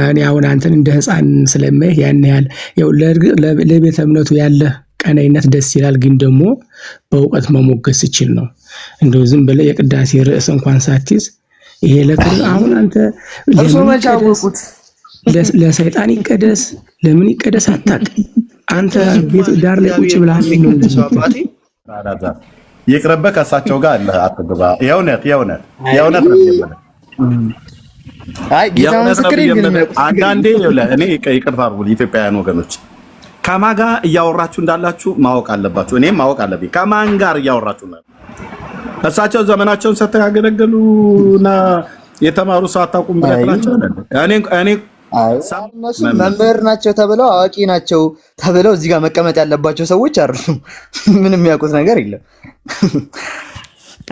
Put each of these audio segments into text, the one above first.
እኔ አሁን አንተን እንደ ህፃን ስለማይህ ያን ያህል ያው ለቤተ እምነቱ ያለ ቀናይነት ደስ ይላል፣ ግን ደግሞ በእውቀት መሞገስ ሲችል ነው። እንደው ዝም ብለህ የቅዳሴ ርዕስ እንኳን ሳትይዝ ይሄ አሁን አንተ ለሰይጣን ይቀደስ ለምን ይቀደስ አታውቅም። አንተ ቤት ዳር ላይ ቁጭ ብለህ ነው ይቅርብህ ከእሳቸው ጋር አለ አትግባ። የእውነት አይ ጌታ ምስክር ይገኛል። አንዳንዴ እኔ ይቅርታ አድርጉ ኢትዮጵያውያን ወገኖች፣ ከማን ጋር እያወራችሁ እንዳላችሁ ማወቅ አለባችሁ። እኔም ማወቅ አለብኝ ከማን ጋር እያወራችሁ ነው። እሳቸው ዘመናቸውን ሰጥተው ያገለገሉና የተማሩ ሰው አታውቁም ብላችሁ እኔ መምህር ናቸው ተብለው አዋቂ ናቸው ተብለው እዚህ ጋር መቀመጥ ያለባቸው ሰዎች አይደሉም። ምንም የሚያውቁት ነገር የለም።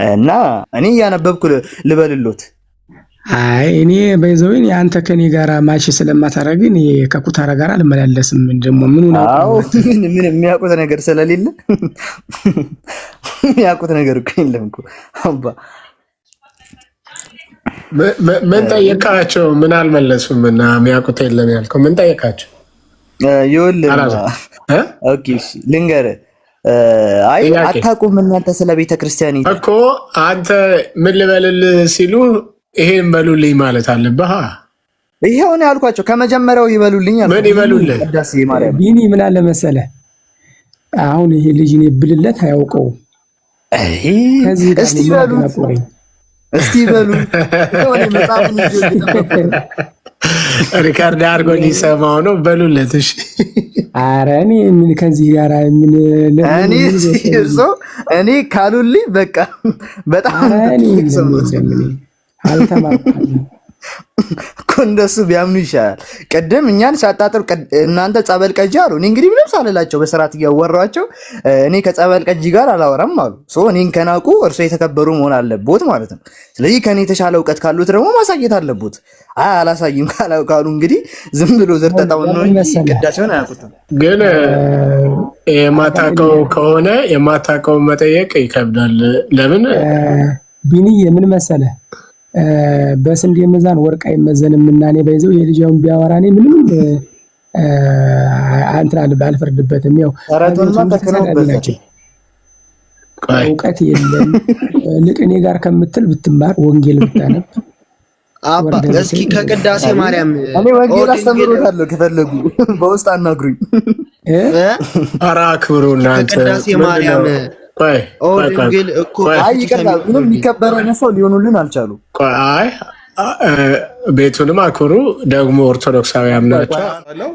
እና እኔ እያነበብኩ ልበልሎት። አይ እኔ በይዘውኝ አንተ ከኔ ጋር ማሽ ስለማታረግን ከኩታራ ጋር አልመላለስም። ደግሞ ምን ነው ምን የሚያውቁት ነገር ስለሌለ የሚያውቁት ነገር እኮ የለም እኮ አባ ምን ጠየቃቸው? ምን አልመለሱም እና የሚያውቁት የለም ያልከው ምን ጠየቃቸው? ይኸውልህ ኦኬ ልንገርህ። አይ አታውቁም እናንተ ስለ ቤተ ክርስቲያን እኮ አንተ ምን ልበልልህ ሲሉ ይሄን በሉልኝ ማለት አለብህ። ይሄው ነው ያልኳቸው። ከመጀመሪያው ይበሉልኝ አልኩ። ምን ይበሉልህ? ቅዳሴ ማርያም ቢኒ ምን አለ መሰለህ፣ አሁን ይሄ ልጅ እኔ ብልለት አያውቀው። እስቲ ይበሉ እስቲ ይበሉ የሆነ መጽሐፍን ሪካርድ አድርጎ ሊሰማው ነው። በሉለት። እሺ ኧረ እኔ ምን ከዚህ ጋር ምን እኔ ካሉልኝ በቃ በጣም አልተማርኩም እኮ እንደሱ ቢያምኑ ይሻላል። ቀደም እኛን ሲያጣጥሩ እናንተ ጸበል ቀጂ አሉ። እኔ እንግዲህ ምንም ሳልላቸው በስርዓት እያወራኋቸው እኔ ከጸበል ቀጂ ጋር አላወራም አሉ። እኔን ከናቁ እርሶ የተከበሩ መሆን አለቦት ማለት ነው። ስለዚህ ከኔ የተሻለ እውቀት ካሉት ደግሞ ማሳየት አለቦት። አይ አላሳይም ካሉ እንግዲህ ዝም ብሎ ዘርጠጣው ነው እንጂ ቅዳሴውን አያውቁትም። ግን የማታውቀው ከሆነ የማታውቀው መጠየቅ ይከብዳል። ለምን ቢኒዬ ምን መሰለህ፣ በስንዴ ሚዛን ወርቅ አይመዘንም እና እኔ በይዘው የልጅውን ቢያወራ እኔ ምንም አንተን ባልፈርድበትም ያው እውቀት የለም። ልቅኔ ጋር ከምትል ብትማር ወንጌል ብታነብ አባ እስኪ ከቅዳሴ ማርያም እኔ ወንጌል አስተምሮታለሁ፣ ከፈለጉ በውስጥ አናግሩኝ። ኧረ አክብሩ እናንተ ከቅዳሴ ማርያም ወንጌል እኮ አይ ይቀርታል። ምንም የሚከበረ ሰው ሊሆኑልን አልቻሉ። አይ ቤቱንም አክብሩ። ደግሞ ኦርቶዶክሳውያን ናቸው።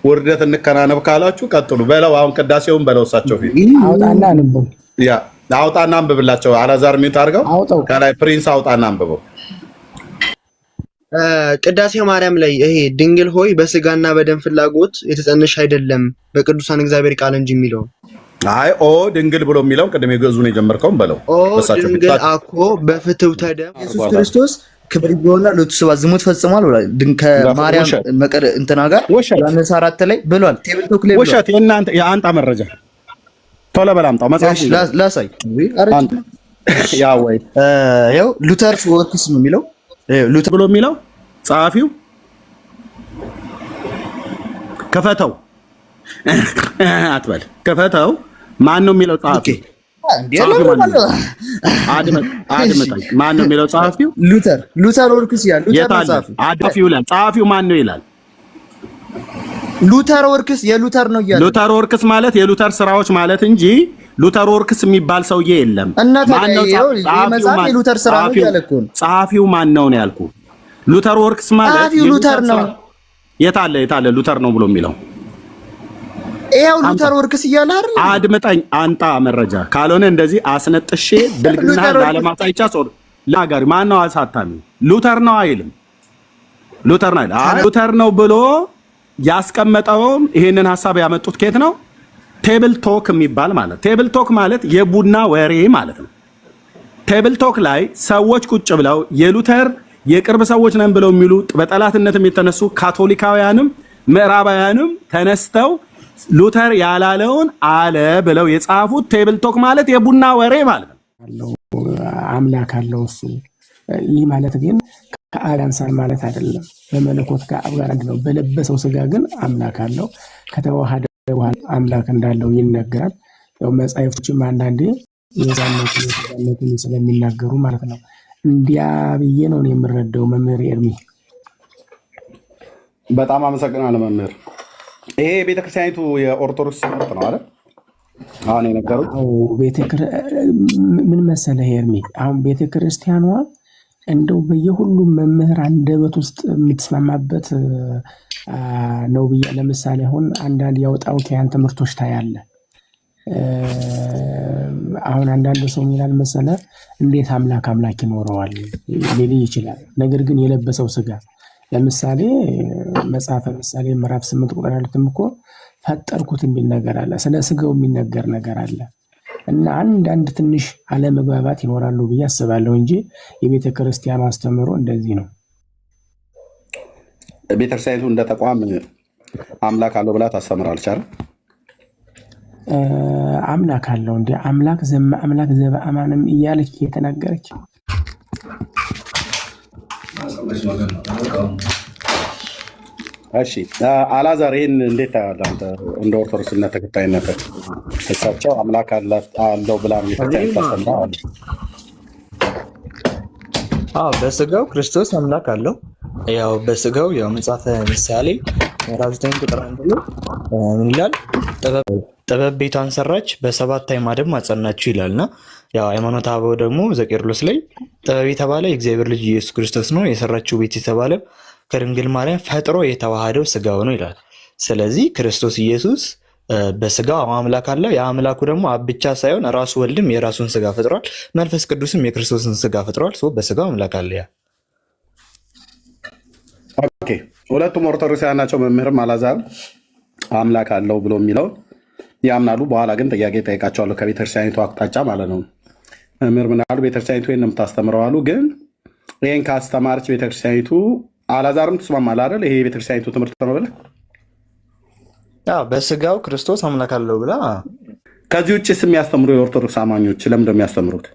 ውርደት እንከናነብ ካላችሁ ቀጥሉ። በለው አሁን ቅዳሴውን በለው እሳቸው ፊት አውጣና አንብበው። ያ አውጣና አንብብላቸው። አላዛር ሚውት አድርገው ከላይ ፕሪንስ አውጣና አንብበው። ቅዳሴ ማርያም ላይ ይሄ ድንግል ሆይ በስጋና በደም ፍላጎት የተጸነሽ አይደለም በቅዱሳን እግዚአብሔር ቃል እንጂ የሚለው አይ ድንግል ብሎ የሚለው ቅድም የገዙን የጀመርከውን በለው። ድንግል አኮ በፍትውተ ደም ኢየሱስ ክርስቶስ ክብር ይግባውና ለቱ ሰባ ዝሙት ፈጽሟል ብሏል። ከማርያም መቀደ እንትና ጋር ዮሐንስ 4 ላይ ብሏል። ቴብል ቶክ ላይ ብሏል። ወሸት የእናንተ የአንጣ መረጃ ቶሎ በላምጣው መጽሐፍ ላሳይ። ያ ወይ ያው ሉተር ወርክስ ነው የሚለው ሉተር ብሎ የሚለው ጸሐፊው ከፈተው አትበል ከፈተው ማን ነው የሚለው ጸሐፊው? አድመጣኝ። ማን ነው የሚለው ጸሐፊው? ሉተር ወርክስ ይላል። ጸሐፊው ማን ነው ይላል? ሉተር ወርክስ የሉተር ነው ይላል። ሉተር ወርክስ ማለት የሉተር ስራዎች ማለት እንጂ ሉተር ወርክስ የሚባል ሰውዬ የለም። ማን ነው የሉተር ስራ ነው ያለኩን? ጸሐፊው ማን ነው ያልኩ? ሉተር ወርክስ ማለት ጸሐፊው ሉተር ነው። የታለ ሉተር ነው ብሎ የሚለው? ይሄው ሉተር ወርክስ እያለ አይደል? አድምጠኝ አንጣ መረጃ ካልሆነ እንደዚህ አስነጥሼ ብልግና ላለማሳይቻ ሶር ላጋሪ ማን ነው አሳታሚ? ሉተር ነው አይልም። ሉተር ነው ብሎ ያስቀመጠውም ይሄንን ሐሳብ ያመጡት ከየት ነው? ቴብል ቶክ የሚባል ማለት ቴብል ቶክ ማለት የቡና ወሬ ማለት ነው። ቴብል ቶክ ላይ ሰዎች ቁጭ ብለው የሉተር የቅርብ ሰዎች ነን ብለው የሚሉ በጠላትነትም የተነሱ ካቶሊካውያንም ምዕራባውያንም ተነስተው ሉተር ያላለውን አለ ብለው የጻፉት ቴብል ቶክ ማለት የቡና ወሬ ማለት ነው። አምላክ አለው እሱ ይህ ማለት ግን ከአብ ያንሳል ማለት አይደለም። በመለኮት ከአብ ጋር አንድ ነው። በለበሰው ስጋ ግን አምላክ አለው። ከተዋሃደ በኋላ አምላክ እንዳለው ይነገራል። ያው መጻሕፍቶችም አንዳንዴ የዛነቱን ስለሚናገሩ ማለት ነው። እንዲያ ብዬ ነው የምረዳው። መምህር ኤርሚ በጣም አመሰግናለሁ መምህር። ይሄ ቤተክርስቲያኒቱ የኦርቶዶክስ ትምህርት ነው አይደል? አሁን የነገሩት ምን መሰለህ ኤርሚ፣ አሁን ቤተክርስቲያኗ እንደው በየሁሉም መምህር አንደበት ውስጥ የምትስማማበት ነው ብዬ ለምሳሌ አሁን አንዳንድ ያወጣው ከያን ትምህርቶች ታያለ። አሁን አንዳንድ ሰው ይላል መሰለ እንዴት አምላክ ይኖረዋል ሊል ይችላል። ነገር ግን የለበሰው ስጋ ለምሳሌ መጽሐፈ ምሳሌ ምዕራፍ 8 ቁጥር 2 እኮ ፈጠርኩት የሚል ነገር አለ። ስለ ስጋው የሚነገር ነገር አለ። እና አንዳንድ ትንሽ አለመግባባት ይኖራሉ ብዬ አስባለሁ እንጂ የቤተ ክርስቲያኑ አስተምሮ እንደዚህ ነው። ቤተክርስቲያኒቱ እንደ ተቋም አምላክ አለው ብላ ታስተምራለች አይደል? አምላክ አለው እንደ አምላክ ዘበአማንም እያለች የተናገረች እሺ አላዛር ይህን እንዴት ታያለህ አንተ እንደ ኦርቶዶክስነት ተከታይነት? እሳቸው አምላክ አለው ብላ ታስተምራለች። በስጋው ክርስቶስ አምላክ አለው። ያው በስጋው ያው መጽሐፈ ምሳሌ ምዕራፍ 9 ቁጥር 1 ላይ ምን ይላል? ጥበብ ቤቷን ሰራች፣ በሰባት አዕማድም አጸናችው ይላልና ያው ሃይማኖተ አበው ደግሞ ዘቄርሎስ ላይ ጥበብ የተባለ የእግዚአብሔር ልጅ ኢየሱስ ክርስቶስ ነው፣ የሰራችው ቤት የተባለ ከድንግል ማርያም ፈጥሮ የተዋሃደው ስጋው ነው ይላል። ስለዚህ ክርስቶስ ኢየሱስ በስጋው አምላክ አለው። የአምላኩ ደግሞ አብ ብቻ ሳይሆን ራሱ ወልድም የራሱን ስጋ ፈጥሯል፣ መንፈስ ቅዱስም የክርስቶስን ስጋ ፈጥሯል። በስጋው አምላክ አለ። ያ ኦኬ፣ ሁለቱም ኦርቶዶክሳውያን ናቸው። መምህርም አላዛር አምላክ አለው ብሎ የሚለው ያምናሉ። በኋላ ግን ጥያቄ ጠይቃቸዋለሁ ከቤተክርስቲያኒቱ አቅጣጫ ማለት ነው። መምህር ምን አሉ? ቤተክርስቲያኒቱ ይህን የምታስተምረው አሉ። ግን ይህን ካስተማረች ቤተክርስቲያኒቱ አላዛርም ትስማማለህ አይደል? ይሄ የቤተክርስቲያኒቱ ትምህርት ነው ብለህ በስጋው ክርስቶስ አምላክ አለው ብላ። ከዚህ ውጭስ የሚያስተምሩ የኦርቶዶክስ አማኞች ለምንድን ነው የሚያስተምሩት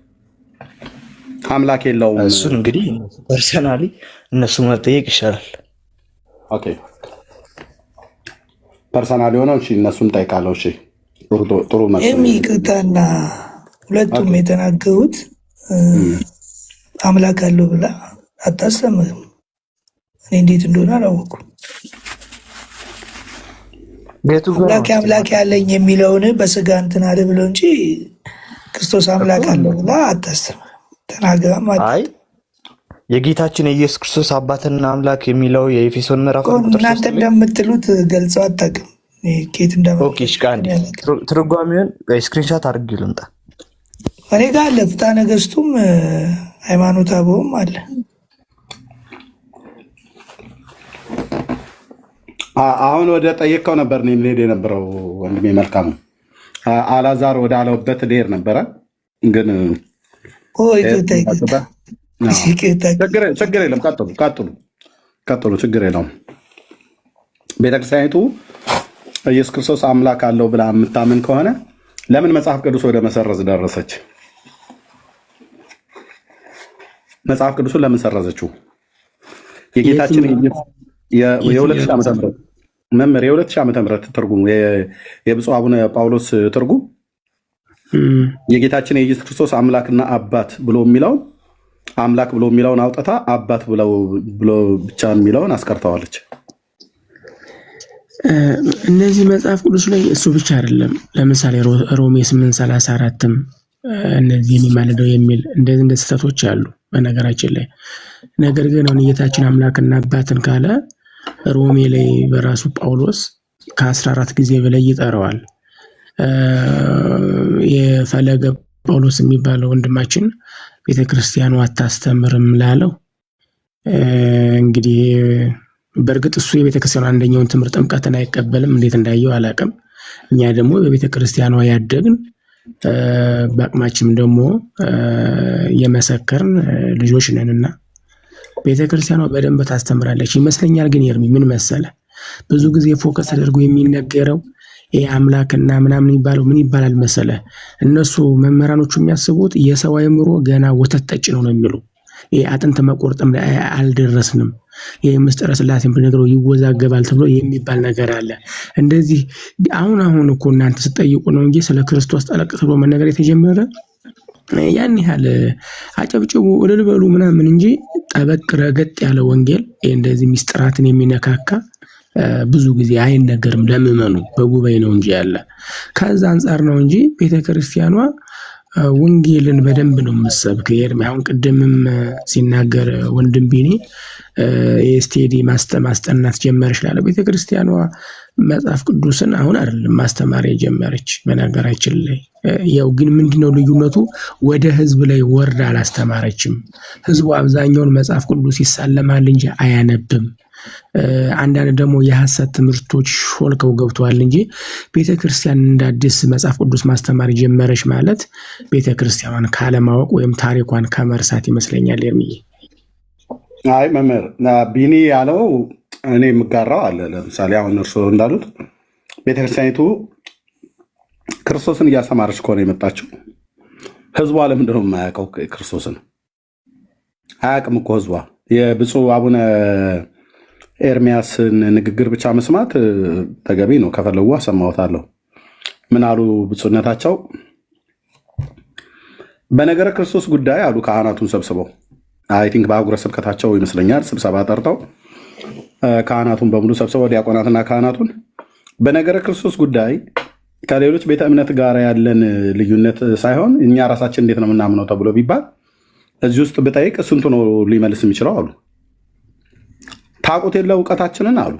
አምላክ የለውም? እሱን እንግዲህ ፐርሰናሊ እነሱ መጠየቅ ይሻላል። ኦኬ ፐርሰናሊ ሆነው እሺ፣ እነሱን ጠይቃለሁ። እሺ ጥሩ ነው። የሚቅርታና ሁለቱም የተናገሩት አምላክ አለው ብላ አታስተምርም። እኔ እንዴት እንደሆነ አላወኩም። አምላክ ያለኝ የሚለውን በስጋ እንትን አለ ብለው እንጂ ክርስቶስ አምላክ አለው ብላ አታስተምርም። ተናገራም አይ የጌታችን የኢየሱስ ክርስቶስ አባትና አምላክ የሚለው የኤፌሶን ምዕራፍ እናንተ እንደምትሉት ገልጸው አታውቅም። ኬት ትርጓሜውን ስክሪንሻት አድርጌ ልምጣ። እኔ ጋር አለ፣ ፍትሐ ነገሥቱም ሃይማኖተ አበውም አለ። አሁን ወደ ጠየቀው ነበር እኔ የምሄድ የነበረው ወንድሜ መልካሙ። አላዛር ወደ አለውበት ልሄድ ነበረ ግን ችግር የለም። ቀጥሉ፣ ችግር የለውም። ቤተክርስቲያኒቱ ኢየሱስ ክርስቶስ አምላክ አለው ብላ የምታምን ከሆነ ለምን መጽሐፍ ቅዱስ ወደ መሰረዝ ደረሰች? መጽሐፍ ቅዱስን ለምን ሰረዘችው? የጌታችን የ2000 ዓመተ ምህረት መምህር የ2000 ዓመተ ምህረት ትርጉሙ የብፁዕ አቡነ ጳውሎስ ትርጉም የጌታችን የኢየሱስ ክርስቶስ አምላክና አባት ብሎ የሚለውን አምላክ ብሎ የሚለውን አውጥታ አባት ብሎ ብቻ የሚለውን አስቀርተዋለች። እነዚህ መጽሐፍ ቅዱስ ላይ እሱ ብቻ አይደለም። ለምሳሌ ሮሜ 8:34ም እነዚህ የሚማልደው የሚል እንደዚህ ስህተቶች አሉ በነገራችን ላይ። ነገር ግን አሁን ጌታችን አምላክና አባትን ካለ ሮሜ ላይ በራሱ ጳውሎስ ከ14 ጊዜ በላይ ይጠራዋል። የፈለገ ጳውሎስ የሚባለው ወንድማችን ቤተክርስቲያኑ አታስተምርም ላለው እንግዲህ በእርግጥ እሱ የቤተክርስቲያኑ አንደኛውን ትምህርት ጥምቀትን አይቀበልም። እንዴት እንዳየው አላውቅም። እኛ ደግሞ በቤተክርስቲያኗ ያደግን በአቅማችንም ደግሞ የመሰከርን ልጆች ነንና ቤተክርስቲያኗ በደንብ ታስተምራለች ይመስለኛል። ግን የርሚ ምን መሰለ ብዙ ጊዜ ፎከስ ተደርጎ የሚነገረው ይሄ አምላክና ምናምን የሚባለው ምን ይባላል መሰለ፣ እነሱ መምህራኖቹ የሚያስቡት የሰው አእምሮ ገና ወተት ጠጭ ነው የሚሉ። አጥንት መቆርጥም ላይ አልደረስንም። የምስጢረ ሥላሴን ብነግረው ይወዛገባል ተብሎ የሚባል ነገር አለ። እንደዚህ አሁን እኮ እናንተ ስትጠይቁ ነው እንጂ ስለ ክርስቶስ ጠለቅ ተብሎ መነገር የተጀመረ ያን ያህል አጨብጭቡ እልል በሉ ምናምን እንጂ ጠበቅ ረገጥ ያለ ወንጌል እንደዚህ ምስጢራትን የሚነካካ ብዙ ጊዜ አይነገርም ለምእመኑ በጉባኤ ነው እንጂ ያለ። ከዛ አንፃር ነው እንጂ ቤተክርስቲያኗ ወንጌልን በደንብ ነው የምትሰብክ። አሁን ቅድምም ሲናገር ወንድም ቢኒ የስቴዲ ማስጠናት ጀመረች ላለ ቤተክርስቲያኗ መጽሐፍ ቅዱስን አሁን አይደለም ማስተማር የጀመረች። በነገራችን ላይ ያው ግን ምንድነው ልዩነቱ? ወደ ህዝብ ላይ ወርዳ አላስተማረችም። ህዝቡ አብዛኛውን መጽሐፍ ቅዱስ ይሳለማል እንጂ አያነብም። አንዳንድ ደግሞ የሐሰት ትምህርቶች ሾልከው ገብተዋል እንጂ ቤተክርስቲያን እንደ አዲስ መጽሐፍ ቅዱስ ማስተማር ጀመረች ማለት ቤተክርስቲያኗን ካለማወቅ ወይም ታሪኳን ከመርሳት ይመስለኛል። የሚይ አይ መምህር ቢኒ ያለው እኔ የምጋራው አለ። ለምሳሌ አሁን እርሱ እንዳሉት ቤተክርስቲያኒቱ ክርስቶስን እያስተማረች ከሆነ የመጣችው ህዝቧ ለምንድን ነው የማያውቀው? ክርስቶስን አያውቅም እኮ ህዝቧ። የብፁዕ አቡነ ኤርሚያስን ንግግር ብቻ መስማት ተገቢ ነው። ከፈለጉ አሰማዎታለሁ። ምን አሉ ብፁዕነታቸው? በነገረ ክርስቶስ ጉዳይ አሉ ካህናቱን ሰብስበው አይ ቲንክ በአህጉረ ስብከታቸው ይመስለኛል ስብሰባ ጠርተው ካህናቱን በሙሉ ሰብስበው ዲያቆናትና ካህናቱን በነገረ ክርስቶስ ጉዳይ ከሌሎች ቤተ እምነት ጋር ያለን ልዩነት ሳይሆን እኛ ራሳችን እንዴት ነው የምናምነው ተብሎ ቢባል እዚህ ውስጥ ብጠይቅ ስንቱ ነው ሊመልስ የሚችለው አሉ። ታውቁት የለ እውቀታችንን አሉ።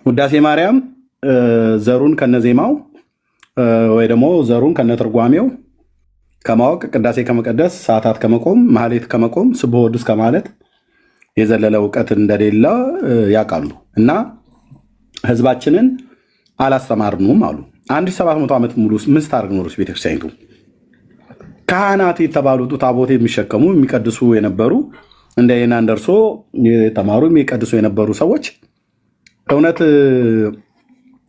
ውዳሴ ማርያም ዘሩን ከነዜማው ወይ ደግሞ ዘሩን ከነትርጓሜው ከማወቅ ቅዳሴ ከመቀደስ ሰዓታት ከመቆም ማህሌት ከመቆም ስብሖ ወድስ ከማለት የዘለለ እውቀት እንደሌለ ያውቃሉ። እና ህዝባችንን አላስተማርኑም አሉ። 1700 ዓመት ሙሉ ምን ስታደርግ ኖሮች ቤተክርስቲያኒቱ? ካህናት የተባሉት ታቦት የሚሸከሙ የሚቀድሱ የነበሩ እንደ እንደርሶ የተማሩ የሚቀድሱ የነበሩ ሰዎች እውነት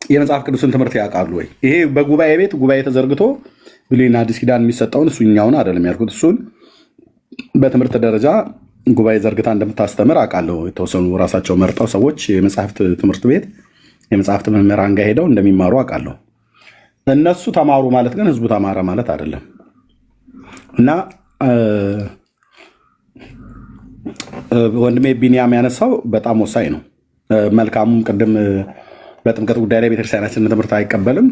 የመጽሐፍ ቅዱስን ትምህርት ያውቃሉ ወይ? ይሄ በጉባኤ ቤት ጉባኤ ተዘርግቶ ብሉይና አዲስ ኪዳን የሚሰጠውን እሱኛውን አይደለም ያልኩት። እሱን በትምህርት ደረጃ ጉባኤ ዘርግታ እንደምታስተምር አውቃለሁ። የተወሰኑ ራሳቸው መርጠው ሰዎች የመጽሐፍት ትምህርት ቤት የመጽሐፍት መምህራን ጋር ሄደው እንደሚማሩ አውቃለሁ። እነሱ ተማሩ ማለት ግን ህዝቡ ተማረ ማለት አይደለም። እና ወንድሜ ቢኒያም ያነሳው በጣም ወሳኝ ነው። መልካሙም ቅድም በጥምቀት ጉዳይ ላይ ቤተክርስቲያናችንን ትምህርት አይቀበልም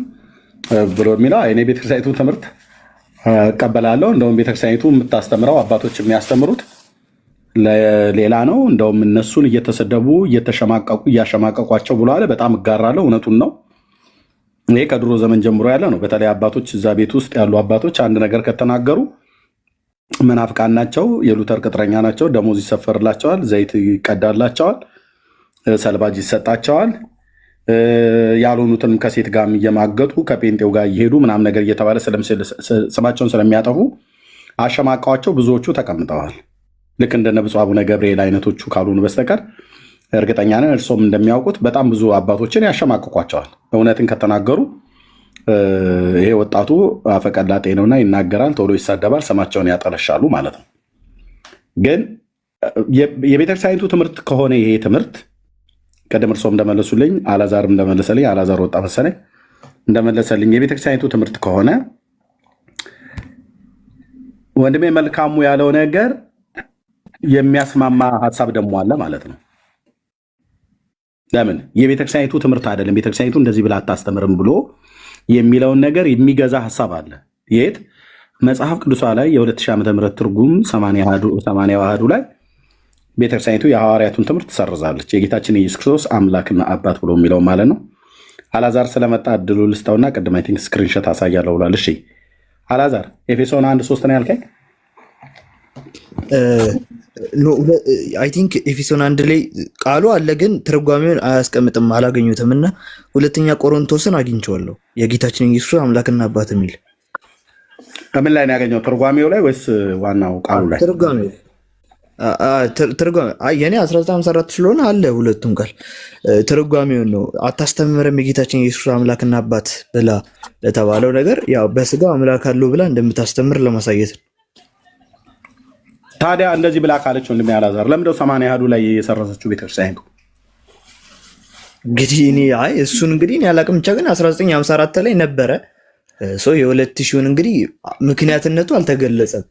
ብሎ የሚለው እኔ ቤተክርስቲያኒቱ ትምህርት እቀበላለሁ። እንደውም ቤተክርስቲያኒቱ የምታስተምረው አባቶች የሚያስተምሩት ሌላ ነው። እንደውም እነሱን እየተሰደቡ እየተሸማቀቁ እያሸማቀቋቸው ብሎ አለ። በጣም እጋራለሁ። እውነቱን ነው። ይሄ ከድሮ ዘመን ጀምሮ ያለ ነው። በተለይ አባቶች እዛ ቤት ውስጥ ያሉ አባቶች አንድ ነገር ከተናገሩ መናፍቃን ናቸው፣ የሉተር ቅጥረኛ ናቸው፣ ደሞዝ ይሰፈርላቸዋል፣ ዘይት ይቀዳላቸዋል፣ ሰልባጅ ይሰጣቸዋል፣ ያልሆኑትንም ከሴት ጋር እየማገጡ ከጴንጤው ጋር እየሄዱ ምናምን ነገር እየተባለ ስማቸውን ስለሚያጠፉ አሸማቀዋቸው ብዙዎቹ ተቀምጠዋል። ልክ እንደነ ብፁዕ አቡነ ገብርኤል አይነቶቹ ካልሆኑ በስተቀር እርግጠኛ ነን እርሶም እንደሚያውቁት በጣም ብዙ አባቶችን ያሸማቅቋቸዋል። እውነትን ከተናገሩ ይሄ ወጣቱ አፈቀላጤ ነውና ይናገራል፣ ቶሎ ይሳደባል፣ ስማቸውን ያጠለሻሉ ማለት ነው። ግን የቤተክርስቲያኒቱ ትምህርት ከሆነ ይሄ ትምህርት ቀደም እርሶም እንደመለሱልኝ አላዛርም እንደመለሰልኝ አላዛር ወጣ መሰለኝ እንደመለሰልኝ የቤተክርስቲያኒቱ ትምህርት ከሆነ ወንድሜ መልካሙ ያለው ነገር የሚያስማማ ሀሳብ ደግሞ አለ ማለት ነው። ለምን የቤተክርስቲያኒቱ ትምህርት አይደለም ቤተክርስቲያኒቱ እንደዚህ ብላ አታስተምርም ብሎ የሚለውን ነገር የሚገዛ ሀሳብ አለ። የት መጽሐፍ ቅዱሷ ላይ የ2000 ዓመተ ምህረት ትርጉም 80 አሃዱ ላይ ቤተክርስቲያኒቱ የሐዋርያቱን ትምህርት ትሰርዛለች። የጌታችን የኢየሱስ ክርስቶስ አምላክና አባት ብሎ የሚለው ማለት ነው። አላዛር ስለመጣ እድሉ ልስጠውና ቅድም አይ ቲንክ ስክሪንሾት አሳያለሁ ብሏል። እሺ አላዛር ኤፌሶን 1:3 ነው ያልከኝ? አይ ቲንክ ኤፌሶን 1 ላይ ቃሉ አለ ግን ትርጓሜውን አያስቀምጥም፣ አላገኙትም። እና ሁለተኛ ቆሮንቶስን አግኝቼዋለሁ የጌታችን ኢየሱስ አምላክና አባት የሚል ከምን ላይ ነው ያገኘው? ትርጓሜው ላይ ወይስ ዋናው ቃሉ ላይ? ትርጓሜው የኔ 1954 ስለሆነ አለ ሁለቱም ቃል ትርጓሜውን ነው። አታስተምርም የጌታችን ኢየሱስ አምላክና አባት ብላ ለተባለው ነገር ያው በስጋው አምላክ አለው ብላ እንደምታስተምር ለማሳየት ነው። ታዲያ እንደዚህ ብላ ካለች ወንድሜ አላዛር ለምንድነው 80 ያህሉ ላይ የሰረዘችው ቤተክርስቲያን? እንግዲህ እኔ እሱን እንግዲህ እኔ አላውቅም፣ ብቻ ግን 1954 ላይ ነበረ የ2000ን እንግዲህ ምክንያትነቱ አልተገለጸም።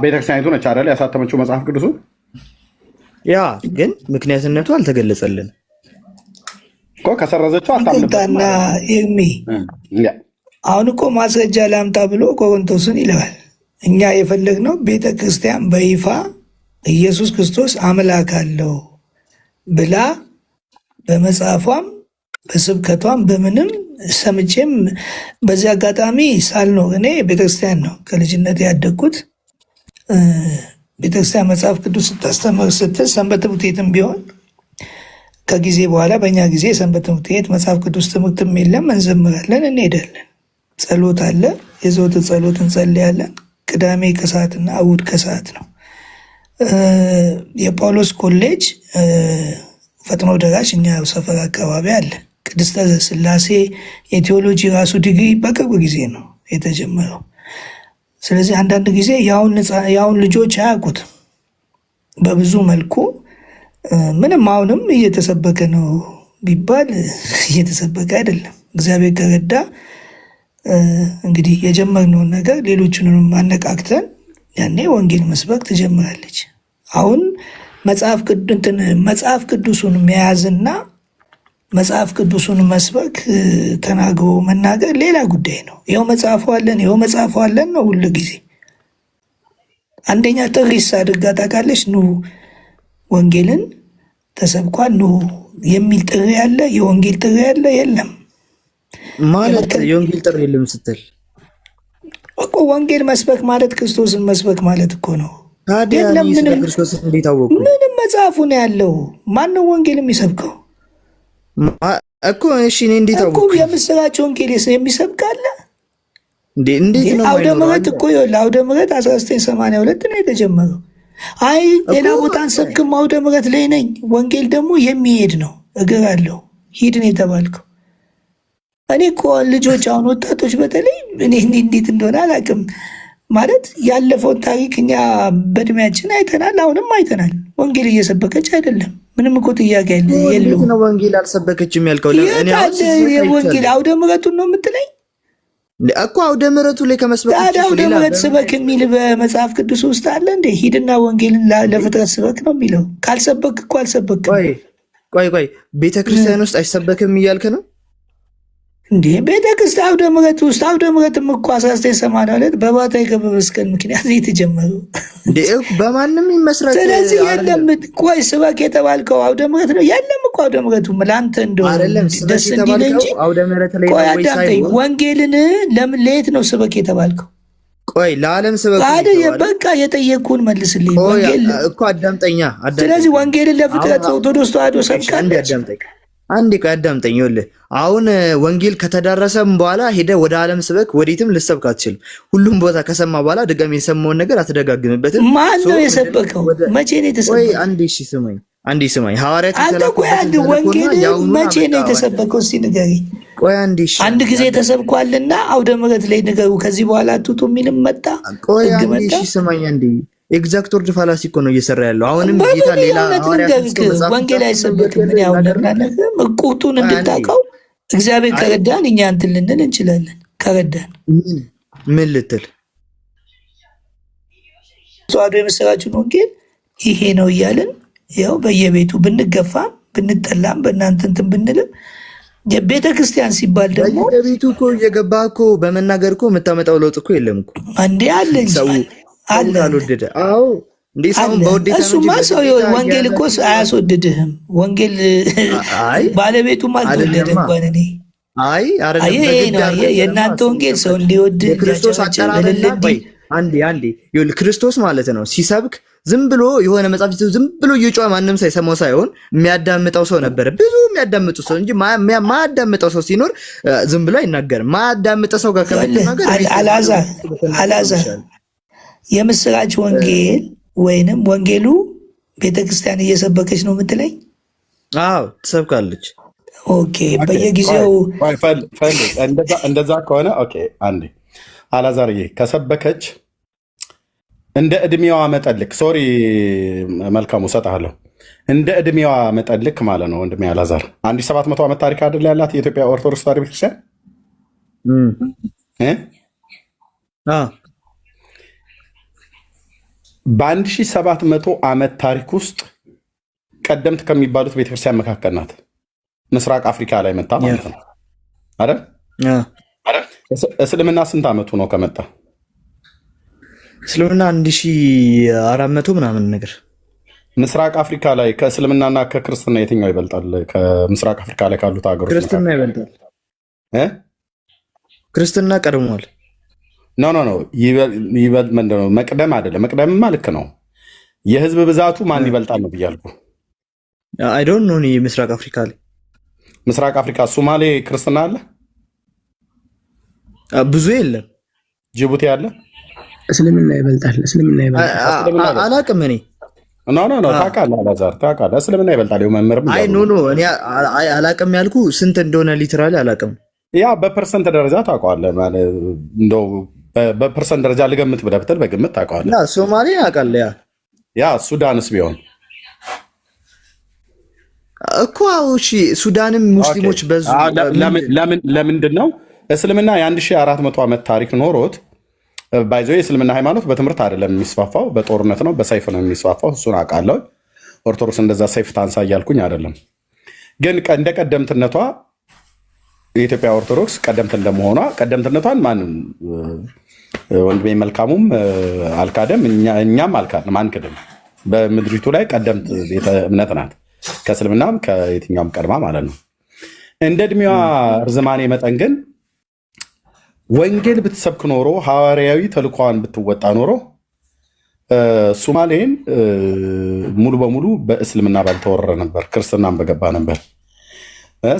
ቤተክርስቲያኒቱ ነች አይደል ያሳተመችው መጽሐፍ ቅዱሱ? ያ ግን ምክንያትነቱ አልተገለጸልን እኮ ከሰረዘችው አታምንበትና ኤርሚ አሁን እኮ ማስረጃ ላምጣ ብሎ ቆሮንቶስን ይለዋል። እኛ የፈለግነው ቤተክርስቲያን በይፋ ኢየሱስ ክርስቶስ አምላክ አለው ብላ በመጽሐፏም በስብከቷም በምንም ሰምቼም በዚህ አጋጣሚ ሳልኖር እኔ ቤተክርስቲያን ነው ከልጅነት ያደግኩት። ቤተክርስቲያን መጽሐፍ ቅዱስ ስታስተምር ስትል ሰንበት ትምህርት ቤትም ቢሆን ከጊዜ በኋላ በእኛ ጊዜ ሰንበት ትምህርት ቤት መጽሐፍ ቅዱስ ትምህርትም የለም። እንዘምራለን፣ እንሄዳለን። ጸሎት አለ፣ የዘወትር ጸሎት እንጸልያለን። ቅዳሜ ከሰዓትና እሑድ ከሰዓት ነው። የጳውሎስ ኮሌጅ ፈጥኖ ደራሽ እኛ ሰፈር አካባቢ አለ። ቅድስተ ሥላሴ የቴዎሎጂ ራሱ ዲግሪ በቅርብ ጊዜ ነው የተጀመረው። ስለዚህ አንዳንድ ጊዜ የአሁን ልጆች አያውቁትም በብዙ መልኩ ምንም አሁንም እየተሰበከ ነው ቢባል እየተሰበከ አይደለም። እግዚአብሔር ከረዳ እንግዲህ የጀመርነውን ነገር ሌሎቹንም አነቃቅተን ያኔ ወንጌል መስበክ ትጀምራለች። አሁን መጽሐፍ ቅዱሱን መያዝና መጽሐፍ ቅዱሱን መስበክ ተናግሮ መናገር ሌላ ጉዳይ ነው። ይኸው መጽሐፉ አለን ነው ሁሉ ጊዜ። አንደኛ ጥሪስ አድርጋ ታውቃለች። ኑ ወንጌልን ተሰብኳል ኑ የሚል ጥሪ ያለ የወንጌል ጥሪ ያለ የለም ማለት የወንጌል ጥሪ የለም ስትል እኮ ወንጌል መስበክ ማለት ክርስቶስን መስበክ ማለት እኮ ነው። ታዲያ ክርስቶስን እንዴት አወቁ? ምንም መጽሐፉ ነው ያለው። ማነው ወንጌል የሚሰብከው እኮ? እሺ እኔ እንዴት አወቁ? እኮ የምስራች ወንጌል የሚሰብክ አለ እንዴት ነው? አውደ ምሕረት እኮ አውደ ምሕረት 1982 ነው የተጀመረው። አይ ሌላ ቦታ አንሰብክም፣ አውደ ምሕረት ላይ ነኝ። ወንጌል ደግሞ የሚሄድ ነው፣ እግር አለው። ሂድ ነው የተባልከው። እኔ እኮ ልጆች አሁን ወጣቶች በተለይ እኔ እንዴት እንደሆነ አላውቅም። ማለት ያለፈውን ታሪክ እኛ በእድሜያችን አይተናል፣ አሁንም አይተናል። ወንጌል እየሰበከች አይደለም። ምንም እኮ ጥያቄ የለውም። ወንጌል አልሰበከችም ያልከው ወንጌል አውደ ምሕረቱን ነው የምትለኝ እኮ? አውደ ምሕረቱ ላይ ከመስበክ ታዲያ አውደ ምሕረት ስበክ የሚል በመጽሐፍ ቅዱስ ውስጥ አለ እንዴ? ሂድና ወንጌልን ለፍጥረት ስበክ ነው የሚለው። ካልሰበክ እኮ አልሰበክም። ቆይ ቤተክርስቲያን ውስጥ አይሰበክም እያልክ ነው እንዴ? ቤተክርስቲያን አውደ ምሕረት ውስጥ አውደ ምሕረትም እኮ 1982 በባታ የገበ መስቀል ምክንያት የተጀመረው በማንም ይመስረት። ስለዚህ የለም። ቆይ ስበክ የተባልከው አውደ ምሕረት ነው? የለም እኮ አውደ ምሕረቱ ለአንተ እንደሆነ ደስ እንዲል እንጂ። ቆይ አዳምጠኝ። ወንጌልን ለምን ለየት ነው ስበክ የተባልከው? ቆይ ለዓለም ስበክ በቃ የጠየቅኩህን መልስልኝ። ወንጌል እኮ አዳምጠኛ። ስለዚህ ወንጌልን ለፍጥረት ኦርቶዶክስ ተዋሕዶ ሰብካለች። አንዴ ቆይ አዳምጠኝ። ይኸውልህ አሁን ወንጌል ከተዳረሰም በኋላ ሄደህ ወደ ዓለም ስበክ ወዴትም ልሰብክ አትችልም። ሁሉም ቦታ ከሰማ በኋላ ድጋሚ የሰማውን ነገር አትደጋግምበትም። ማን ነው የሰበከው? መቼ ነው የተሰበከው? አንዴ ስማኝ። ሐዋርያት ወንጌል መቼ ነው የተሰበከው? እስቲ ንገሪኝ። ቆይ አንድ ጊዜ ተሰብኳልና አውደ ምሕረት ላይ ንገሩ። ከዚህ በኋላ አትውጡ የሚልም መጣ። ቆይ አንዴ ስማኝ። አንዴ ኤግዛክት ወርድ ፋላሲ እኮ ነው እየሰራ ያለው። አሁንም ጌታ ሌላ ወንጌል አይሰበክም። ምን ያውለና ነገር ቁርጡን እንድታውቀው እግዚአብሔር ከረዳን እኛ እንትን ልንል እንችላለን። ከረዳን ምን ልትል ተዋሕዶ የምስራችን ወንጌል ይሄ ነው እያልን ያው በየቤቱ ብንገፋም ብንጠላም በእናንተ እንትን ብንልም የቤተ ክርስቲያን ሲባል ደግሞ ቤቱ እኮ እየገባ እኮ በመናገር እኮ የምታመጣው ለውጥ እኮ የለም እኮ አንዴ አለ እንጂ አለ አልወደደ። አዎ እንዴ ሰውን በውዴታ ነው። እሱማ ሰው ወንጌል እኮ አያስወድድህም። ወንጌል ባለቤቱም አልተወደደ እንኳን እኔ አይደለም። የእናንተ ወንጌል ሰው እንዲወድ ክርስቶስ አጠራረና አንዴ ይኸውልህ ክርስቶስ ማለት ነው ሲሰብክ ዝም ብሎ የሆነ መጽሐፍ ዝም ብሎ እየጮኸ ማንም ሳይሰማው ሳይሆን የሚያዳምጠው ሰው ነበረ። ብዙ የሚያዳምጡ ሰው እንጂ ማያዳምጠው ሰው ሲኖር ዝም ብሎ አይናገርም። ማያዳምጠው ሰው ጋር ከመናገር አልዓዛር የምስራች ወንጌል ወይንም ወንጌሉ ቤተክርስቲያን እየሰበከች ነው የምትለኝ? አዎ ትሰብካለች። ኦኬ በየጊዜው እንደዛ ከሆነ ኦኬ አንዴ አልዓዛርዬ ከሰበከች እንደ እድሜዋ መጠልክ ሶሪ መልካሙ እሰጥሃለሁ። እንደ እድሜዋ መጠልክ ማለት ነው ወንድሜ አላዛር 1700 ዓመት ታሪክ አይደል ያላት የኢትዮጵያ ኦርቶዶክስ ተዋሕዶ ቤተክርስቲያን በ1700 ዓመት ታሪክ ውስጥ ቀደምት ከሚባሉት ቤተክርስቲያን መካከል ናት። ምስራቅ አፍሪካ ላይ መጣ ማለት ነው አይደል? እስልምና ስንት ዓመቱ ነው ከመጣ? እስልምና 1400 ምናምን ነገር። ምስራቅ አፍሪካ ላይ ከእስልምናና ከክርስትና የትኛው ይበልጣል? ከምስራቅ አፍሪካ ላይ ካሉት ሀገሮች ክርስትና ይበልጣል። ክርስትና ቀድሟል። ኖ ይበልጥ ምንድን ነው? መቅደም አይደለም። መቅደምማ ልክ ነው። የህዝብ ብዛቱ ማን ይበልጣል ነው ብያልኩ። አይ ዶንት ኖ። ምስራቅ አፍሪካ ላይ ምስራቅ አፍሪካ ሶማሌ ክርስትና አለ? ብዙ የለም። ጅቡቲ አለ? እስልምና ይበልጣል። እስልምና ይበልጣል። አላቅም እኔ ኖ ታውቃለህ፣ አላዛር ታውቃለህ፣ እስልምና ይበልጣል። መምህርም አይ ኖ እኔ አላቅም ያልኩ ስንት እንደሆነ ሊትራሊ አላቅም። ያ በፐርሰንት ደረጃ ታውቀዋለህ ማለት እንደው በፐርሰንት ደረጃ ልገምት ብለህ ብትል በግምት ታውቀዋለህ። ሶማሌ አውቃለሁ። ያ ሱዳንስ ቢሆን እኮ እሺ፣ ሱዳንም ሙስሊሞች በዙ። ለምንድን ነው እስልምና የ1400 ዓመት ታሪክ ኖሮት ባይዞ የእስልምና ሃይማኖት በትምህርት አይደለም የሚስፋፋው፣ በጦርነት ነው፣ በሰይፍ ነው የሚስፋፋው። እሱን አውቃለሁ። ኦርቶዶክስ እንደዛ ሰይፍ ታንሳ እያልኩኝ አይደለም። ግን እንደ ቀደምትነቷ የኢትዮጵያ ኦርቶዶክስ ቀደምት እንደመሆኗ ቀደምትነቷን ማንም ወንድሜ መልካሙም አልካደም፣ እኛም አልካድም፣ አንክድም። በምድሪቱ ላይ ቀደምት ቤተ እምነት ናት፣ ከእስልምናም ከየትኛውም ቀድማ ማለት ነው። እንደ እድሜዋ ርዝማኔ መጠን ግን ወንጌል ብትሰብክ ኖሮ ሐዋርያዊ ተልኳን ብትወጣ ኖሮ ሶማሌን ሙሉ በሙሉ በእስልምና ባልተወረረ ነበር፣ ክርስትናን በገባ ነበር።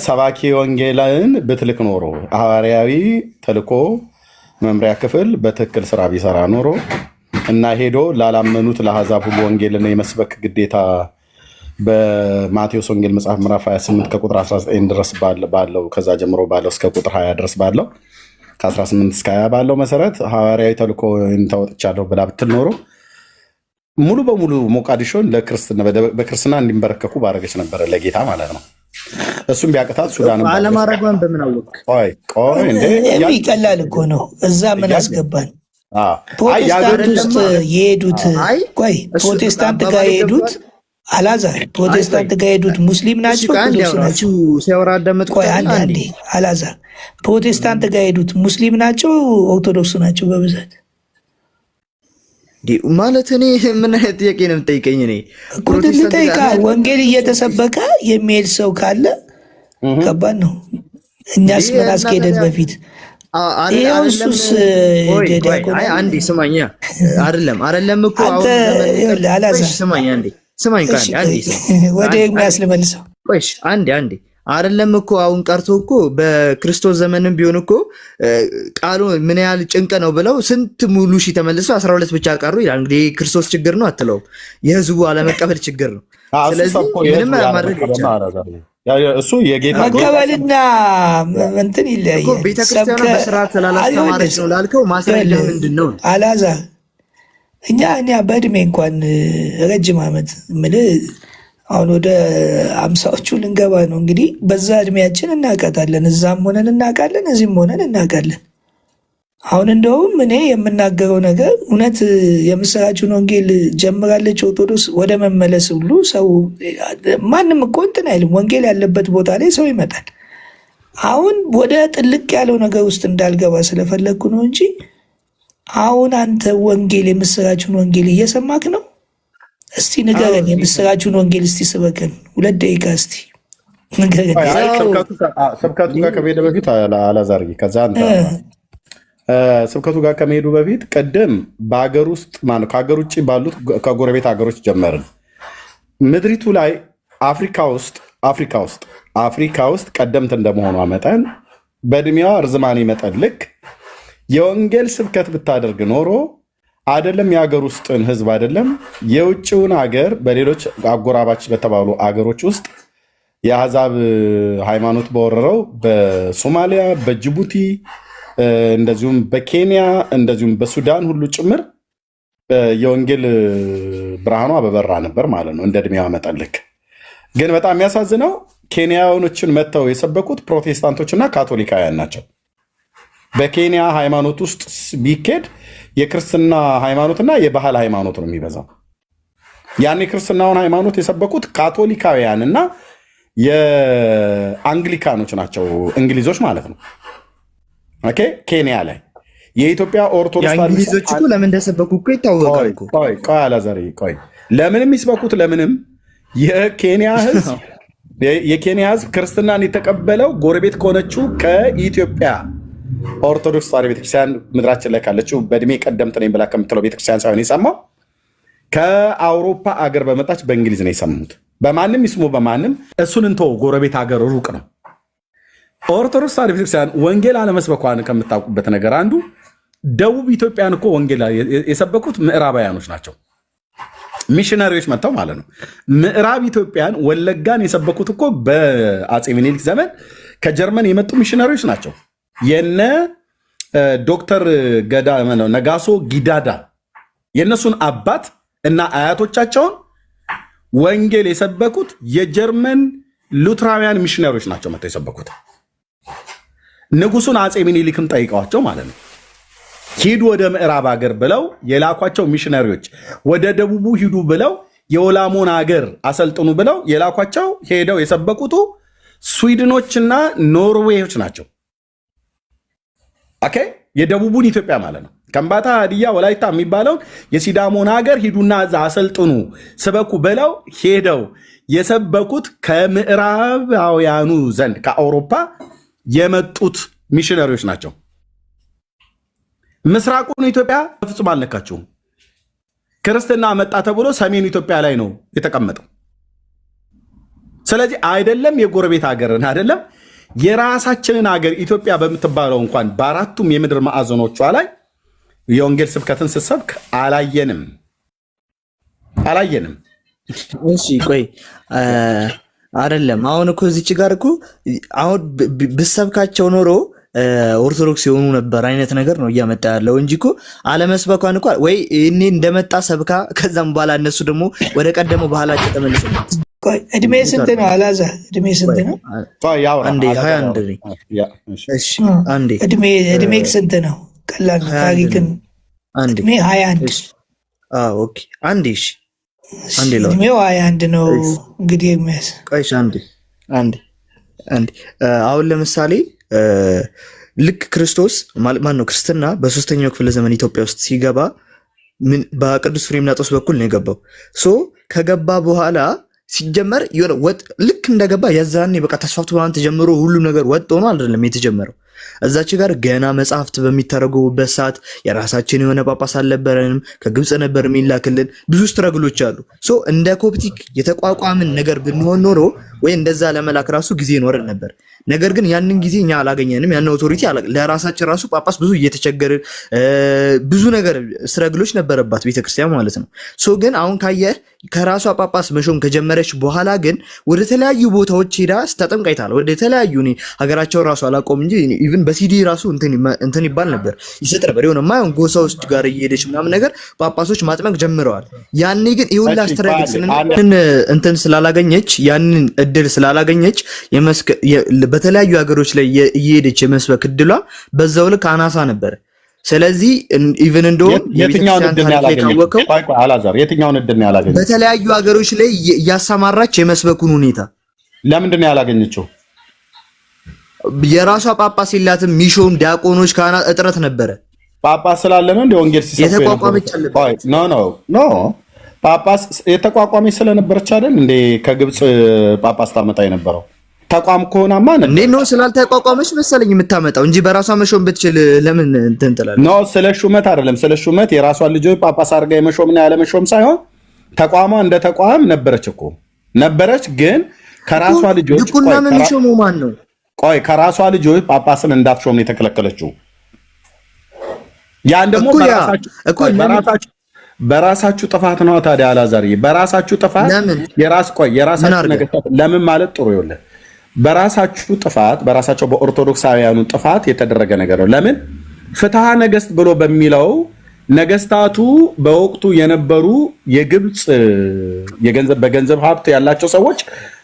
ሰባኪ ወንጌልን ብትልክ ኖሮ ሐዋርያዊ ተልኮ መምሪያ ክፍል በትክክል ስራ ቢሰራ ኖሮ እና ሄዶ ላላመኑት ለአሕዛብ ሁሉ ወንጌልን የመስበክ ግዴታ በማቴዎስ ወንጌል መጽሐፍ ምዕራፍ 28 ከቁጥር 19 ድረስ ባለው ከዛ ጀምሮ ባለው እስከ ቁጥር 20 ድረስ ባለው ከ18 እስከ 20 ባለው መሰረት ሐዋርያዊ ተልኮ ተወጥቻለሁ ብላ ብትል ኖሮ ሙሉ በሙሉ ሞቃዲሾን በክርስትና እንዲንበረከኩ ባረገች ነበረ፣ ለጌታ ማለት ነው። እሱም ቢያቅታት ሱዳንም አለማድረጓን በምን አወቅ? ቆይ እንዴ ይቀላል እኮ ነው። እዛ ምን አስገባን? ፕሮቴስታንት ውስጥ የሄዱት ቆይ ፕሮቴስታንት ጋር የሄዱት አላዛር ፕሮቴስታንት ጋር የሄዱት ሙስሊም ናቸው ኦርቶዶክስ ናቸው? ቆይ አንዴ አላዛር ፕሮቴስታንት ጋር የሄዱት ሙስሊም ናቸው ኦርቶዶክስ ናቸው በብዛት? ማለት እኔ ምን አይነት ጥያቄ ነው የምጠይቀኝ? እኔ ልጠይቃ። ወንጌል እየተሰበከ የሚሄድ ሰው ካለ ከባድ ነው። እኛስ ምን አስኬደን በፊት ይኸው እሱስ አንዴ ስማኛ። አይደለም እኮ አላዛር ስማኝ አንዴ ስማኝ ወደ የሚያስልመልሰው አንዴ አይደለም እኮ አሁን ቀርቶ እኮ በክርስቶስ ዘመንም ቢሆን እኮ ቃሉ ምን ያህል ጭንቅ ነው ብለው ስንት ሙሉ ሺህ ተመልሰው 12 ብቻ ቀሩ ይላል። እንግዲህ ክርስቶስ ችግር ነው አትለው፣ የህዝቡ አለመቀበል ችግር ነው። ስለዚህ ምንም ማድረግ እሱ የጌታ መቀበልና እንትን ይለያያል። ቤተክርስቲያኗ በስርዓት ስላላስተማረች ነው ላልከው ማስረጃ ምንድን ነው? አላዛር እኛ በእድሜ እንኳን ረጅም ዓመት የምልህ አሁን ወደ 50ዎቹ ልንገባ ነው። እንግዲህ በዛ እድሜያችን እናውቃታለን። እዛም ሆነን እናውቃለን፣ እዚህም ሆነን እናውቃለን። አሁን እንደውም እኔ የምናገረው ነገር እውነት የምስራቹን ወንጌል ጀምራለች ኦርቶዶክስ ወደ መመለስ ሁሉ ሰው ማንም እኮ እንትን አይልም። ወንጌል ያለበት ቦታ ላይ ሰው ይመጣል። አሁን ወደ ጥልቅ ያለው ነገር ውስጥ እንዳልገባ ስለፈለግኩ ነው እንጂ አሁን አንተ ወንጌል የምስራቹን ወንጌል እየሰማክ ነው? እስቲ ንገረን፣ የምስራቹን ወንጌል እስቲ ስበከን 2 ደቂቃ እስቲ ንገረን። ስብከቱ ጋር ከመሄድ በፊት አላዛር ከዛ ስብከቱ ጋር ከመሄዱ በፊት ቅድም በሀገር ውስጥ ማነው ከሀገር ውጭ ባሉት ከጎረቤት ሀገሮች ጀመርን። ምድሪቱ ላይ አፍሪካ ውስጥ ቀደምት እንደመሆኗ መጠን በእድሜዋ ርዝማኔ መጠን ልክ የወንጌል ስብከት ብታደርግ ኖሮ አይደለም የሀገር ውስጥን ህዝብ አይደለም የውጭውን ሀገር በሌሎች አጎራባች በተባሉ አገሮች ውስጥ የአሕዛብ ሃይማኖት በወረረው በሶማሊያ፣ በጅቡቲ እንደዚሁም በኬንያ እንደዚሁም በሱዳን ሁሉ ጭምር የወንጌል ብርሃኗ በበራ ነበር ማለት ነው፣ እንደ እድሜዋ መጠን ልክ። ግን በጣም የሚያሳዝነው ኬንያውያኖችን መጥተው የሰበኩት ፕሮቴስታንቶችና ካቶሊካውያን ናቸው። በኬንያ ሃይማኖት ውስጥ ቢኬድ የክርስትና ሃይማኖትና የባህል ሃይማኖት ነው የሚበዛው። ያን የክርስትናውን ሃይማኖት የሰበኩት ካቶሊካውያንና የአንግሊካኖች ናቸው፣ እንግሊዞች ማለት ነው። ኦኬ ኬንያ ላይ የኢትዮጵያ ኦርቶዶክስ እንግሊዞች እኮ ለምን እንደሰበኩ እኮ ይታወቃል እኮ። ቆይ አላዛሪ ቆይ፣ ለምንም የሚስበኩት ለምንም የኬንያ ህዝብ ክርስትናን የተቀበለው ጎረቤት ከሆነችው ከኢትዮጵያ ኦርቶዶክስ ተዋሕዶ ቤተክርስቲያን ምድራችን ላይ ካለችው በእድሜ ቀደምት ነኝ ብላ ከምትለው ቤተክርስቲያን ሳይሆን የሰማው ከአውሮፓ አገር በመጣች በእንግሊዝ ነው የሰሙት። በማንም ይስሙ በማንም እሱን እንተው፣ ጎረቤት ሀገር ሩቅ ነው። ኦርቶዶክስ ተዋሕዶ ቤተክርስቲያን ወንጌል አለመስበኳን ከምታውቁበት ነገር አንዱ ደቡብ ኢትዮጵያን እኮ ወንጌል የሰበኩት ምዕራባውያኖች ናቸው። ሚሽነሪዎች መጥተው ማለት ነው። ምዕራብ ኢትዮጵያን ወለጋን የሰበኩት እኮ በአፄ ምኒልክ ዘመን ከጀርመን የመጡ ሚሽነሪዎች ናቸው። የነ ዶክተር ነጋሶ ጊዳዳ የእነሱን አባት እና አያቶቻቸውን ወንጌል የሰበኩት የጀርመን ሉትራውያን ሚሽነሪዎች ናቸው መጥተው የሰበኩት። ንጉሱን አፄ ምኒልክም ጠይቀዋቸው ማለት ነው ሂዱ ወደ ምዕራብ ሀገር ብለው የላኳቸው ሚሽነሪዎች፣ ወደ ደቡቡ ሂዱ ብለው የወላሞን ሀገር አሰልጥኑ ብለው የላኳቸው ሄደው የሰበኩቱ ስዊድኖችና ኖርዌዮች ናቸው። ኦኬ የደቡቡን ኢትዮጵያ ማለት ነው። ከምባታ፣ ሀዲያ፣ ወላይታ የሚባለውን የሲዳሞን ሀገር ሂዱና እዛ አሰልጥኑ ስበኩ ብለው ሄደው የሰበኩት ከምዕራባውያኑ ዘንድ ከአውሮፓ የመጡት ሚሽነሪዎች ናቸው። ምስራቁን ኢትዮጵያ በፍጹም አልነካቸውም። ክርስትና መጣ ተብሎ ሰሜን ኢትዮጵያ ላይ ነው የተቀመጠው። ስለዚህ አይደለም የጎረቤት ሀገርን አይደለም የራሳችንን ሀገር ኢትዮጵያ በምትባለው እንኳን በአራቱም የምድር ማዕዘኖቿ ላይ የወንጌል ስብከትን ስትሰብክ አላየንም። እሺ ቆይ አይደለም አሁን እኮ እዚች ጋር እኮ አሁን ብሰብካቸው ኖሮ ኦርቶዶክስ የሆኑ ነበር አይነት ነገር ነው እያመጣ ያለው እንጂ እኮ አለመስበኳን እኮ ወይ እኔ እንደመጣ ሰብካ ከዛም በኋላ እነሱ ደግሞ ወደ ቀደመው ባህላቸው ተመልሰው። እድሜ ስንት ነው አላዛር? እድሜ ስንት ነው? አንዴ 21 ነኝ። እሺ አንዴ እድሜ ስንት ነው? ቀላል ታሪክን እድሜ 21። ኦኬ አንዴ እሺ አንዴ እድሜው 21 ነው እንግዲህ የሚያስ ቆይሽ አንዴ አሁን ለምሳሌ ልክ ክርስቶስ ማን ነው ክርስትና በሶስተኛው ክፍለ ዘመን ኢትዮጵያ ውስጥ ሲገባ በቅዱስ ፍሬምናጦስ በኩል ነው የገባው። ከገባ በኋላ ሲጀመር የሆነ ወጥ ልክ እንደገባ የዛኔ በቃ ተስፋፍቶ ምናምን ተጀምሮ ሁሉ ነገር ወጥ ሆኖ አይደለም የተጀመረው። እዛች ጋር ገና መጽሐፍት በሚተረጎሙበት ሰዓት የራሳችን የሆነ ጳጳስ አልነበረንም። ከግብፅ ነበር የሚላክልን። ብዙ ስትረግሎች አሉ። እንደ ኮፕቲክ የተቋቋምን ነገር ብንሆን ኖሮ ወይ እንደዛ ለመላክ ራሱ ጊዜ ይኖረን ነበር። ነገር ግን ያንን ጊዜ እኛ አላገኘንም። ያን ኦቶሪቲ ለራሳችን ራሱ ጳጳስ ብዙ እየተቸገርን ብዙ ነገር ስትረግሎች ነበረባት ቤተክርስቲያን ማለት ነው። ግን አሁን ካየህ ከራሷ ጳጳስ መሾም ከጀመረች በኋላ ግን ወደ ተለያዩ ቦታዎች ሄዳ ስታጠምቅ አይታል። ወደ ተለያዩ ሀገራቸው ራሱ አላቆም እንጂ ኢቭን በሲዲ ራሱ እንትን ይባል ነበር ይሰጥ ነበር። የሆነ ማየውን ጎሳዎች ጋር እየሄደች ምናምን ነገር ጳጳሶች ማጥመቅ ጀምረዋል። ያኔ ግን ይሁን ላስተረግል እንትን ስላላገኘች ያንን እድል ስላላገኘች በተለያዩ ሀገሮች ላይ እየሄደች የመስበክ እድሏ በዛው ልክ አናሳ ነበር። ስለዚህ ኢቭን እንደውም የትኛውን እድል ነው ያላገኘችው? አላዛር የትኛውን እድል ነው ያላገኘችው? በተለያዩ ሀገሮች ላይ እያሰማራች የመስበኩን ሁኔታ ለምንድን ነው ያላገኘችው? የራሷ ጳጳስ የላትም። ሚሾም ዲያቆኖች ካህናት እጥረት ነበረ። ጳጳስ ስላለ ነው እንደ ወንጌል ሲሰብክ የተቋቋመች አለበት። ኖ ጳጳስ የተቋቋመች ስለነበረች አይደል እንደ ከግብፅ ጳጳስ ታመጣ የነበረው ተቋም ከሆነማ ነው ስላልተቋቋመች መሰለኝ የምታመጣው እንጂ በራሷ መሾም ብትችል ለምን እንትን ትላለች? ኖ ስለ ሹመት አይደለም። ስለ ሹመት የራሷን ልጆች ጳጳስ አድርጋ የመሾምና ያለመሾም ሳይሆን ተቋሟ እንደ ተቋም ነበረች እኮ ነበረች። ግን ከራሷ ልጆች ድቁና ምን የሚሾመው ማን ነው? ቆይ ከራሷ ልጆች ጳጳስን እንዳትሾም ነው የተከለከለችው። ያን ደግሞ በራሳችሁ ጥፋት ነው። ታዲያ አላዛር በራሳችሁ ጥፋት የራሳችሁ ነገስታት ለምን ማለት ጥሩ ይኸውልህ፣ በራሳችሁ ጥፋት በራሳቸው በኦርቶዶክሳውያኑ ጥፋት የተደረገ ነገር ነው። ለምን ፍትሐ ነገስት ብሎ በሚለው ነገስታቱ በወቅቱ የነበሩ የግብፅ በገንዘብ ሀብት ያላቸው ሰዎች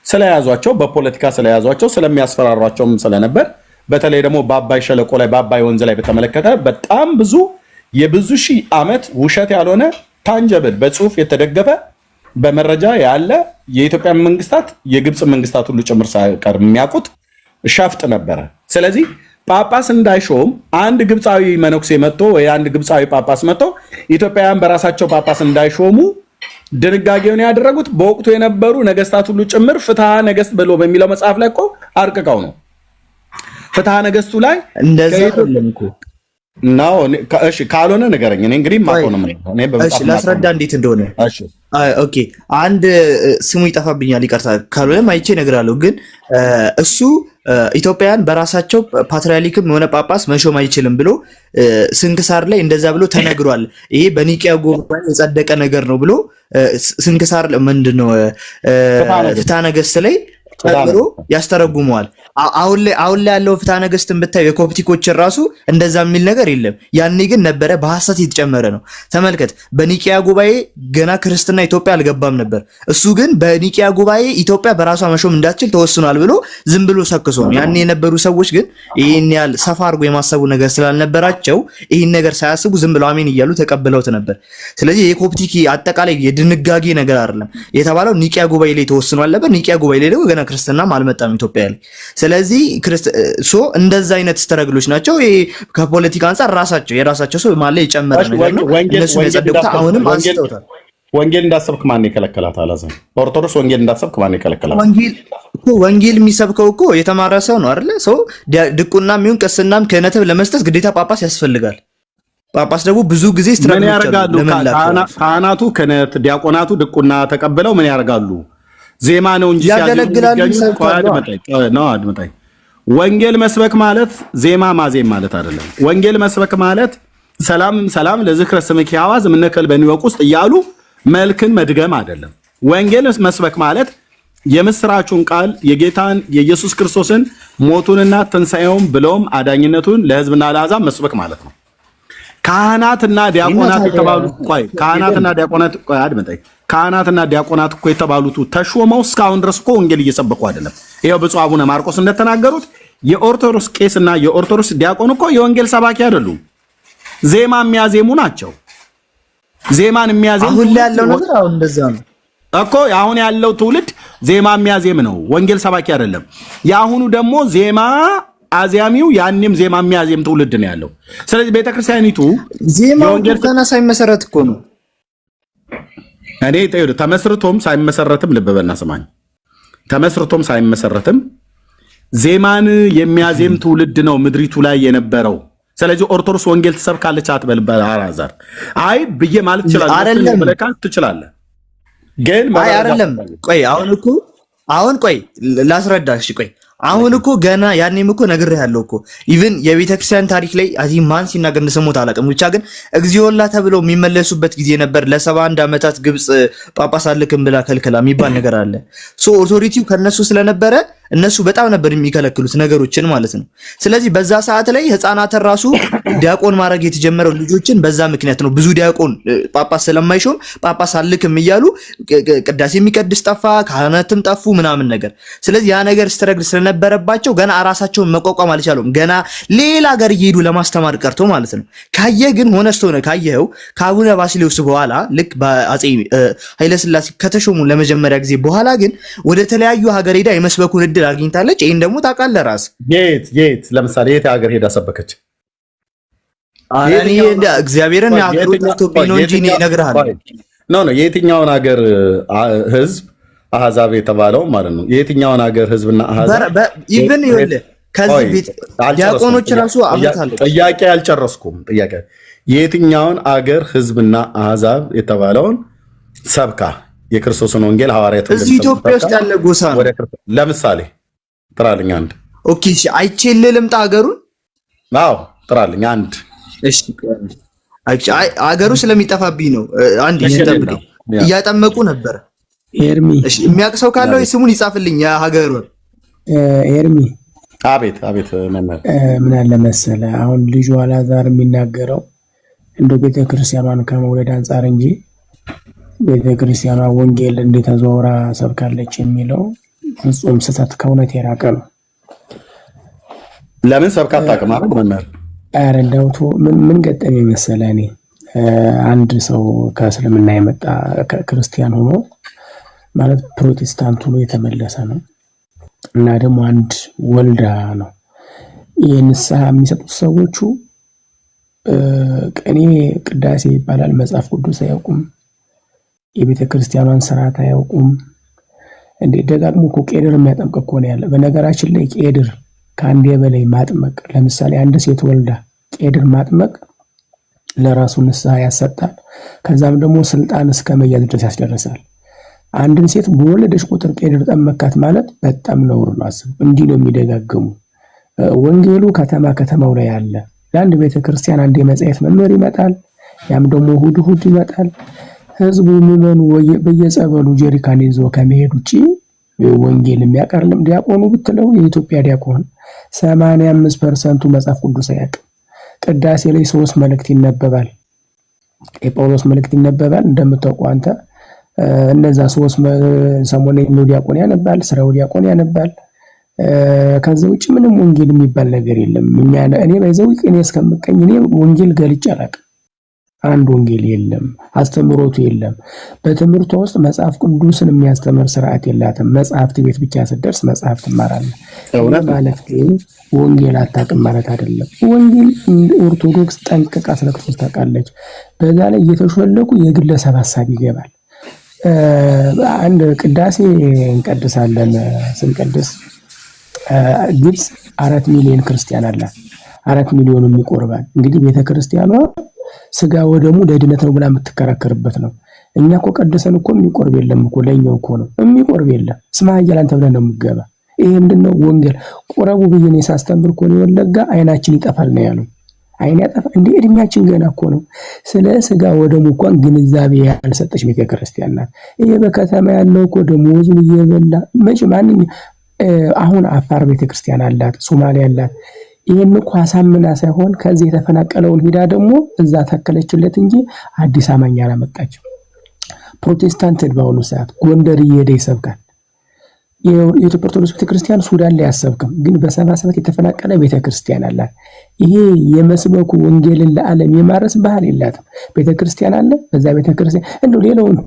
ስለያዟቸው፣ በፖለቲካ ስለያዟቸው፣ ስለሚያስፈራሯቸውም ስለነበር በተለይ ደግሞ በአባይ ሸለቆ ላይ በአባይ ወንዝ ላይ በተመለከተ በጣም ብዙ የብዙ ሺህ ዓመት ውሸት ያልሆነ ታንጀብል በጽሁፍ የተደገፈ በመረጃ ያለ የኢትዮጵያ መንግስታት የግብፅ መንግስታት ሁሉ ጭምር ሳይቀር የሚያውቁት ሸፍጥ ነበረ። ስለዚህ ጳጳስ እንዳይሾም አንድ ግብፃዊ መነኩሴ መጥቶ ወይ አንድ ግብፃዊ ጳጳስ መጥቶ ኢትዮጵያውያን በራሳቸው ጳጳስ እንዳይሾሙ ድንጋጌውን ያደረጉት በወቅቱ የነበሩ ነገስታት ሁሉ ጭምር ፍትሐ ነገስት ብሎ በሚለው መጽሐፍ ላይ እኮ አርቅቀው ነው። ፍትሐ ነገስቱ ላይ እንደዚህ አይደለም እኮ ነው። እሺ ካልሆነ ንገረኝ። እኔ እንግዲህ ማቆም ነው። እሺ ላስረዳ እንዴት እንደሆነ። እሺ ኦኬ አንድ ስሙ ይጠፋብኛል፣ ይቅርታ። ካልሆነም አይቼ እነግራለሁ። ግን እሱ ኢትዮጵያውያን በራሳቸው ፓትርያርክም የሆነ ጳጳስ መሾም አይችልም ብሎ ስንክሳር ላይ እንደዛ ብሎ ተነግሯል። ይሄ በኒቂያ ጉባኤ የጸደቀ ነገር ነው ብሎ ስንክሳር ምንድነው ፍትሐ ነገስት ላይ ጨምሮ ያስተረጉመዋል። አሁን ላይ ያለው ፍትሐ ነገስትን ብታዩ የኮፕቲኮችን ራሱ እንደዛ የሚል ነገር የለም። ያኔ ግን ነበረ፣ በሐሰት የተጨመረ ነው። ተመልከት፣ በኒቂያ ጉባኤ ገና ክርስትና ኢትዮጵያ አልገባም ነበር። እሱ ግን በኒቂያ ጉባኤ ኢትዮጵያ በራሷ መሾም እንዳትችል ተወስኗል ብሎ ዝም ብሎ ሰክሶ ነው። ያኔ የነበሩ ሰዎች ግን ይህን ያህል ሰፋ አድርጎ የማሰቡ ነገር ስላልነበራቸው ይህን ነገር ሳያስቡ ዝም ብለው አሜን እያሉ ተቀብለውት ነበር። ስለዚህ የኮፕቲክ አጠቃላይ የድንጋጌ ነገር አይደለም የተባለው፣ ኒቂያ ጉባኤ ላይ ተወስኗል ነበር። ኒቂያ ጉባኤ ላይ ደግሞ ገና ክርስትናም አልመጣም ኢትዮጵያ ላይ። ስለዚህ እንደዛ አይነት ስተረግሎች ናቸው። ይሄ ከፖለቲካ አንፃር የራሳቸው ሰው ማለት የጨመረ ነገር ነው። እነሱ የጸደቁት አሁንም አንስተውታል። ወንጌል እንዳሰብክ ማን ይከለከላት? አላዘን ኦርቶዶክስ ወንጌል እንዳሰብክ ማን ይከለከላት? ወንጌል የሚሰብከው እኮ የተማረ ሰው ነው አይደለ? ሰው ድቁናም ይሁን ቅስናም ክህነትም ለመስጠት ግዴታ ጳጳስ ያስፈልጋል። ጳጳስ ደግሞ ብዙ ጊዜ ምን ያደርጋሉ? ካህናቱ ክህነት፣ ዲያቆናቱ ድቁና ተቀብለው ምን ያደርጋሉ? ዜማ ነው እንጂ ያገለግላሉ። አድምጠኝ። ወንጌል መስበክ ማለት ዜማ ማዜም ማለት አይደለም። ወንጌል መስበክ ማለት ሰላም ለዝክረ ስምኪ ሐዋዝ ምነከል በኒወቅ ውስጥ እያሉ መልክን መድገም አይደለም። ወንጌል መስበክ ማለት የምስራቹን ቃል የጌታን የኢየሱስ ክርስቶስን ሞቱንና ትንሣኤውን ብሎም አዳኝነቱን ለሕዝብና ለአሕዛብ መስበክ ማለት ነው። ካህናትና ዲያቆናት የተባሉት ካህናትና ዲያቆናት እኮ የተባሉት ተሾመው እስካሁን ድረስ እኮ ወንጌል እየሰበኩ አይደለም። ይሄው ብፁዕ አቡነ ማርቆስ እንደተናገሩት የኦርቶዶክስ ቄስና የኦርቶዶክስ ዲያቆን እኮ የወንጌል ሰባኪ አይደሉም፣ ዜማ የሚያዜሙ ናቸው። ዜማን የሚያዜሙ አሁን ላይ ያለው ነገር አሁን እንደዛ ነው እኮ። አሁን ያለው ትውልድ ዜማ የሚያዜም ነው፣ ወንጌል ሰባኪ አይደለም። የአሁኑ ደግሞ ዜማ አዚያሚው ያኔም ዜማ የሚያዜም ትውልድ ነው ያለው። ስለዚህ ቤተክርስቲያኒቱ ዜማው ገና ሳይመሰረት እኮ ነው። እኔ ተመስርቶም ሳይመሰረትም ልብ በልና ስማኝ፣ ተመስርቶም ሳይመሰረትም ዜማን የሚያዜም ትውልድ ነው ምድሪቱ ላይ የነበረው። ስለዚህ ኦርቶዶክስ ወንጌል ትሰብካለች አትበል። በአራዛር አይ ብዬ ማለት ትችላለህ፣ ግን አይደለም። ቆይ አሁን ቆይ ላስረዳሽ። ቆይ አሁን እኮ ገና ያኔም እኮ ነግሬሃለሁ እኮ ኢቭን የቤተክርስቲያን ታሪክ ላይ አዚህ ማን ሲናገር እንደሰሙት አላውቅም። ብቻ ግን እግዚኦላ ተብለው የሚመለሱበት ጊዜ ነበር። ለ71 ዓመታት ግብጽ ጳጳስ አልክም ብላ ከልክላ የሚባል ነገር አለ። ሶ ኦቶሪቲው ከነሱ ስለነበረ እነሱ በጣም ነበር የሚከለክሉት ነገሮችን ማለት ነው። ስለዚህ በዛ ሰዓት ላይ ህፃናትን ራሱ ዲያቆን ማድረግ የተጀመረው ልጆችን በዛ ምክንያት ነው። ብዙ ዲያቆን ጳጳስ ስለማይሾም ጳጳስ አልክም እያሉ ቅዳሴ የሚቀድስ ጠፋ፣ ካህናትም ጠፉ ምናምን ነገር። ስለዚህ ያ ነገር ስትረግል ስለነበረባቸው ገና ራሳቸውን መቋቋም አልቻሉም። ገና ሌላ ሀገር እየሄዱ ለማስተማር ቀርቶ ማለት ነው። ካየህ ግን ሆነስቶ ነው ካየኸው ከአቡነ ባስልዮስ በኋላ ልክ በአፄ ኃይለሥላሴ ከተሾሙ ለመጀመሪያ ጊዜ በኋላ ግን ወደ ተለያዩ ሀገር ሄዳ የመስበኩን እድል አግኝታለች። ይሄን ደግሞ ታውቃለህ ራስህ። የት ለምሳሌ የት ሀገር ሄዳ ሰበከች? እኔ እግዚአብሔርን ሀገሩ ጠፍቶብኝ ነው እንጂ እኔ እነግርሃለሁ። ነው የየትኛውን ሀገር ህዝብ አህዛብ የተባለው ማለት ነው። የየትኛውን ሀገር ህዝብና አህዛብ ኢቭን ይኸውልህ ከዚህ ቤት ዲያቆኖች ራሱ አመታለሁ። ጥያቄ አልጨረስኩም። ጥያቄ የየትኛውን አገር ህዝብና አህዛብ የተባለውን ሰብካ የክርስቶስን ወንጌል ሐዋርያት እዚህ ኢትዮጵያ ውስጥ ያለ ጎሳ ነው። ለምሳሌ ጥራልኝ አንድ። ኦኬ እሺ፣ አይቼልህ ልምጣ ሀገሩን? አዎ ጥራልኝ አንድ። እሺ ሀገሩ ስለሚጠፋብኝ ነው። አንድ ይጠብቀኝ። እያጠመቁ ነበር። ኤርሚ እሺ፣ የሚያውቅ ሰው ካለው ስሙን ይጻፍልኝ። ያ ሀገሩን ኤርሚ። አቤት አቤት። ምን አለ መሰለህ አሁን ልጁ አላዛር የሚናገረው እንደ ቤተክርስቲያኗን ከመውለድ አንጻር እንጂ ቤተክርስቲያኗ ወንጌል እንዴት ተዘዋውራ ሰብካለች የሚለው ፍጹም ስህተት ከእውነት የራቀ ነው። ለምን ሰብካ አታውቅም ማለት መምህር? ኧረ እንደው ምን ገጠመኝ መሰለህ፣ እኔ አንድ ሰው ከእስልምና የመጣ ክርስቲያን ሆኖ ማለት ፕሮቴስታንት ሆኖ የተመለሰ ነው እና ደግሞ አንድ ወልዳ ነው የንስሐ የሚሰጡት ሰዎቹ ቅኔ ቅዳሴ ይባላል፣ መጽሐፍ ቅዱስ አያውቁም፣ የቤተ ክርስቲያኗን ስርዓት አያውቁም። እንዴ ደጋግሞ እኮ ቄድር የሚያጠምቅ እኮ ነው ያለ። በነገራችን ላይ ቄድር ከአንድ በላይ ማጥመቅ፣ ለምሳሌ አንድ ሴት ወልዳ ቄድር ማጥመቅ ለራሱ ንስሐ ያሰጣል። ከዛም ደግሞ ስልጣን እስከ መያዝ ድረስ ያስደርሳል። አንድን ሴት በወለደች ቁጥር ቄድር ጠመካት ማለት በጣም ነውር ነው። አስቡ። እንዲህ ነው የሚደጋገሙ። ወንጌሉ ከተማው ላይ አለ። ለአንድ ቤተክርስቲያን አንድ የመጽሔት መምህር ይመጣል፣ ያም ደግሞ እሑድ ይመጣል። ህዝቡ ምዕመኑ በየጸበሉ ጀሪካን ይዞ ከመሄድ ውጪ ወንጌል የሚያቀርልም ዲያቆኑ ብትለው የኢትዮጵያ ዲያቆን 85% መጽሐፍ ቅዱስ አያውቅም። ቅዳሴ ላይ 3 መልእክት ይነበባል። የጳውሎስ መልእክት ይነበባል እንደምታውቀው አንተ። እነዛ 3 ሰሞነኛው ዲያቆን ያነባል፣ ስራው ዲያቆን ያነባል። ከዛ ውጪ ምንም ወንጌል የሚባል ነገር የለም። እኔ ባይዘው እኔ እስከምቀኝ እኔ ወንጌል ገልጬ አላውቅም። አንድ ወንጌል የለም፣ አስተምሮቱ የለም። በትምህርቷ ውስጥ መጽሐፍ ቅዱስን የሚያስተምር ስርዓት የላትም። መጽሐፍት ቤት ብቻ ስትደርስ መጽሐፍ ትማራለህ ማለት ግን ወንጌል አታውቅም ማለት አይደለም። ወንጌል ኦርቶዶክስ ጠንቅቃ ስለ ክርስቶስ ታውቃለች። በዛ ላይ እየተሾለኩ የግለሰብ ሐሳብ ይገባል። አንድ ቅዳሴ እንቀድሳለን። ስንቀድስ ግብጽ 4 ሚሊዮን ክርስቲያን አላት። 4 ሚሊዮን የሚቆርባል። እንግዲህ ቤተክርስቲያኗ ስጋ ወደሙ ለድነት ነው ብላ የምትከራከርበት ነው። እኛ እኮ ቀድሰን እኮ የሚቆርብ የለም እኮ ለኛው እኮ ነው የሚቆርብ የለም። ስማ ይላል ተብለን ነው የምገባ። ይሄ ምንድነው? ወንጌል ቆረቡ ብዬ ሳስተምር እኮ ነው ወለጋ አይናችን ይጠፋል ነው ያለው። አይን ያጠፋ እንዴ? እድሜያችን ገና እኮ ነው። ስለ ስጋ ወደሙ እንኳን ግንዛቤ ያልሰጠች ቤተክርስቲያን ናት። ይሄ በከተማ ያለው እኮ ደሞዙን እየበላ አሁን አፋር ቤተክርስቲያን አላት፣ ሶማሊያ አላት። ይሄን እኮ አሳምና ሳይሆን ከዚህ የተፈናቀለውን ሂዳ ደግሞ እዛ ተከለችለት እንጂ አዲስ አማኝ አላመጣችም። ፕሮቴስታንት በአሁኑ ሰዓት ጎንደር እየሄደ ይሰብካል። የኢትዮጵያ ኦርቶዶክስ ቤተክርስቲያን ሱዳን ላይ አሰብክም፣ ግን በ77 የተፈናቀለ ቤተክርስቲያን አላት። ይሄ የመስበኩ ወንጌልን ለዓለም የማረስ ባህል የላትም። ቤተክርስቲያን አለ። በዛ ቤተክርስቲያን እንደው ሌላውን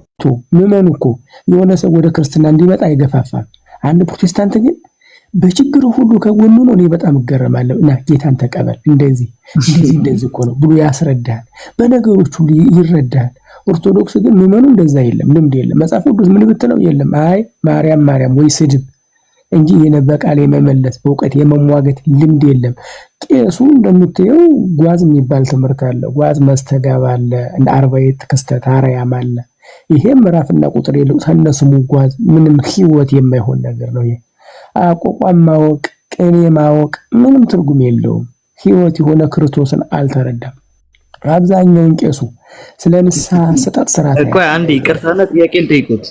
ምዕመኑ እኮ የሆነ ሰው ወደ ክርስትና እንዲመጣ አይገፋፋም። አንድ ፕሮቴስታንት ግን በችግሩ ሁሉ ከጎኑ ነው። እኔ በጣም እገረማለሁ። እና ጌታን ተቀበል እንደዚህ እኮ ነው ብሎ ያስረዳል። በነገሮች ሁሉ ይረዳል። ኦርቶዶክስ ግን ምዕመኑ እንደዛ የለም፣ ልምድ የለም። መጽሐፍ ቅዱስ ምን ብትለው የለም። አይ ማርያም ወይ ስድብ እንጂ የነበቃል የመመለስ በእውቀት የመሟገት ልምድ የለም። ቄሱ እንደምትየው ጓዝ የሚባል ትምህርት አለ። ጓዝ መስተጋብ አለ። እንደ 40 ክስተት አርያም አለ። ይሄ ምዕራፍና ቁጥር የለው። ተነስሙ ጓዝ ምንም ህይወት የማይሆን ነገር ነው። ይሄ አቋቋም ማወቅ ቅኔ ማወቅ ምንም ትርጉም የለውም። ህይወት የሆነ ክርስቶስን አልተረዳም። አብዛኛውን ቄሱ ስለ ንስሐ አሰጣጥ ስርዓት እኮ አንዴ ይቅርታና ጥያቄ ልጠይቁት።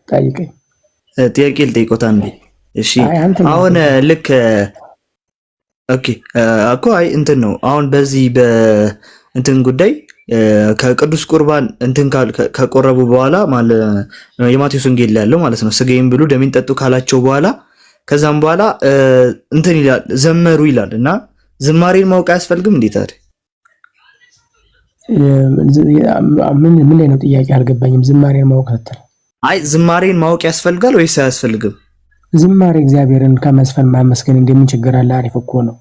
ጠይቀኝ። ጥያቄ ልጠይቁት አንዴ። እሺ አሁን ልክ ኦኬ እኮ አይ እንትን ነው አሁን በዚህ በእንትን ጉዳይ ከቅዱስ ቁርባን እንትን ከቆረቡ በኋላ ማለት የማቴዎስ ወንጌል ላይ ያለው ማለት ነው ስጋዬን ብሉ ደሜን ጠጡ ካላቸው በኋላ ከዛም በኋላ እንትን ይላል ዘመሩ ይላል እና ዝማሬን ማወቅ አያስፈልግም እንዴ ታዲያ? ምን ላይ ነው ጥያቄ አልገባኝም። ዝማሬን ማወቅ አትል። አይ ዝማሬን ማወቅ ያስፈልጋል ወይስ አያስፈልግም? ዝማሬ እግዚአብሔርን ከመስፈን ማመስገን እንደምን ችግር አለ? አሪፍ እኮ ነው።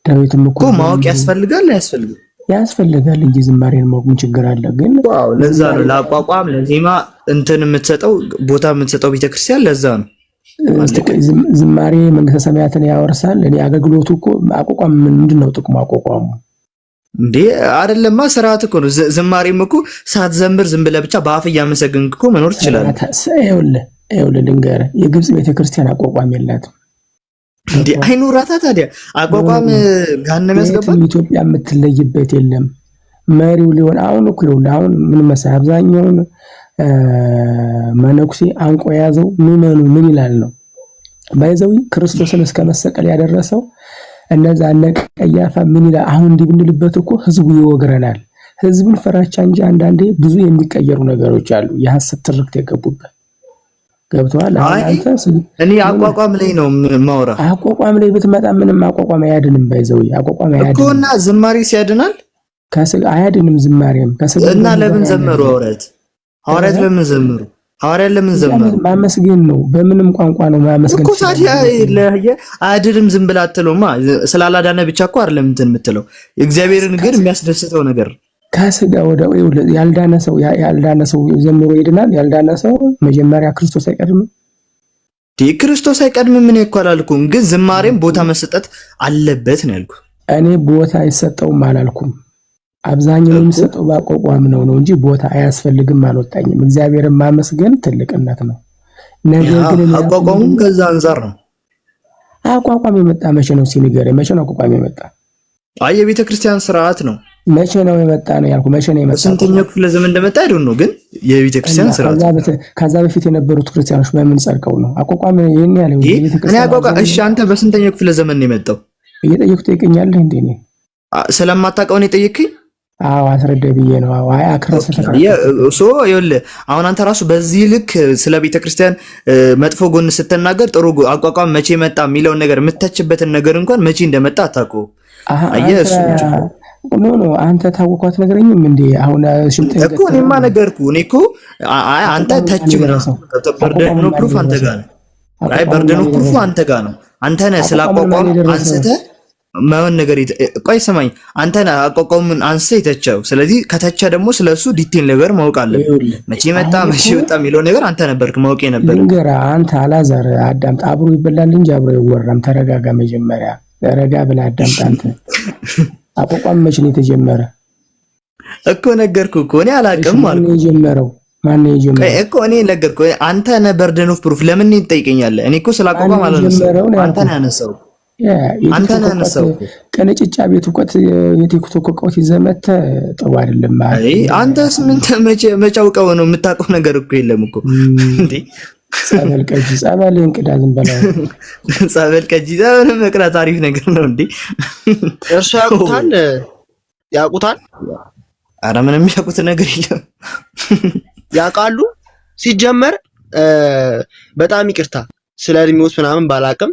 ዳዊትም እኮ ማወቅ ያስፈልጋል አያስፈልግም? ያስፈልጋል እንጂ ዝማሬን ማወቅ ምን ችግር አለ? ግን ዋው ለዛ ነው ለአቋቋም ለዜማ እንትን የምትሰጠው ቦታ የምትሰጠው ቤተክርስቲያን ለዛ ነው። ዝማሬ መንግስተ ሰማያትን ያወርሳል። እኔ አገልግሎቱ እኮ አቋቋም ምንድነው ጥቅሙ? አቋቋሙ እንዴ አይደለማ ስርዓት እኮ ነው። ዝማሬም እኮ ሳትዘምር ዝም ብለህ ብቻ በአፍ እያመሰገንክ እኮ መኖር ትችላለህ። ይኸውልህ ልንገርህ፣ የግብጽ ቤተክርስቲያን አቋቋም የላትም እንዴ? አይኑራታ ታዲያ አቋቋም ጋነም ያስገባል። ኢትዮጵያ የምትለይበት የለም። መሪው ሊሆን አሁን እኮ ይኸውልህ አሁን ምን መሰለህ አብዛኛውን መነኩሴ አንቆ ያዘው ምዕመኑ ምን ይላል ነው ባይዘው ክርስቶስን እስከ መሰቀል ያደረሰው እነዛ እነ ቀያፋ ምን ይላል? አሁን እንዲህ ብንልበት እኮ ህዝቡ ይወግረናል። ህዝብን ፍራቻ እንጂ አንዳንዴ ብዙ የሚቀየሩ ነገሮች አሉ። የሐሰት ትርክት የገቡበት ገብቷል። አንተ እኔ አቋቋም ላይ ነው ማውራ። አቋቋም ላይ ብትመጣ ምንም አቋቋም አያድንም። ባይዘው አቋቋም አያድንም እኮና ዝማሬ ሲያድናል ከስጋ አያድንም። ዝማሬም ከስጋ እና ለምን ዘመሩ? ሐዋርያት ለምን ዘመሩ? ሐዋርያት ለምን ዘመሩ? ማመስገን ነው። በምንም ቋንቋ ነው ማመስገን እኮ ታዲያ አያድንም ዝም ብላ አትለውማ። ስላላዳነ ብቻ እኮ አይደለም እንትን የምትለው እግዚአብሔርን ግን የሚያስደስተው ነገር ከስጋ ወደ ያልዳነ ሰው ዘምሮ ይድናል። ያልዳነ ሰው መጀመሪያ ክርስቶስ አይቀድምም። ክርስቶስ አይቀድምም። ምን ይኳላልኩም፣ ግን ዝማሬም ቦታ መሰጠት አለበት ነው ያልኩ። እኔ ቦታ አይሰጠውም አላልኩም። አብዛኛው የሚሰጠው በአቋቋም ነው እንጂ ቦታ አያስፈልግም አልወጣኝም። እግዚአብሔርን ማመስገን ትልቅነት ነው። ነገር ግን አቋቋሙም ከዛ አንፃር ነው። አቋቋም የመጣ መቼ ነው ሲንገር? መቼ ነው አቋቋም የመጣ? የቤተ ክርስቲያን ስርዓት ነው። መቼ ነው የመጣ ነው ያልኩ? መቼ ነው የመጣ? ስንተኛው ክፍለ ዘመን እንደመጣ አይደል ነው፣ ግን የቤተ ክርስቲያን ስርዓት ከዛ በፊት የነበሩት ክርስቲያኖች በምን ጸድቀው ነው አቋቋም ይሄን ያለው? እኔ አቋቋም እሺ፣ አንተ በስንተኛው ክፍለ ዘመን ነው የመጣው? እየጠየኩት ትጠይቀኛለህ እንዴ? እኔ ስለማታውቀው ነው የጠየቅኝ? አዎ አስረዳ ብዬ ነው። አይ አክረሰ ይኸውልህ አሁን አንተ ራሱ በዚህ ልክ ስለ ቤተ ክርስቲያን መጥፎ ጎን ስትናገር ጥሩ አቋቋም መቼ መጣ የሚለውን ነገር የምተችበትን ነገር እንኳን መቼ እንደመጣ አታውቀው። አየህ እሱ ኖ አንተ ታውቋት ነገረኝም እንዴ? አሁን ሽንጥ እኮ እኔማ ነገርኩህ። እኔ እኮ አንተ ተች ነው በርደን ነው ፕሩፍ አንተ ጋር ነው። በርደን ነው ፕሩፍ አንተ ጋር ነው። አንተ ነህ ስላቋቋም አንስተህ ማን ነገር ቆይ ስማኝ፣ አንተ ነህ አቋቋምን አንስተህ የተቸው። ስለዚህ ከተቸ ደግሞ ስለሱ ዲቴል ነገር ማወቅ አለብህ። መቼ መጣ መቼ ወጣ የሚለው ነገር አንተ ነበርክ ማወቅ የነበረው። ንገራ አንተ አላዛር አዳምጥ። አብሮ ይበላል እንጂ አብሮ ይወራም። ተረጋጋ። መጀመሪያ ረጋ ብለህ አዳምጥ። አንተ አቋቋም መቼ ነው የተጀመረ? እኮ ነገርኩህ እኮ እኔ አላውቅም ማለት ነው። የጀመረው ማን ነው የጀመረው? እኮ እኔ ነገርኩህ። አንተ ነህ በርደን ኦፍ ፕሩፍ። ለምን ትጠይቀኛለህ? እኔ እኮ ስላቋቋም አላነሳው። አንተ ነህ ያነሳው። አንተ ነህ ያነሳው። ከነጭጫ ቤት እውቀት የቲክቶክ እውቀት ይዘመተ ጥሩ አይደለም ማለት። አንተስ ምን መቼ አውቀው ነው? የምታውቀው ነገር እኮ የለም እኮ እንዴ። ጸበል ቀጂ ጸበልን ቅዳ ዝም በለው። ጸበል ቀጂ ጸበል መቅዳት አሪፍ ነገር ነው እንዴ። እርሱ ያውቁታል። ኧረ ምንም የሚያውቁት ነገር የለም። ያውቃሉ። ሲጀመር በጣም ይቅርታ ስለ እድሜዎት ምናምን ባላቅም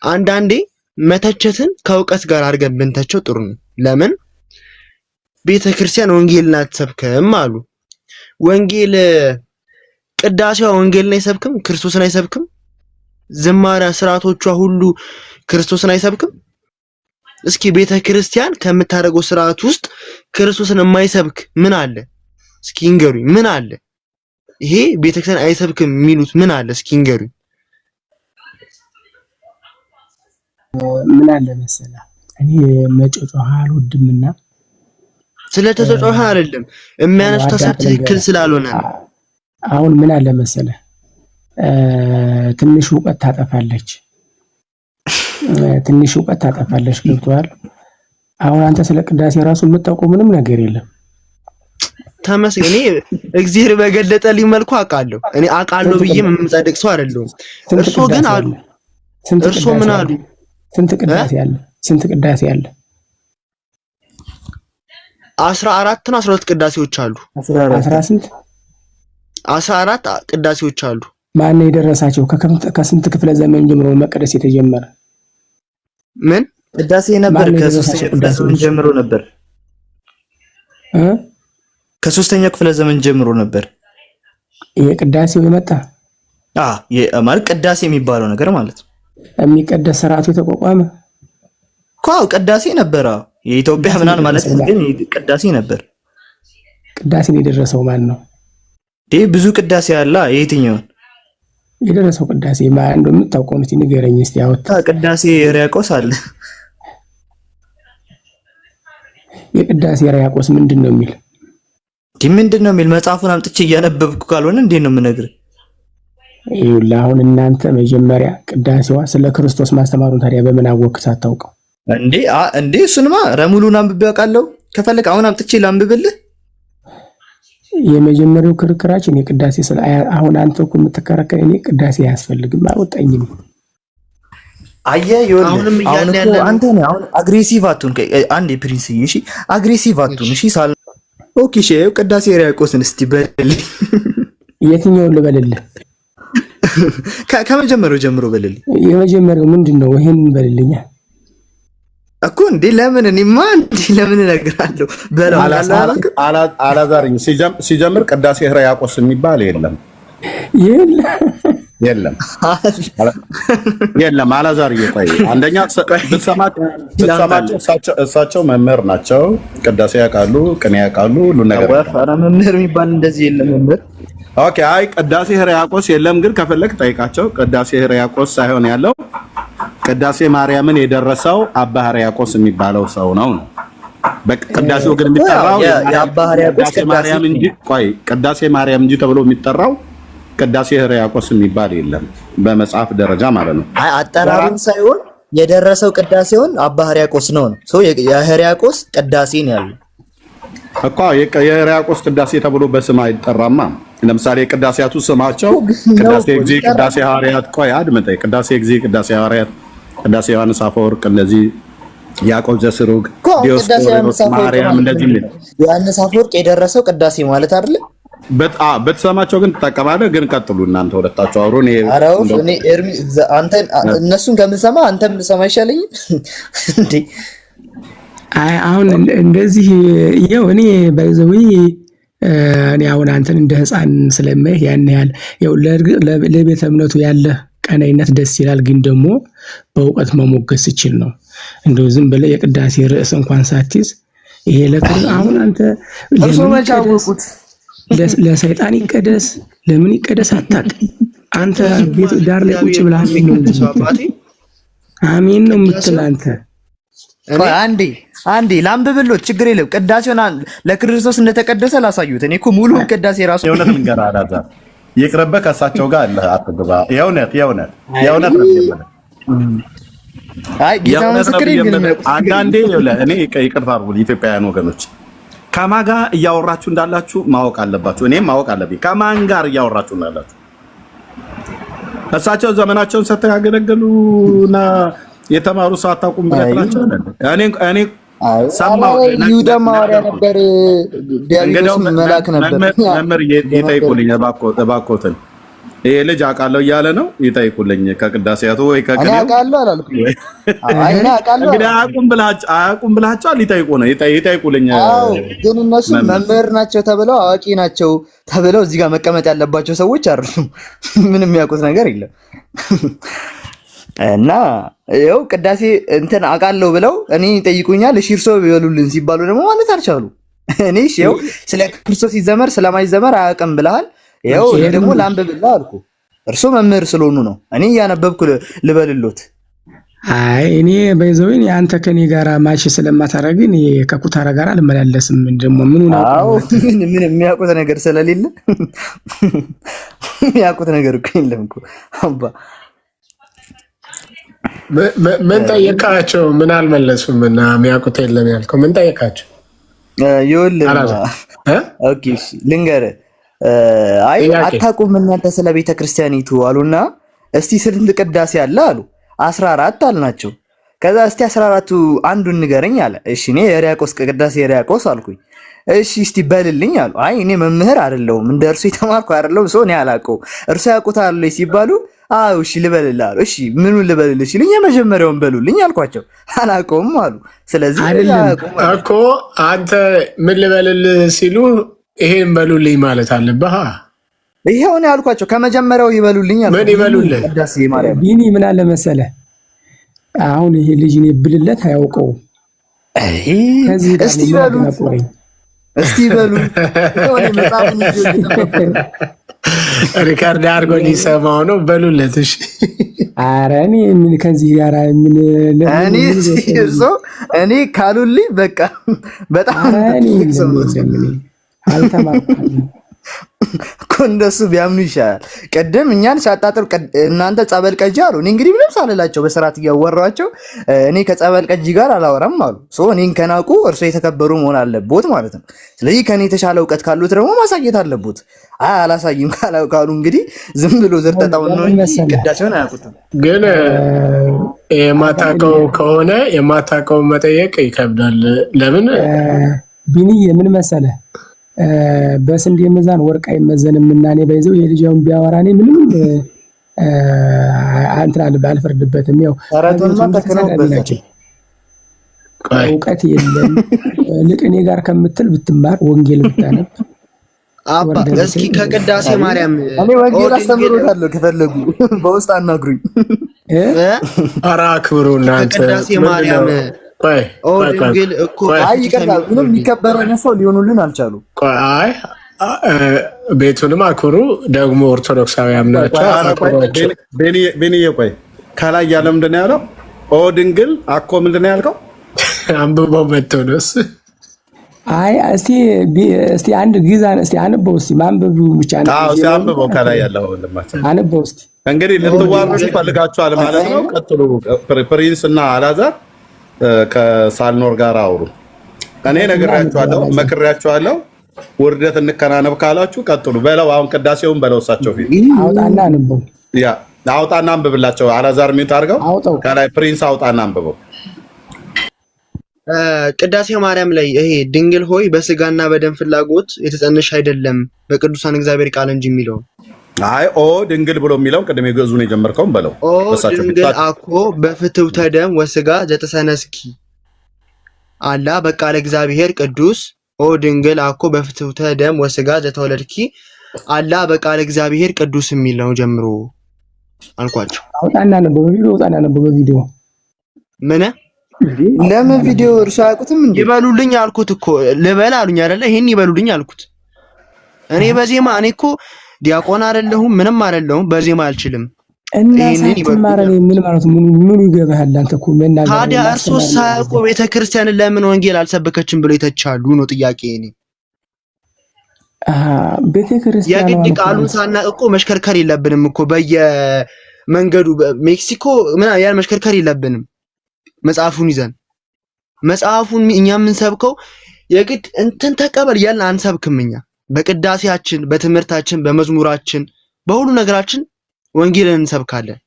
አንዳንዴ መተቸትን ከእውቀት ጋር አድርገን ብንተቸው ጥሩ ነው። ለምን ቤተክርስቲያን ወንጌልን አትሰብክም አሉ። ወንጌል ቅዳሴዋ ወንጌልን አይሰብክም፣ ክርስቶስን አይሰብክም። ዝማሬ ስርዓቶቿ ሁሉ ክርስቶስን አይሰብክም። እስኪ ቤተክርስቲያን ከምታደርገው ስርዓት ውስጥ ክርስቶስን የማይሰብክ ምን አለ? እስኪ ንገሩኝ። ምን አለ? ይሄ ቤተክርስቲያን አይሰብክም የሚሉት ምን አለ? እስኪ ንገሩኝ። ምን አለ መሰለህ፣ እኔ መጮጮህ አልወድምና ስለተጮጮህ አይደለም የሚያነሱት ሀሳብ ትክክል ስላልሆነ። አሁን ምን አለ መሰለህ፣ ትንሽ እውቀት ታጠፋለች። ገብቶሃል? አሁን አንተ ስለ ቅዳሴ ራሱ የምታውቀው ምንም ነገር የለም። ተመስገን። እኔ እግዚአብሔር በገለጠልኝ መልኩ አውቃለሁ። እኔ አውቃለሁ ብዬ የምጸድቅ ሰው አይደለሁም። እርሶ ግን አሉ። እርሶ ምን አሉ? ስንት ቅዳሴ አለ? 14 ነው 12 ቅዳሴዎች አሉ። 14 ቅዳሴዎች አሉ። ማን ነው የደረሳቸው? ከስንት ክፍለ ዘመን ጀምሮ መቀደስ የተጀመረ? ምን ቅዳሴ ነበር? ከ3ኛው ክፍለ ዘመን ጀምሮ ነበር። ከ3ኛው ክፍለ ዘመን ጀምሮ ነበር ይሄ ቅዳሴው የመጣ ማለት ቅዳሴ የሚባለው ነገር ማለት ነው። የሚቀደስ ስርዓቱ የተቋቋመ እኮ ቅዳሴ ነበር። የኢትዮጵያ ምናምን ማለት ግን ቅዳሴ ነበር። ቅዳሴን የደረሰው ማን ነው? ብዙ ቅዳሴ አለ። የትኛውን የደረሰው ቅዳሴ ማን እንደው የምታውቀው እስቲ ንገረኝ እስቲ። አወጣ ቅዳሴ ሕርያቆስ አለ። የቅዳሴ ሕርያቆስ ምንድነው የሚል? ምንድነው የሚል? መጽሐፉን አምጥቼ እያነበብኩ ካልሆነ እንዴት ነው የምነግርህ? ይኸውልህ አሁን እናንተ መጀመሪያ ቅዳሴዋ ስለ ክርስቶስ ማስተማሩን ታዲያ በምን አወቅህ ሳታውቀው? እንዴ እሱንማ ረሙሉን አንብቤ አውቃለሁ። ከፈለክ አሁን አምጥቼ ላንብብልህ። የመጀመሪያው ክርክራችን የቅዳሴ ስለ አሁን አንተ እኮ የምትከራከር እኔ ቅዳሴ አያስፈልግም አወጣኝም። አየህ ይኸውልህ አሁን አንተ ነህ አሁን አግሬሲቭ አትሁን። አንዴ ፕሪንስ እሺ፣ አግሬሲቭ አትሁን እሺ። ኦኬ እሺ ቅዳሴ ሕርያቆስን እስቲ በልልኝ። የትኛውን ልበልልህ? ከመጀመሪያው ጀምሮ በልልኝ። የመጀመሪያው ምንድነው? ይሄን በልልኛ እኮ እንዴ ለምን እኔማ እንዴ ለምን እነግራለሁ? በለው አላዛር ሲጀምር ቅዳሴ ሕርያቆስ የሚባል የለም የለም። አላዛር እየቆየ አንደኛ ብትሰማቸው እሳቸው መምህር ናቸው። ቅዳሴ ያውቃሉ፣ ቅኔ ያውቃሉ፣ ሁሉ ነገር መምህር የሚባል እንደዚህ የለም መምህር። ኦኬ አይ ቅዳሴ ሕርያቆስ የለም፣ ግን ከፈለክ ጠይቃቸው። ቅዳሴ ሕርያቆስ ሳይሆን ያለው ቅዳሴ ማርያምን የደረሰው አባ ሕርያቆስ የሚባለው ሰው ነው። በቅዳሴው ግን የሚጠራው የአባ ሕርያቆስ ቅዳሴ ማርያም እንጂ ቅዳሴ ማርያም እንጂ ተብሎ የሚጠራው ቅዳሴ ሕርያቆስ የሚባል የለም በመጽሐፍ ደረጃ ማለት ነው። አይ አጠራሩን ሳይሆን የደረሰው ቅዳሴውን አባ ሕርያቆስ ነው። የሕርያቆስ ቅዳሴ ነው ያለው እኮ። የሕርያቆስ ቅዳሴ ተብሎ በስም አይጠራማ። ለምሳሌ ቅዳሴያቱ ስማቸው ቅዳሴ እግዚእ፣ ቅዳሴ ሐዋርያት፣ ቆይ አድምጠኝ። ቅዳሴ እግዚእ፣ ቅዳሴ ሐዋርያት፣ ቅዳሴ ዮሐንስ አፈወርቅ፣ እንደዚህ ያዕቆብ ዘስሩግ፣ ዲዮስቆሮስ ማርያም፣ እንደዚህ ነው። ዮሐንስ አፈወርቅ የደረሰው ቅዳሴ ማለት አይደለ? በተሰማቸው ግን ትጠቀማለህ። ግን ቀጥሉ እናንተ ሁለታችሁ አውሩ። እኔ ኤርሚ እነሱን ከምሰማ አንተም ሰማ ይሻለኝ እንዴ? አይ አሁን እንደዚህ ይኸው እኔ ባይዘዊ እኔ አሁን አንተን እንደ ሕፃን ስለማይህ ያን ያህል ይኸው ለቤተ እምነቱ ያለ ቀናይነት ደስ ይላል። ግን ደግሞ በእውቀት መሞገስ ይችል ነው። እንደው ዝም ብለህ የቅዳሴ ርዕስ እንኳን ሳትይዝ ይሄ አሁን አንተ ለሰይጣን ይቀደስ ለምን ይቀደስ አታውቅም። አንተ ቤት ዳር ላይ ቁጭ ብለህ አሜን ነው የምትል አንተ። አንዴ ላንብብሎት ችግር የለም። ቅዳሴውን ለክርስቶስ እንደተቀደሰ ላሳዩት። እኔ እኮ ሙሉ ቅዳሴ ራሱ የእውነት ልንገርህ አላዛር ይቅርብህ፣ ከእሳቸው ጋር አለ አትግባ። የእውነት አይ ጌታ ምስክሬ ግን አንዳንዴ እኔ ይቅርታ አድርጉ ኢትዮጵያውያን ወገኖች፣ ከማን ጋር እያወራችሁ እንዳላችሁ ማወቅ አለባችሁ። እኔም ማወቅ አለብኝ ከማን ጋር እያወራችሁ እንዳላችሁ። እሳቸው ዘመናቸውን ሰጥተው ያገለገሉና የተማሩ ሰው አታውቁም ብለህ ትላቸው እኔ ሰማሁ። ይሁዳ ማርያ ነበር፣ ዲያብሎስ መልአክ ነበር። መምህር ይጠይቁልኝ እባክዎትን፣ ይሄ ልጅ አውቃለሁ እያለ ነው። ይጠይቁልኝ ከቅዳሴያቱ ወይ ከቅኔው። እኔ አውቃለሁ አላልኩም። አይ እኔ አውቃለሁ እንግዲህ አያውቁም ብላችኋል። ይጠይቁ ነው ይጠይቁልኝ። አዎ ግን እነሱ መምህር ናቸው ተብለው አዋቂ ናቸው ተብለው እዚህ ጋር መቀመጥ ያለባቸው ሰዎች አይደሉም። ምንም የሚያውቁት ነገር የለም። እና ይኸው ቅዳሴ እንትን አውቃለሁ ብለው እኔ ይጠይቁኛል። እሺ እርሶ ይበሉልን ሲባሉ ደግሞ ማለት አልቻሉ። እኔ እሺ ይኸው ስለ ክርስቶስ ይዘመር ስለማይዘመር አያውቅም ብለሃል። ይኸው እኔ ደግሞ ላንብብልህ አልኩ። እርሶ መምህር ስለሆኑ ነው እኔ እያነበብኩ ልበልሎት። አይ እኔ በይዘውኝ አንተ ከኔ ጋር ማሽ ስለማታረግ እኔ ከኩታራ ጋር አልመላለስም። ደግሞ ምን ነው? አዎ ምን የሚያውቁት ነገር ስለሌለ የሚያውቁት ነገር እኮ የለም እኮ አባ። ምን ጠየቃቸው? ምን አልመለሱም እና የሚያውቁት የለም ያልከው ምን ጠየቃቸው? ይኸውልህ ኦኬ ልንገርህ። አይ አታውቁም እናንተ ስለ ቤተ ክርስቲያኒቱ አሉና እስቲ ስንት ቅዳሴ አለ አሉ። 14 አልናቸው። ከዛ እስቲ 14ቱ አንዱን ንገረኝ አለ። እሺ እኔ የሕርያቆስ ቅዳሴ ሕርያቆስ አልኩኝ። እሺ እስቲ በልልኝ አሉ። አይ እኔ መምህር አይደለሁም እንደ እርሱ የተማርኩ አይደለሁም ሰው እኔ አላውቀውም። እርሱ ያውቁታል ሲባሉ አዎ እሺ ልበልልህ አሉ። እሺ ምኑን ልበልልህ ሲሉኝ የመጀመሪያውን በሉልኝ አልኳቸው። አላውቀውም አሉ። ስለዚህ እኮ አንተ ምን ልበልልህ ሲሉ ይሄን በሉልኝ ማለት አለብህ። ይሄው ነው ያልኳቸው። ከመጀመሪያው ይበሉልኝ አልኳቸው። ምን ይበሉልህ? ቅዳሴ ማርያም ቢኒ ምን አለ መሰለህ አሁን ይሄ ልጅ እኔ ብልለት አያውቀውም። እስቲ በሉ እስቲ በሉ ሪካርድ አድርጎ ሊሰማው ነው። በሉለት እሺ። ኧረ እኔ ምን ከዚህ ጋር ምን እኔ ካሉልኝ በቃ በጣም አልተማርኩም እኮ እንደሱ ቢያምኑ ይሻላል። ቅድም እኛን ሲያጣጥር እናንተ ጸበል ቀጂ አሉ። እኔ እንግዲህ ምንም ሳልላቸው በስርዓት እያወራኋቸው እኔ ከጸበል ቀጂ ጋር አላወራም አሉ። እኔን ከናቁ እርሶ የተከበሩ መሆን አለቦት ማለት ነው። ስለዚህ ከኔ የተሻለ እውቀት ካሉት ደግሞ ማሳየት አለቦት። አይ አላሳይም ካሉ እንግዲህ ዝም ብሎ ዘርጠጣውን ነው እንጂ ቅዳሴውን አያውቁትም። ግን የማታውቀው ከሆነ የማታውቀውን መጠየቅ ይከብዳል። ለምን ቢኒ ምን መሰለህ በስንዴ ሚዛን ወርቅ አይመዘንም እና እኔ በይዘው የልጅውን ቢያወራ እኔ ምንም አንተን ባልፈርድበትም ያው እውቀት የለም ልቅ እኔ ጋር ከምትል ብትማር ወንጌል ብታነብ አባ እስኪ ከቅዳሴ ማርያም እኔ ወንጌል አስተምሮታለሁ ከፈለጉ በውስጥ አናግሩኝ ኧረ አክብሩ እናንተ ከቅዳሴ ማርያም ድንግል እኮ አይ ይቀርታል ምንም የሚከበረው ሰው ሊሆኑልን አልቻሉ አይ ቤቱንም አክብሩ ደግሞ ኦርቶዶክሳውያን ናቸው ቤኒዬ ቆይ ከላይ ያለው ምንድን ነው ያለው ድንግል አኮ ምንድን ነው ያልከው አንብበው መተው ነው አይ እስቲ አንድ ጊዛን እስቲ አንበው እስቲ ማንበቡ ብቻ ነው እስቲ አንበው ከላይ ያለው ወንድማችን አንበው እስቲ እንግዲህ ልትዋረዱ ፈልጋችኋል ማለት ነው ቀጥሉ ፕሪንስ እና አላዛር ከሳልኖር ጋር አውሩ እኔ ነግራችኋለሁ መክሬያችኋለሁ ውርደት እንከናነብ ካላችሁ ቀጥሉ በለው አሁን ቅዳሴውን በለው እሳቸው ፊት አውጣና አንበው ያ አውጣና አንብብላቸው አላዛር ሚዩት አድርገው ከላይ ፕሪንስ አውጣና አንብበው ቅዳሴ ማርያም ላይ ይሄ ድንግል ሆይ በስጋና በደም ፍላጎት የተጸነሽ አይደለም በቅዱሳን እግዚአብሔር ቃል እንጂ የሚለው አይ ድንግል ብሎ የሚለው ቅድም የገዙን የጀመርከውን በለው ድንግል አኮ በፍትውተ ደም ወስጋ ዘተሰነስኪ አላ በቃለ እግዚአብሔር ቅዱስ ድንግል አኮ በፍትውተ ደም ወስጋ ዘተወለድኪ አላ በቃለ እግዚአብሔር ቅዱስ የሚለው ጀምሮ አልኳቸው አውጣና ነው በቪዲዮ ምን ለምን ቪዲዮ እርሻ አያውቁትም እንዴ ይበሉልኝ አልኩት እኮ ልበል አሉኝ አይደለ ይሄን ይበሉልኝ አልኩት እኔ በዜማ እኔ እኮ ዲያቆን አይደለሁም ምንም አይደለሁም በዜማ አልችልም ይሄንን ይበሉልኝ ምን ማለት ምን ይገባሃል አንተ እኮ መናገር ታዲያ እርሶስ ሳያውቁ ቤተክርስቲያን ለምን ወንጌል አልሰበከችም ብሎ ይተቻሉ ነው ጥያቄ እኔ ቤተክርስቲያን የግድ ቃሉን ሳናውቅ እኮ መሽከርከር የለብንም እኮ በየመንገዱ ሜክሲኮ ምን ያን መሽከርከር የለብንም መጽሐፉን ይዘን መጽሐፉን እኛ የምንሰብከው የግድ እንትን ተቀበል ያልን አንሰብክም እኛ በቅዳሴያችን በትምህርታችን በመዝሙራችን በሁሉ ነገራችን ወንጌልን እንሰብካለን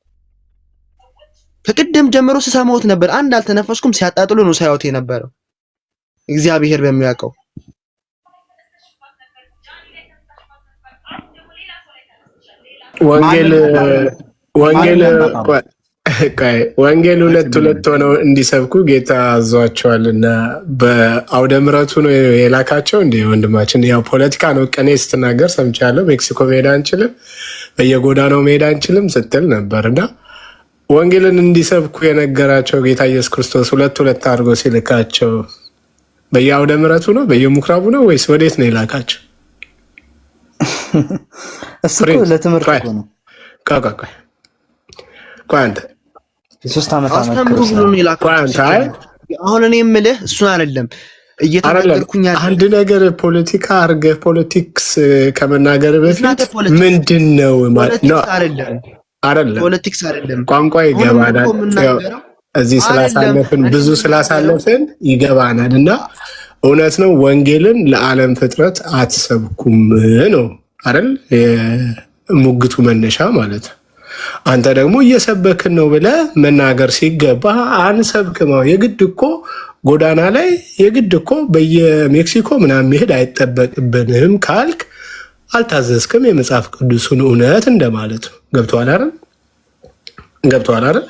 ከቅድም ጀምሮ ስሰማውት ነበር አንድ አልተነፈስኩም ሲያጣጥሉ ነው ሳይወት የነበረው እግዚአብሔር በሚያውቀው ወንጌል ሁለት ሆነው እንዲሰብኩ ጌታ አዟቸዋልና በአውደ ምሕረቱ ነው የላካቸው እንደ ወንድማችን ያው ፖለቲካ ነው ቀኔ ስትናገር ሰምቻለሁ ሜክሲኮ መሄድ አንችልም በየጎዳናው መሄድ አንችልም ስትል ነበርና ወንጌልን እንዲሰብኩ የነገራቸው ጌታ ኢየሱስ ክርስቶስ ሁለት አድርጎ ሲልካቸው በየአውደ ምሕረቱ ነው በየምኩራቡ ነው ወይስ ወዴት ነው የላካቸው እሱ ለትምህርት ነው ቋንተ የ3 ዓመት አስተምሩ ብሎ ነው የላካቸው አሁን እኔ የምልህ እሱን አይደለም እየተናገርኩኝ አንድ ነገር ፖለቲካ አርገህ ፖለቲክስ ከመናገር በፊት ምንድነው ማለት ነው አይደለም ፖለቲክስ አይደለም ቋንቋ ይገባናል እዚህ ስላሳለፍን ብዙ ስላሳለፍን ይገባናልና እውነት ነው ወንጌልን ለዓለም ፍጥረት አትሰብኩም ነው አይደል ሙግቱ መነሻ ማለት አንተ ደግሞ እየሰበክን ነው ብለህ መናገር ሲገባ አንሰብክም የግድ እኮ ጎዳና ላይ የግድ እኮ በየሜክሲኮ ምናምን መሄድ አይጠበቅብንም ካልክ አልታዘዝክም የመጽሐፍ ቅዱስን እውነት እንደማለት ነው ገብቷል አይደል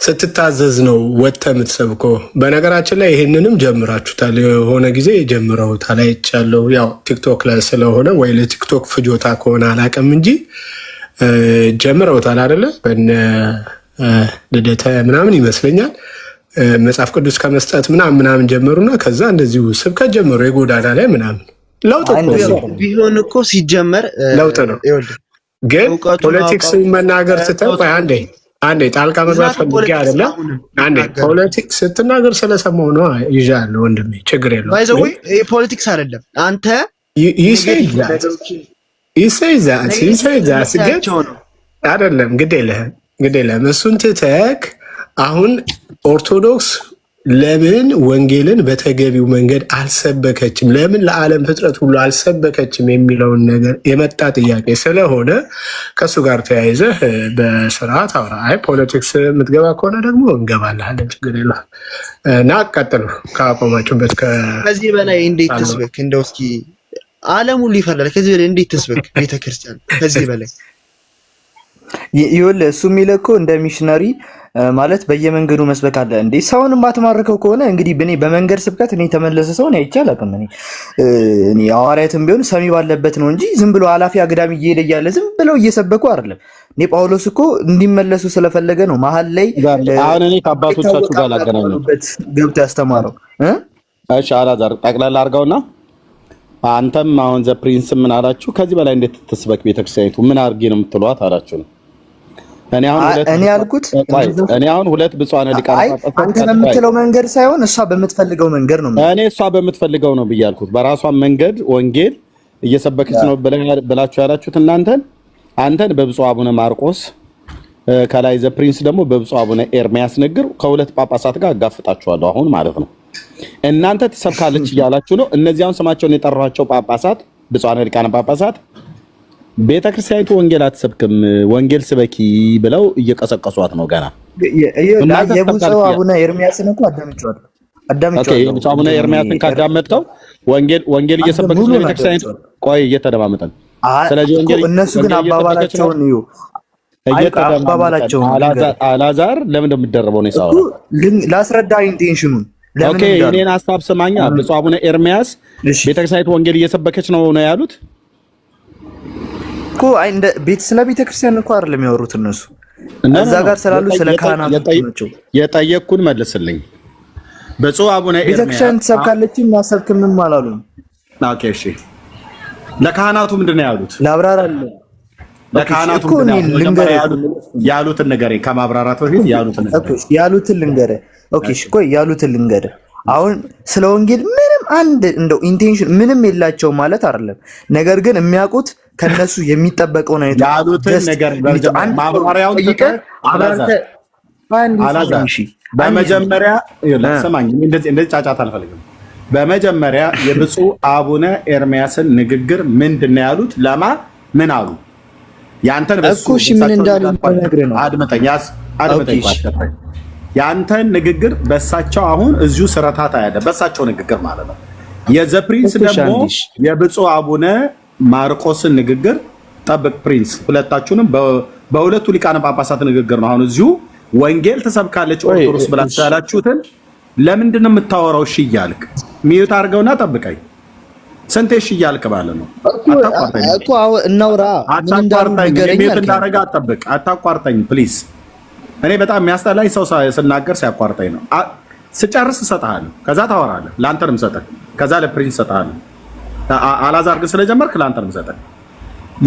ስትታዘዝ ነው ወጥተህ የምትሰብከው በነገራችን ላይ ይሄንንም ጀምራችሁታል የሆነ ጊዜ ጀምረውታል አይቻለሁ ያው ቲክቶክ ላይ ስለሆነ ወይ ለቲክቶክ ፍጆታ ከሆነ አላውቅም እንጂ ጀምረውታል አይደለ በእነ ልደተ ምናምን ይመስለኛል መጽሐፍ ቅዱስ ከመስጠት ምናምን ጀመሩና ከዛ እንደዚሁ ስብከት ጀመሩ የጎዳና ላይ ምናምን ለውጥ ቢሆን እኮ ሲጀመር ለውጥ ነው ግን ፖለቲክስ መናገር ስትል አንዴ ጣልቃ መግባት ፈልጌ አይደለም አንዴ ፖለቲክስ ስትናገር ስለሰማው ነው ይዣለሁ ወንድሜ ችግር የለውም ባይዘው ፖለቲክስ አይደለም አንተ ይሰይዛት አይደለም ግድ የለህም እሱን ትተክ አሁን ኦርቶዶክስ ለምን ወንጌልን በተገቢው መንገድ አልሰበከችም ለምን ለዓለም ፍጥረት ሁሉ አልሰበከችም የሚለውን ነገር የመጣ ጥያቄ ስለሆነ ከሱ ጋር ተያይዘህ በስርዓት አውራ አይ ፖለቲክስ የምትገባ ከሆነ ደግሞ እንገባለን ችግር የለውም እና ቀጥሉ ካቆማችሁበት ከዚህ በላይ እንዴት ትስበክ እንደው እስኪ ዓለም ሁሉ ይፈራል። ከዚህ በላይ እንዴት ትስበክ ቤተክርስቲያን? ከዚህ በላይ ይኸውልህ እሱ የሚለው እኮ እንደ ሚሽነሪ ማለት በየመንገዱ መስበክ አለ እንዴ? ሰውን ማትማርከው ከሆነ እንግዲህ በኔ በመንገድ ስብከት እኔ ተመለሰ ሰው ነው አይቻል አቅም እኔ ሐዋርያትም ቢሆን ሰሚ ባለበት ነው እንጂ ዝም ብሎ አላፊ አግዳሚ እየሄደ እያለ ዝም ብለው እየሰበኩ አይደለም። እኔ ጳውሎስ እኮ እንዲመለሱ ስለፈለገ ነው መሀል ላይ አሁን እኔ ከአባቶቻችሁ ጋር ላገናኘሁበት ገብቶ ያስተማረው። እሺ አላዛር ጠቅላላ አድርገውና አንተም አሁን ዘ ፕሪንስ ምን አላችሁ? ከዚህ በላይ እንዴት ትስበክ ቤተክርስቲያኒቱ ምን አድርጌ ነው የምትሏት አላችሁ ነው። እኔ አሁን ሁለት ብፁዓን ሊቃነ ጳጳሳት አንተ በምትለው መንገድ ሳይሆን እሷ በምትፈልገው መንገድ ነው። እኔ እሷ በምትፈልገው ነው ብያልኩት። በራሷ መንገድ ወንጌል እየሰበከች ነው ብላችሁ ያላችሁት አንተን በብፁዕ አቡነ ማርቆስ ከላይ ዘ ፕሪንስ ደግሞ በብፁዕ አቡነ ኤርሚያስ ንግር ከሁለት ጳጳሳት ጋር አጋፍጣችኋለሁ አሁን ማለት ነው። እናንተ ትሰብካለች እያላችሁ ነው። እነዚያውን ስማቸውን የጠራቸው ጳጳሳት ብፁዓን ሊቃነ ጳጳሳት ቤተክርስቲያኒቱ ወንጌል አትሰብክም፣ ወንጌል ስበኪ ብለው እየቀሰቀሷት ነው። ገና የብፁዕ አቡነ ኤርሚያስን እኮ አዳምጫለሁ። ብፁዕ አቡነ ኤርሚያስን ካዳመጥከው ወንጌል እየሰበከች ነው ቤተክርስቲያኒቱ። ቆይ እየተደማመጠን ስለዚህ ወንጌል እነሱ ግን አባባላቸውን እዩ አላዛር ለምን እንደምትደረበው ነው ይሳው ላስረዳ ኢንቴንሽኑን ኦኬ እኔን ሐሳብ ስማኛ። ብፁዕ አቡነ ኤርሚያስ ቤተክርስቲያኒቱ ወንጌል እየሰበከች ነው ያሉት እኮ እንደ ስለ ቤተክርስቲያን እኮ አይደለም የሚያወሩት እነሱ እዛ ጋር ስላሉ ስለ ካህናት ናቸው። የጠየቅኩን መልስልኝ። ብፁዕ አቡነ ኤርሚያስ ቤተክርስቲያን ትሰብካለችም ማሰብክም አላሉም። ኦኬ እሺ ለካህናቱ ምንድን ነው ያሉት? ላብራራለሁ። ለካህናቱ ያሉትን ንገረኝ። ከማብራራት በፊት ያሉትን ልንገርህ። ኦኬ እሺ ቆይ ያሉትን ልንገርህ። አሁን ስለ ወንጌል ምንም አንድ እንደው ኢንቴንሽን ምንም የላቸው ማለት አይደለም። ነገር ግን የሚያውቁት ከነሱ የሚጠበቀውን አይነት ያሉትን ነገር ማብራሪያውን በመጀመሪያ ሰማኝ። እንደዚህ ጫጫታ አልፈልግም። በመጀመሪያ የብፁዕ አቡነ ኤርሚያስን ንግግር ምንድን ነው ያሉት? ለማ ምን አሉ? ያንተን እኮ እሺ ምን እንዳሉ ነግረህ ነው። አድመጠኝ ያንተን ንግግር በሳቸው አሁን እዚሁ ስረታታ ያለ በሳቸው ንግግር ማለት ነው። የዘ ፕሪንስ ደግሞ የብፁዕ አቡነ ማርቆስን ንግግር ጠብቅ ፕሪንስ። ሁለታችሁንም በሁለቱ ሊቃነ ጳጳሳት ንግግር ነው። አሁን እዚሁ ወንጌል ተሰብካለች ኦርቶዶክስ ብላችሁ ያላችሁትን ለምንድን ነው የምታወራው? እሺ እያልክ ሚዩት አድርገውና ጠብቀኝ። ስንቴ እሺ እያልክ ማለት ነው? አታቋርጠኝ እኮ እናውራ። ምን እንዳደረገኝ እንዳደረገ አታቋርጠኝ ፕሊዝ። እኔ በጣም የሚያስጠላኝ ሰው ስናገር ሲያቋርጠኝ ነው። ስጨርስ እሰጥሃለሁ፣ ከዛ ታወራለህ። ለአንተንም ሰጠህ፣ ከዛ ለፕሪንስ እሰጥሃለሁ። አላዛር ግን ስለጀመርክ ለአንተንም ሰጠህ።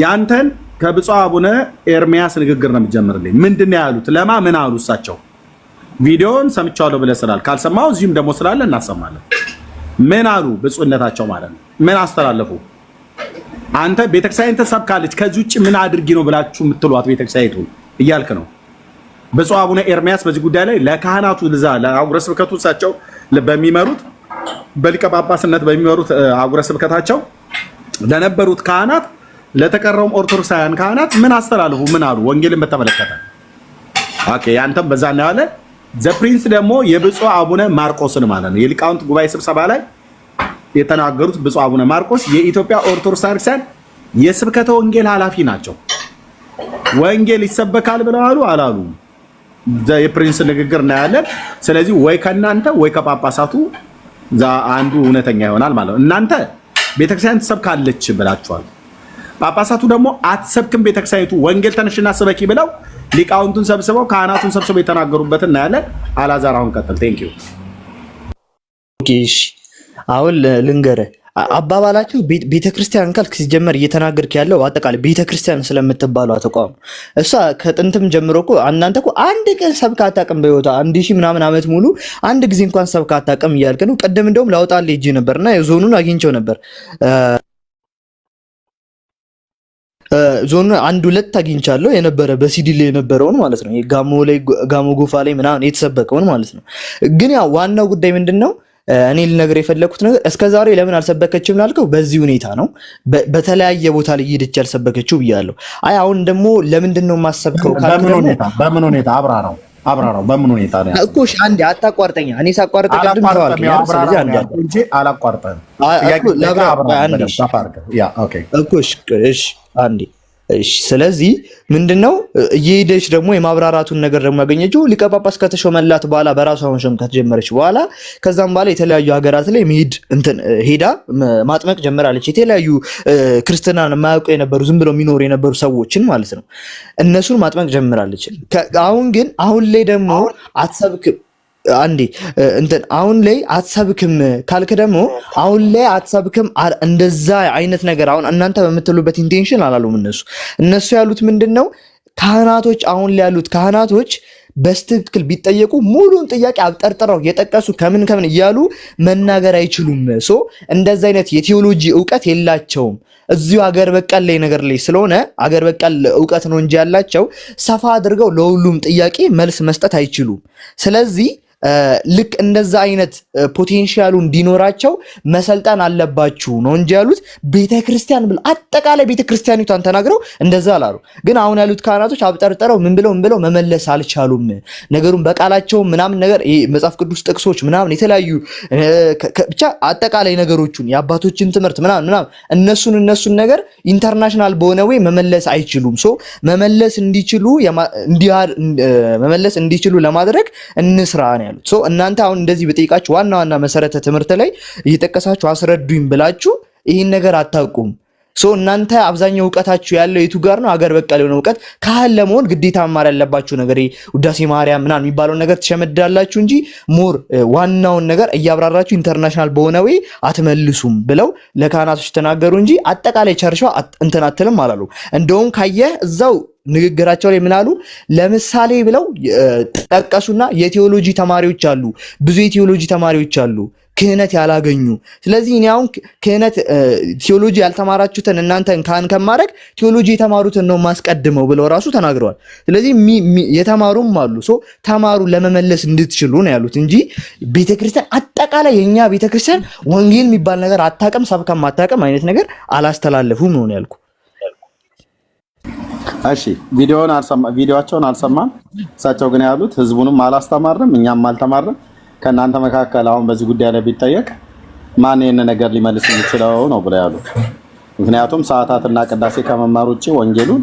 ያንተን ከብፁዕ አቡነ ኤርሚያስ ንግግር ነው የምትጀምርልኝ። ምንድን ነው ያሉት? ለማ ምን አሉ እሳቸው? ቪዲዮን ሰምቻለሁ ብለህ ስላል ካልሰማው እዚህም ደግሞ ስላለ እናሰማለን። ምን አሉ ብፁዕነታቸው ማለት ነው? ምን አስተላለፉ? አንተ ቤተክርስቲያን ተሰብካለች ከዚህ ውጭ ምን አድርጊ ነው ብላችሁ የምትሏት ቤተክርስቲያኒቱ እያልክ ነው። ብፁዕ አቡነ ኤርሚያስ በዚህ ጉዳይ ላይ ለካህናቱ ለአህጉረ ስብከቱ እሳቸው በሚመሩት በሊቀ ጳጳስነት በሚመሩት አህጉረ ስብከታቸው ለነበሩት ካህናት ለተቀረውም ኦርቶዶክሳውያን ካህናት ምን አስተላልፉ? ምን አሉ? ወንጌልን በተመለከተ ኦኬ። ያንተም በዛ ነው ያለ። ዘ ፕሪንስ ደግሞ የብፁዕ አቡነ ማርቆስን ማለት ነው የሊቃውንት ጉባኤ ስብሰባ ላይ የተናገሩት ብፁዕ አቡነ ማርቆስ የኢትዮጵያ ኦርቶዶክስ ቤተክርስቲያን የስብከተ ወንጌል ኃላፊ ናቸው። ወንጌል ይሰበካል ብለው አላሉ? የፕሪንስ ንግግር እናያለን። ስለዚህ ወይ ከእናንተ ወይ ከጳጳሳቱ አንዱ እውነተኛ ይሆናል ማለት ነው። እናንተ ቤተክርስቲያን ትሰብካለች ብላችኋል። ጳጳሳቱ ደግሞ አትሰብክም ቤተክርስቲያኒቱ ወንጌል ተነሽና ስበኪ ብለው ሊቃውንቱን ሰብስበው ካህናቱን ሰብስበው የተናገሩበትን እናያለን። አላዛር አሁን ቀጥል። ቴንክ ዩ። ኦኬ እሺ አሁን ልንገርህ አባባላቸው ቤተክርስቲያን ካልክ ሲጀመር እየተናገርክ ያለው አጠቃላይ ቤተክርስቲያን ስለምትባለው ተቋም እሷ ከጥንትም ጀምሮ እኮ እናንተ እኮ አንድ ቀን ሰብካ አታውቅም። በህይወቷ 1000 ምናምን ዓመት ሙሉ አንድ ጊዜ እንኳን ሰብካ አታውቅም እያልክ ነው። ቀደም እንደውም ላውጣልህ ሂጅ ነበርና ዞኑን አግኝቼው ነበር። ዞኑ 1-2 አግኝቻለሁ የነበረ በሲዲ ላይ የነበረውን ማለት ነው። ጋሞ ጎፋ ላይ ምናምን የተሰበከውን ማለት ነው። ግን ያው ዋናው ጉዳይ ምንድነው እኔ ልነግርህ የፈለኩት ነገር እስከዛሬ ለምን አልሰበከችም ላልከው በዚህ ሁኔታ ነው። በተለያየ ቦታ ላይ ሄደች ያልሰበከችው ብያለሁ። አይ አሁን ደግሞ ለምንድን ነው የማሰብከው? በምን ሁኔታ አብራራው። በምን ሁኔታ ነው እኮ? እሺ አንዴ አታቋርጠኛ። እኔ ሳቋርጥ ቅድም ተዋልከኝ ስለዚህ አንዴ እንጂ አላቋርጠን። እሺ አንዴ እሺ። ስለዚህ ምንድነው እየሄደች ደግሞ የማብራራቱን ነገር ደግሞ ያገኘችው ሊቀ ጳጳስ ከተሾመላት በኋላ በራሷ መሾም ከተጀመረች በኋላ ከዛም በኋላ የተለያዩ ሀገራት ላይ መሄድ ሄዳ ማጥመቅ ጀምራለች። የተለያዩ ክርስትናን የማያውቁ የነበሩ ዝም ብለው የሚኖሩ የነበሩ ሰዎችን ማለት ነው እነሱን ማጥመቅ ጀምራለች። አሁን ላይ ደግሞ አትሰብክም አንዴ አሁን ላይ አትሰብክም ካልክ ደግሞ አሁን ላይ አትሰብክም እንደዛ አይነት ነገር አሁን እናንተ በምትሉበት ኢንቴንሽን አላሉም። እነሱ ያሉት ምንድነው ካህናቶች አሁን ላይ ያሉት ካህናቶች በስትክክል ቢጠየቁ ሙሉን ጥያቄ አብጠርጥረው የጠቀሱ ከምን እያሉ መናገር አይችሉም። እንደዛ አይነት የቴዎሎጂ ዕውቀት የላቸውም። እዚሁ አገር በቀል ላይ ነገር ላይ ስለሆነ አገር በቀል ዕውቀት ነው እንጂ ያላቸው ሰፋ አድርገው ለሁሉም ጥያቄ መልስ መስጠት አይችሉም። ስለዚህ ልክ እንደዛ አይነት ፖቴንሻሉ እንዲኖራቸው መሰልጠን አለባችሁ ነው እንጂ ያሉት ቤተክርስቲያን ብለው አጠቃላይ ቤተክርስቲያኒቷን ተናግረው እንደዛ አላሉ። ግን አሁን ያሉት ካህናቶች አብጠርጥረው ምን ብለው መመለስ አልቻሉም። ነገሩን በቃላቸው ምናምን ነገር መጽሐፍ ቅዱስ ጥቅሶች ምናምን የተለያዩ ብቻ አጠቃላይ ነገሮቹን የአባቶችን ትምህርት ምናምን እነሱን ነገር ኢንተርናሽናል በሆነ ወይ መመለስ አይችሉም። መመለስ እንዲችሉ ለማድረግ እንስራ ነው ያሉት። እናንተ አሁን እንደዚህ በጠይቃችሁ ዋና መሰረተ ትምህርት ላይ እየጠቀሳችሁ አስረዱኝ ብላችሁ ይህን ነገር አታውቁም። እናንተ አብዛኛው ዕውቀታችሁ ያለው የቱ ጋር ነው? ሀገር በቀል የሆነ ዕውቀት ካህን ለመሆን ግዴታ መማር ያለባችሁ ነገር ውዳሴ ማርያም ምናምን የሚባለውን ነገር ትሸመድዳላችሁ እንጂ ሞር ዋናውን ነገር እያብራራችሁ ኢንተርናሽናል በሆነ ወይ አትመልሱም ብለው ለካህናቶች ተናገሩ እንጂ አጠቃላይ ቸርቿ አትልም አላሉ። እንደውም ካየህ እዛው ንግግራቸው ላይ ምን አሉ? ለምሳሌ ብለው ጠቀሱና የቴዎሎጂ ተማሪዎች አሉ፣ ብዙ የቴዎሎጂ ተማሪዎች አሉ ክህነት ያላገኙ። ስለዚህ እኔ አሁን ክህነት ቴዎሎጂ ያልተማራችሁትን እናንተን ካህን ከማድረግ ቴዎሎጂ የተማሩትን ነው ማስቀድመው ብለው ራሱ ተናግረዋል። ስለዚህ የተማሩም አሉ። ተማሩ ለመመለስ እንድትችሉ ነው ያሉት እንጂ ቤተክርስቲያን አጠቃላይ የኛ ቤተክርስቲያን ወንጌል የሚባል ነገር አታውቅም፣ ሰብከም አታውቅም አይነት ነገር አላስተላለፉም ነው ያልኩ። እሺ ቪዲዮአቸውን አልሰማም። እሳቸው ግን ያሉት ህዝቡንም አላስተማርንም እኛም አልተማርንም። ከእናንተ መካከል አሁን በዚህ ጉዳይ ላይ ቢጠየቅ ማን ይሄን ነገር ሊመልስ የሚችለው ነው ብለው ያሉት። ምክንያቱም ሰዓታትና ቅዳሴ ከመማር ውጪ ወንጌሉን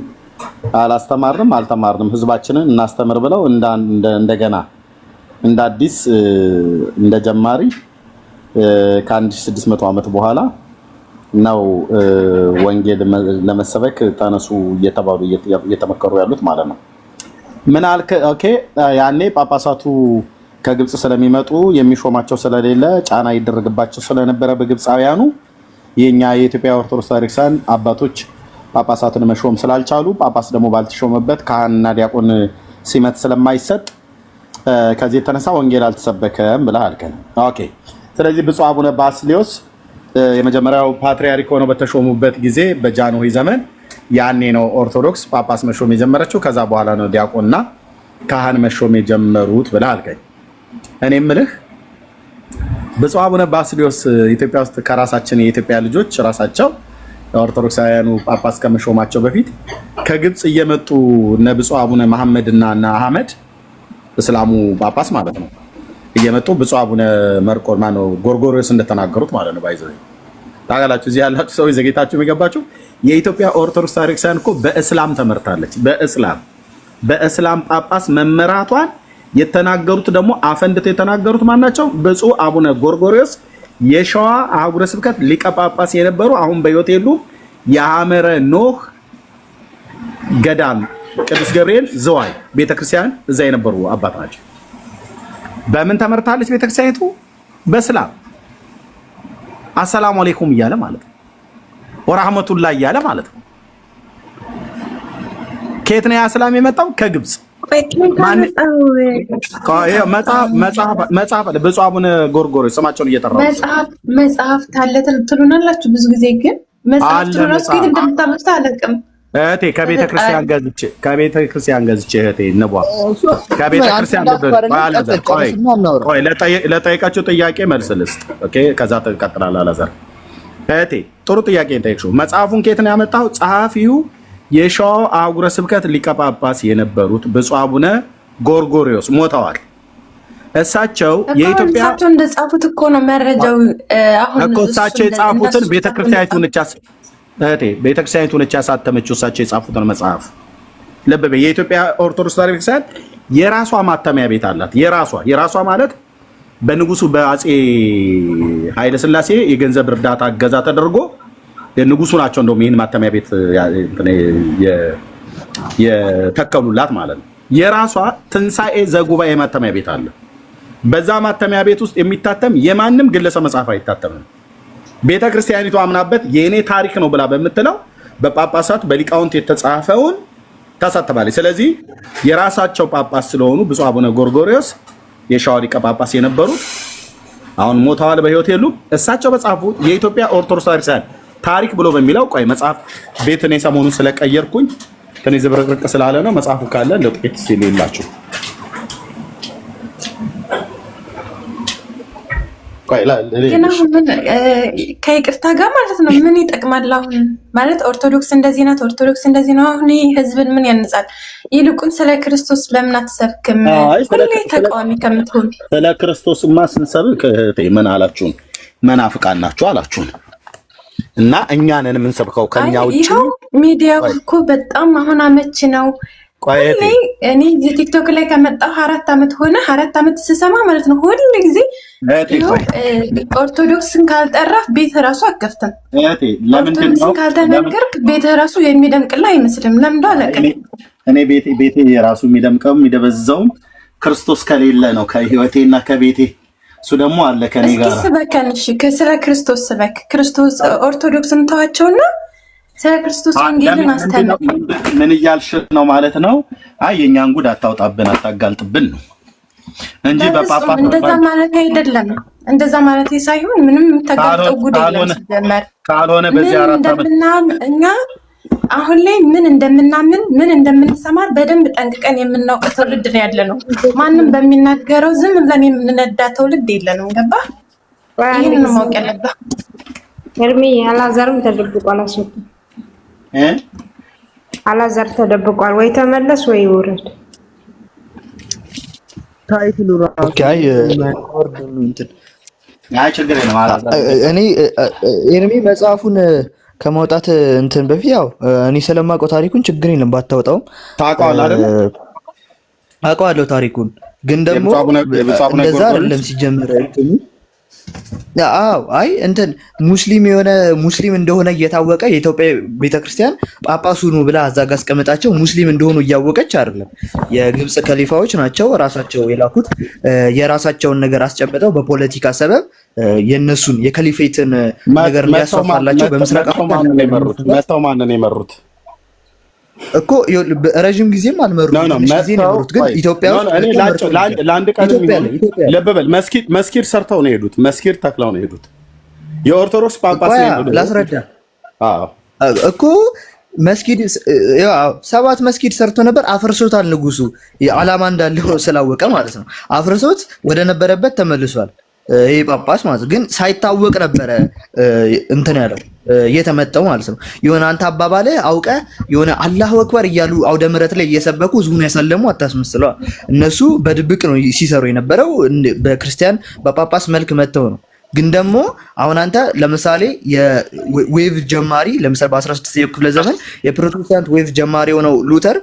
አላስተማርንም አልተማርንም፣ ህዝባችንን እናስተምር ብለው እንደገና እንደ አዲስ እንደ ጀማሪ ከ1600 ዓመት በኋላ ነው ወንጌል ለመሰበክ ተነሱ እየተባሉ እየተመከሩ ያሉት ማለት ነው። ምን አልከ? ኦኬ ያኔ ጳጳሳቱ ከግብጽ ስለሚመጡ የሚሾማቸው ስለሌለ ጫና ይደረግባቸው ስለነበረ በግብፃውያኑ የኛ የኢትዮጵያ ኦርቶዶክስ ቤተክርስቲያን አባቶች ጳጳሳትን መሾም ስላልቻሉ ጳጳስ ደግሞ ባልተሾመበት ካህንና ዲያቆን ሲመት ስለማይሰጥ ከዚህ የተነሳ ወንጌል አልተሰበከም ብለህ አልከን። ኦኬ ስለዚህ ብፁዕ አቡነ ባስልዮስ የመጀመሪያው ፓትርያርክ ሆነው በተሾሙበት ጊዜ በጃንሆይ ዘመን ያኔ ነው ኦርቶዶክስ ጳጳስ መሾም የጀመረችው። ከዛ በኋላ ነው ዲያቆንና ካህን መሾም የጀመሩት ብለህ አልከኝ። እኔ የምልህ ብፁዕ አቡነ ባስልዮስ ኢትዮጵያ ውስጥ ከራሳችን የኢትዮጵያ ልጆች ራሳቸው ኦርቶዶክሳውያኑ ጳጳስ ከመሾማቸው በፊት ከግብጽ እየመጡ እነ ብፁዕ አቡነ መሐመድና እነ አህመድ እስላሙ ጳጳስ ማለት ነው እየመጡ ብፁዕ አቡነ መርቆሬዎስ ማነው ጎርጎርዮስ እንደተናገሩት ማለት ነው። ባይዘው ታጋላችሁ እዚህ ያላችሁ ሰዎች ዘጌታችሁ የሚገባችሁ የኢትዮጵያ ኦርቶዶክስ ቤተክርስቲያን እኮ በእስላም ተመርታለች። በእስላም ጳጳስ መመራቷን የተናገሩት ደግሞ አፈንድተው የተናገሩት ማናቸው? ብፁዕ አቡነ ጎርጎርዮስ የሸዋ አህጉረ ስብከት ሊቀ ጳጳስ የነበሩ አሁን በሕይወት የሉም። የሐመረ ኖህ ገዳም ቅዱስ ገብርኤል ዝዋይ ቤተክርስቲያን እዛ የነበሩ አባት ናቸው። በምን ተመርታለች ቤተክርስቲያኒቱ? በእስላም አሰላሙ አለይኩም እያለ ማለት ነው፣ ወራህመቱላህ እያለ ማለት ነው። ከየት ነው ያ እስላም የመጣው? ከግብጽ። መጽሐፍ ብፁዕ አቡነ ጎርጎርዮስ ስማቸውን እየጠራሁ መጽሐፍ ታለትን ትሉናላችሁ። ብዙ ጊዜ ግን መጽሐፍ ትሉናላችሁ ከየት እንደምታመጡት አላውቅም። እህቴ ከቤተክርስቲያን ገዝቼ እህቴ ነቧ ከቤተክርስቲያን ለጠየቃችሁ ጥያቄ መልስ ልስጥ። ኦኬ ከዛ ተቀጥላል። አላዛር እህቴ ጥሩ ጥያቄ ጠየቅሽው። መጽሐፉን ከየት ነው ያመጣው? ጸሐፊው የሸዋ አህጉረ ስብከት ሊቀ ጳጳስ የነበሩት ብፁዕ አቡነ ጎርጎሪዮስ ሞተዋል። እሳቸው የኢትዮጵያ እሳቸው እንደጻፉት እኮ ነው መረጃው። አሁን እኮ እሳቸው የጻፉትን ቤተክርስቲያኒቱ ነች ያሳተመችው። እሳቸው የጻፉትን መጽሐፍ ልብ በይ። የኢትዮጵያ ኦርቶዶክስ ተዋሕዶ ቤተክርስቲያን የራሷ ማተሚያ ቤት አላት። የራሷ ማለት በንጉሱ በአፄ ኃይለ ሥላሴ የገንዘብ እርዳታ እገዛ ተደርጎ የንጉሱ ናቸው እንደውም ይህን ማተሚያ ቤት የተከሉላት ማለት ነው። የራሷ ትንሣኤ ዘጉባኤ ማተሚያ ቤት አለ። በዛ ማተሚያ ቤት ውስጥ የሚታተም የማንም ግለሰብ መጽሐፍ አይታተምም። ቤተ ክርስቲያኒቱ አምናበት የእኔ ታሪክ ነው ብላ በምትለው በጳጳሳት በሊቃውንት የተጻፈውን ታሳተማለች። ስለዚህ የራሳቸው ጳጳስ ስለሆኑ ብፁዕ አቡነ ጎርጎሪዮስ የሸዋ ሊቀ ጳጳስ የነበሩት አሁን ሞተዋል፣ በሕይወት የሉም። እሳቸው በጻፉት የኢትዮጵያ ኦርቶዶክስ ቤተክርስቲያን ታሪክ ብሎ በሚለው ቆይ መጽሐፍ ቤት እኔ ሰሞኑን ስለቀየርኩኝ ትንሽ ዝብርቅርቅ ስላለ ነው። መጽሐፉ ካለ እንደው ጥቂት ሲል የላችሁ ግን አሁን ከይቅርታ ጋር ማለት ነው ምን ይጠቅማል? አሁን ማለት ኦርቶዶክስ እንደዚህ ናት፣ ኦርቶዶክስ እንደዚህ ነው። አሁን ህዝብን ምን ያንጻል? ይልቁን ስለ ክርስቶስ ለምን አትሰብክም? ሁሌ ተቃዋሚ ከምትሆን ስለ ክርስቶስማ ስንሰብክ ምን አላችሁን? መናፍቃን ናችሁ አላችሁን። እና እኛ ነን የምንሰብከው ከኛ ውጪ። ይኸው ሚዲያው እኮ በጣም አሁን አመች ነው። እኔ ቲክቶክ ላይ ከመጣሁ 4 ዓመት ሆነ። 4 ዓመት ስሰማ ማለት ነው ሁሉ ጊዜ ኦርቶዶክስን ካልጠራህ ቤት ራሱ አከፍተም። ኦርቶዶክስን ካልተነገርክ ቤት ራሱ የሚደምቅላ አይመስልም። ለምዶ አለቀ። እኔ ቤቴ የራሱ የሚደምቀው የሚደበዘውም ክርስቶስ ከሌለ ነው፣ ከህይወቴና ከቤቴ። እሱ ደግሞ አለ ከኔ ጋር። እስኪ ስበከን፣ እሺ ስለ ክርስቶስ ስበክ። ክርስቶስ ኦርቶዶክስን ተዋቸውና ስለ ክርስቶስ ወንጌልን አስተምር። ምን እያልሽ ነው ማለት ነው? አይ የኛን ጉድ አታውጣብን አታጋልጥብን ነው እንጂ በጳጳስ እንደዛ ማለት አይደለም። እንደዛ ማለት ሳይሆን ምንም ተጋልጠው ጉድ የለም። ሲጀመር ካልሆነ በዚህ 4 ዓመት እኛ አሁን ላይ ምን እንደምናምን ምን እንደምንሰማር በደንብ ጠንቅቀን የምናውቅ ትውልድ ነው ያለ ነው። ማንም በሚናገረው ዝም ብለን የምንነዳ ትውልድ የለንም። ገባ? ይሄንን ማወቅ ያለብህ እርሚ አላዛርም ተደብቋል። አላዛር ተደብቋል። ወይ ተመለስ ወይ ውረድ። ታይትሉ እኔ ኤርሚ መጽሐፉን ከማውጣት እንትን በፊት ያው እኔ ስለማውቀው ታሪኩን ችግር የለም ባታወጣውም ታውቀዋለህ አይደል? አውቀዋለሁ ታሪኩን፣ ግን ደግሞ እንደዛ አይደለም ሲጀምር እንትኑ አዎ አይ እንትን ሙስሊም እንደሆነ እየታወቀ የኢትዮጵያ ቤተክርስቲያን ጳጳሱ ነው ብላ አዛ ጋር አስቀምጣቸው ሙስሊም እንደሆኑ እያወቀች አይደለም። የግብጽ ከሊፋዎች ናቸው ራሳቸው የላኩት የራሳቸውን ነገር አስጨብጠው በፖለቲካ ሰበብ የነሱን የከሊፌትን ነገር እንዲያስፋፋላቸው በምስራቅ መጣው ማንን የመሩት እኮ ረጅም ጊዜም አልመሩት ጊዜ ነው። ግን ኢትዮጵያ ለአንድ ቀን ለበበል መስጊድ ሰርተው ነው የሄዱት። መስጊድ ተክለው ነው የሄዱት። የኦርቶዶክስ ጳጳስ ነው ላስረዳ እኮ መስጊድ 7 መስጊድ ሰርቶ ነበር። አፍርሶታል ንጉሱ። ዓላማ እንዳለው ስላወቀ ማለት ነው። አፍርሶት ወደ ነበረበት ተመልሷል። ይሄ ጳጳስ ማለት ግን ሳይታወቅ ነበረ እንትን ያለው የተመጣው ማለት ነው። የሆነ አንተ አባባለ አውቀ የሆነ አላሁ አክበር እያሉ አውደ ምሕረት ላይ እየሰበኩ ህዝቡን ያሳለሙ አታስመስለው። እነሱ በድብቅ ነው ሲሰሩ የነበረው። በክርስቲያን በጳጳስ መልክ መተው ነው። ግን ደግሞ አሁን አንተ ለምሳሌ የዌቭ ጀማሪ ለምሳሌ በ16ኛው ክፍለ ዘመን የፕሮቴስታንት ዌቭ ጀማሪ የሆነው ሉተር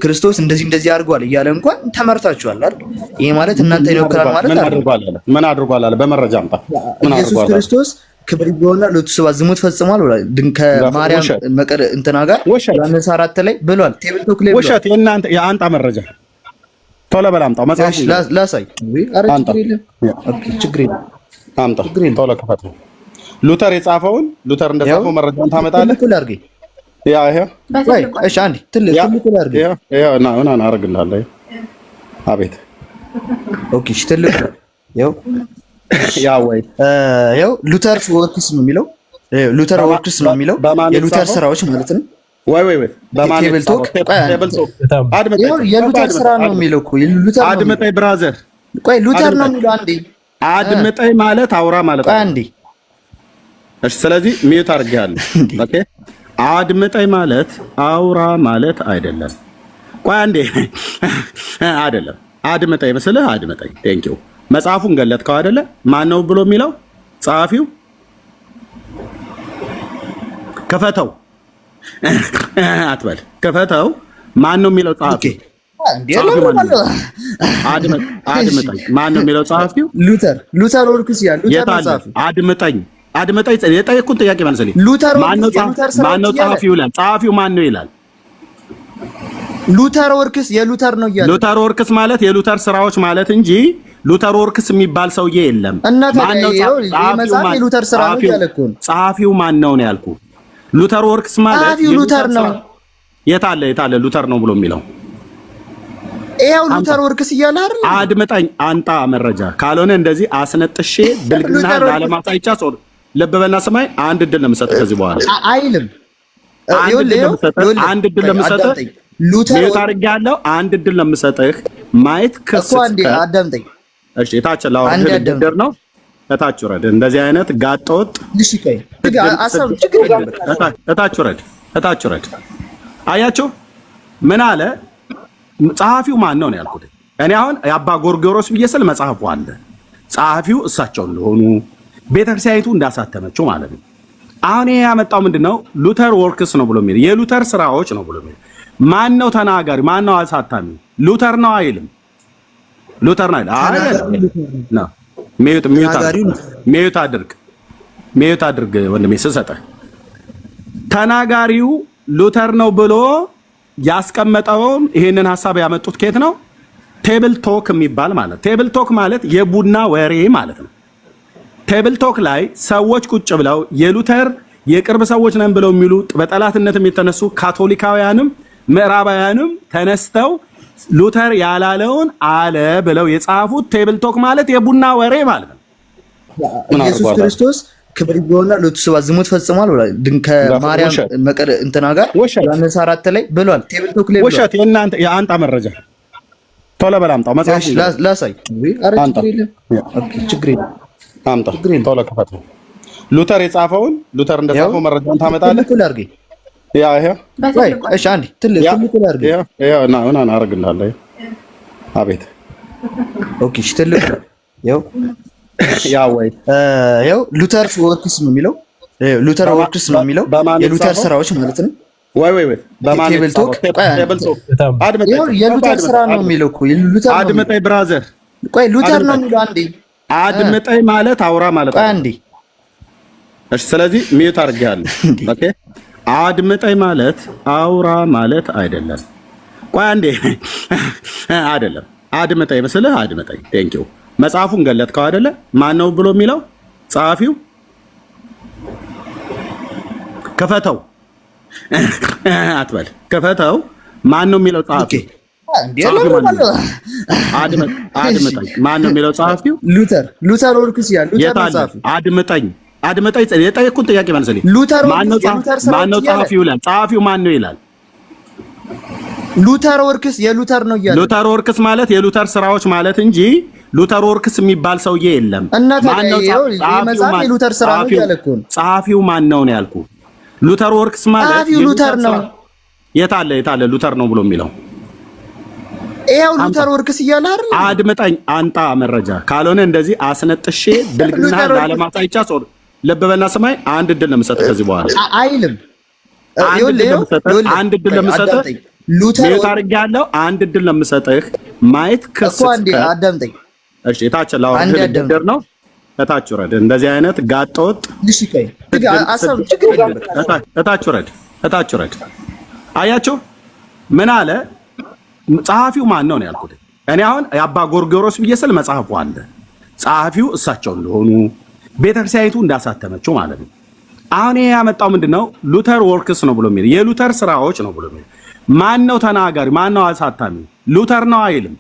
ክርስቶስ እንደዚህ አድርጓል እያለ እንኳን ተመርታችኋል አይደል? ይሄ ማለት እናንተ ይወክላል ማለት አይደል? ምን አድርጓል አለ? በመረጃ አምጣ። ኢየሱስ ክርስቶስ ክብር ይግባውና ሎቱ ሰባ ዝሙት ፈጽሟል ብሏል። ከማርያም መቀር እንትና ጋር ዮሐንስ 4 ላይ ብሏል። ቴብል ቶክ ላይ ብሏል። ውሸት የእናንተ የአንጣ መረጃ ቶሎ በል አምጣው። መጽሐፍ ላሳይ። አረ ችግር የለም አምጣ ቶሎ ከፈት። ሉተር የጻፈውን ሉተር እንደጻፈው መረጃውን ታመጣለህ። ትልቁ ላርጌ ያ ይሄ እሺ አንዴ ትልቁ ላርጌ ና አረግልሃለሁ። አቤት ኦኬ እሺ ትልቁ ያው ሉተር ወርክስ ነው የሚለው ሉተር ወርክስ ነው የሚለው የሉተር ስራዎች ማለት ነው። ወይ በማን ቴብል የሉተር ስራ ነው የሚለው እኮ ሉተር ነው። አድምጠኝ ብራዘር፣ ቆይ ሉተር ነው የሚለው አንዴ አድምጠኝ ማለት አውራ ማለት ቆይ አንዴ እሺ። ስለዚህ ሚዩት አድርጌሃለሁ። ኦኬ አድምጠኝ ማለት አውራ ማለት አይደለም። ቆይ አንዴ አይደለም አድምጠኝ መስልህ አድምጠኝ። ቴንኪው መጽሐፉን ገለጥከው አይደለ? ማን ነው ብሎ የሚለው ጸሐፊው? ከፈተው አትበል። ከፈተው ማን ነው የሚለው ጸሐፊው? አድምጠኝ። ማን ነው የሚለው ጸሐፊው? ሉተር ወርክስ ያ ሉተር ጸሐፊ። አድምጠኝ የጠየቅኩን ጥያቄ መልስልኝ። ማን ነው ጸሐፊው ይላል? ጸሐፊው ማን ነው ይላል? ሉተር ወርክስ የሉተር ነው እያለ ሉተር ወርክስ ማለት የሉተር ስራዎች ማለት እንጂ ሉተር ወርክስ የሚባል ሰውዬ የለም። ማን ነው የሉተር ስራ ነው እያለ እኮ ነው። ጸሐፊው ማን ነው ነው ያልኩህ። ሉተር ወርክስ ማለት ጸሐፊው ሉተር ነው። የታለ ሉተር ነው ብሎ የሚለው? ይሄው ሉተር ወርክስ እያለ አይደል? አድምጠኝ፣ አንጣ መረጃ። ካልሆነ እንደዚህ አስነጥሼ ብልግና ላለማሳይቻ ሶር ለበበና ሰማይ አንድ እድል ነው የምሰጥህ ከዚህ በኋላ አይልም። አንድ እድል ነው የምሰጥህ ሉተር ታርግ ያለው አንድ እድል ነው የምሰጥህ ማየት ከሱ አንዴ አዳምጠኝ። እሺ የታች ላውራ ድርድር ነው። እታች ወረድ። እንደዚህ አይነት ጋጠወጥ እሺ ቆይ አሰብ ችግር የለም። እታች ወረድ። አያችሁ ምን አለ ጸሐፊው ማን ነው ያልኩት እኔ። አሁን የአባ ጎርጎሮስ ብዬ ስል መጽሐፉ አለ። ጸሐፊው እሳቸው እንደሆኑ ቤተክርስቲያኒቱ እንዳሳተመችው ማለት ነው። አሁን ይሄ ያመጣው ምንድነው? ሉተር ወርክስ ነው ብሎ የሚል የሉተር ስራዎች ነው ብሎ የሚል ማን ነው ተናጋሪ? ማን ነው አሳታሚ? ሉተር ነው አይልም። ሉተር ነው አይደል? ሚዩት አድርግ ወንድሜ ስሰጠህ። ተናጋሪው ሉተር ነው ብሎ ያስቀመጠውን ይሄንን ሐሳብ ያመጡት ከየት ነው? ቴብል ቶክ የሚባል ማለት ቴብል ቶክ ማለት የቡና ወሬ ማለት ነው። ቴብል ቶክ ላይ ሰዎች ቁጭ ብለው የሉተር የቅርብ ሰዎች ነን ብለው የሚሉ በጠላትነትም የተነሱ ካቶሊካውያንም ምዕራባውያንም ተነስተው ሉተር ያላለውን አለ ብለው የጻፉት ቴብል ቶክ ማለት የቡና ወሬ ማለት ነው። ኢየሱስ ክርስቶስ ክብር ይግባውና ለቱ ሰው ዝሙት ፈጽሟል ብሏል። ከማርያም መቀር እንትና ጋር ዮሐንስ 4 ላይ ብሏል። ቴብል ቶክ ላይ ውሸት። የእናንተ የአንጣ መረጃ ቶሎ በል አምጣው። መጽሐፉ ላሳይ። አረ ችግር የለም አምጣ ቶሎ ከፈት። ሉተር የጻፈውን ሉተር እንደጻፈው መረጃውን ታመጣለህ። ትልቁ ላርጌ ያ ይሄ እሺ አንዴ ትልቁ ላርጌ ና አረግልሃለሁ። አቤት ኦኬ እሺ ትልቁ ያው ሉተር ወርክስ ነው የሚለው። ሉተር ወርክስ ነው የሚለው የሉተር ስራዎች ማለት ነው። ወይ በማን ቴብል የሉተር ስራ ነው የሚለው እኮ ሉተር። አድምጠኝ ብራዘር፣ ቆይ ሉተር ነው የሚለው አንዴ አድምጠኝ ማለት አውራ ማለት ቆይ አንዴ እሺ። ስለዚህ ሚዩት አድርጌያለሁ። ኦኬ አድምጠኝ ማለት አውራ ማለት አይደለም። ቆይ አንዴ አይደለም አድምጠኝ መስልህ አድምጠኝ። ቴንኪው መጽሐፉን ገለጥከው አይደለ? ማን ነው ብሎ የሚለው ጸሐፊው? ከፈተው አትበል። ከፈተው ማን ነው የሚለው ጸሐፊው? አድምጠኝ። ማን ነው የሚለው ጸሐፊው? ሉተር ወርክስ ያ ሉተር ጸሐፊ። አድምጠኝ የጠየቅኩን ጥያቄ መልስልኝ። ማን ነው ጸሐፊው ይላል? ጸሐፊው ማን ነው ይላል? ሉተር ወርክስ የሉተር ነው እያለ ሉተር ወርክስ ማለት የሉተር ስራዎች ማለት እንጂ ሉተር ወርክስ የሚባል ሰውዬ የለም። ማን ነው የሉተር ስራ ነው እያለ እኮ ነው። ጸሐፊው ማን ነው ነው ያልኩህ። ሉተር ወርክስ ማለት ጸሐፊው ሉተር ነው። የታለ ሉተር ነው ብሎ የሚለው? ይሄው ሉተር ወርክስ እያለ አይደል? አድምጠኝ፣ አንጣ መረጃ። ካልሆነ እንደዚህ አስነጥሼ ብልግና ላለማሳይቻ ሶር ለበበና ሰማይ አንድ እድል ነው የምሰጥህ ከዚህ በኋላ አይልም። አንድ እድል ነው የምሰጥህ ሉተር ታርግ ያለው አንድ እድል ነው የምሰጥህ ማየት ከሱ አንዴ አዳምጠኝ። እሺ የታች ላውራ ድርድር ነው። እታች ወረድ። እንደዚህ አይነት ጋጠወጥ እሺ ቆይ አሰብ ችግር የለም። እታች ወረድ። አያችሁ ምን አለ ጸሐፊው ማን ነው ያልኩት እኔ። አሁን የአባ ጎርጎሮስ ብዬ ስል መጽሐፉ አለ። ጸሐፊው እሳቸው እንደሆኑ ቤተክርስቲያኒቱ እንዳሳተመችው ማለት ነው። አሁን ይሄ ያመጣው ምንድነው? ሉተር ወርክስ ነው ብሎ የሚል የሉተር ስራዎች ነው ብሎ የሚል ማን ነው ተናጋሪ? ማን ነው አሳታሚ? ሉተር ነው አይልም።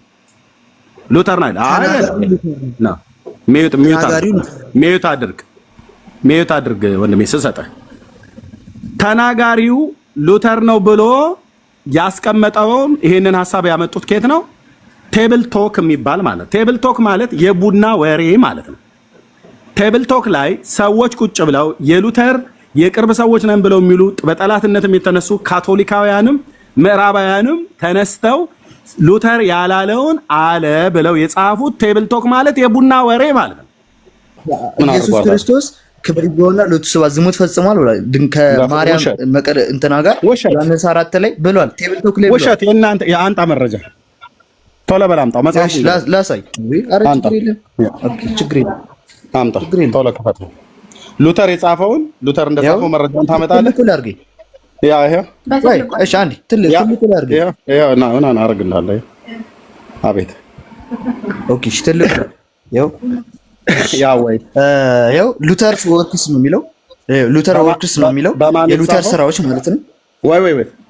ሉተር ነው አይደል? ሚዩት አድርግ ወንድሜ ስሰጠህ። ተናጋሪው ሉተር ነው ብሎ ያስቀመጠውን ይሄንን ሐሳብ ያመጡት ከየት ነው? ቴብል ቶክ የሚባል ማለት ቴብል ቶክ ማለት የቡና ወሬ ማለት ነው። ቴብል ቶክ ላይ ሰዎች ቁጭ ብለው የሉተር የቅርብ ሰዎች ነን ብለው የሚሉ በጠላትነትም የተነሱ ካቶሊካውያንም ምዕራባውያንም ተነስተው ሉተር ያላለውን አለ ብለው የጻፉት ቴብል ቶክ ማለት የቡና ወሬ ማለት ነው። ኢየሱስ ክርስቶስ ክብር ይግባውና ለቱ ስብሐት ዝሙት ፈጽሟል ብሏል። ከማርያም መቀር እንትና ጋር ዮሐንስ 4 ላይ ብሏል። ቴብል ቶክ ላይ ውሸት። የእናንተ የአንጣ መረጃ ቶሎ በል አምጣው። መጽሐፍ ላሳይ። ኧረ ችግር የለም አምጣ። ቶሎ ከፈት ነው ሉተር የጻፈውን ሉተር እንደጻፈው መረጃውን ታመጣለህ። ትልቁ ላድርግ። ይሄ እሺ፣ አንዴ ትልቁ ላድርግ። እና አደርግልሃለሁ። አቤት። ኦኬ፣ እሺ፣ ትልቁ ያው ሉተር ወርክስ ነው የሚለው። ሉተር ወርክስ ነው የሚለው የሉተር ስራዎች ማለት ነው። ወይ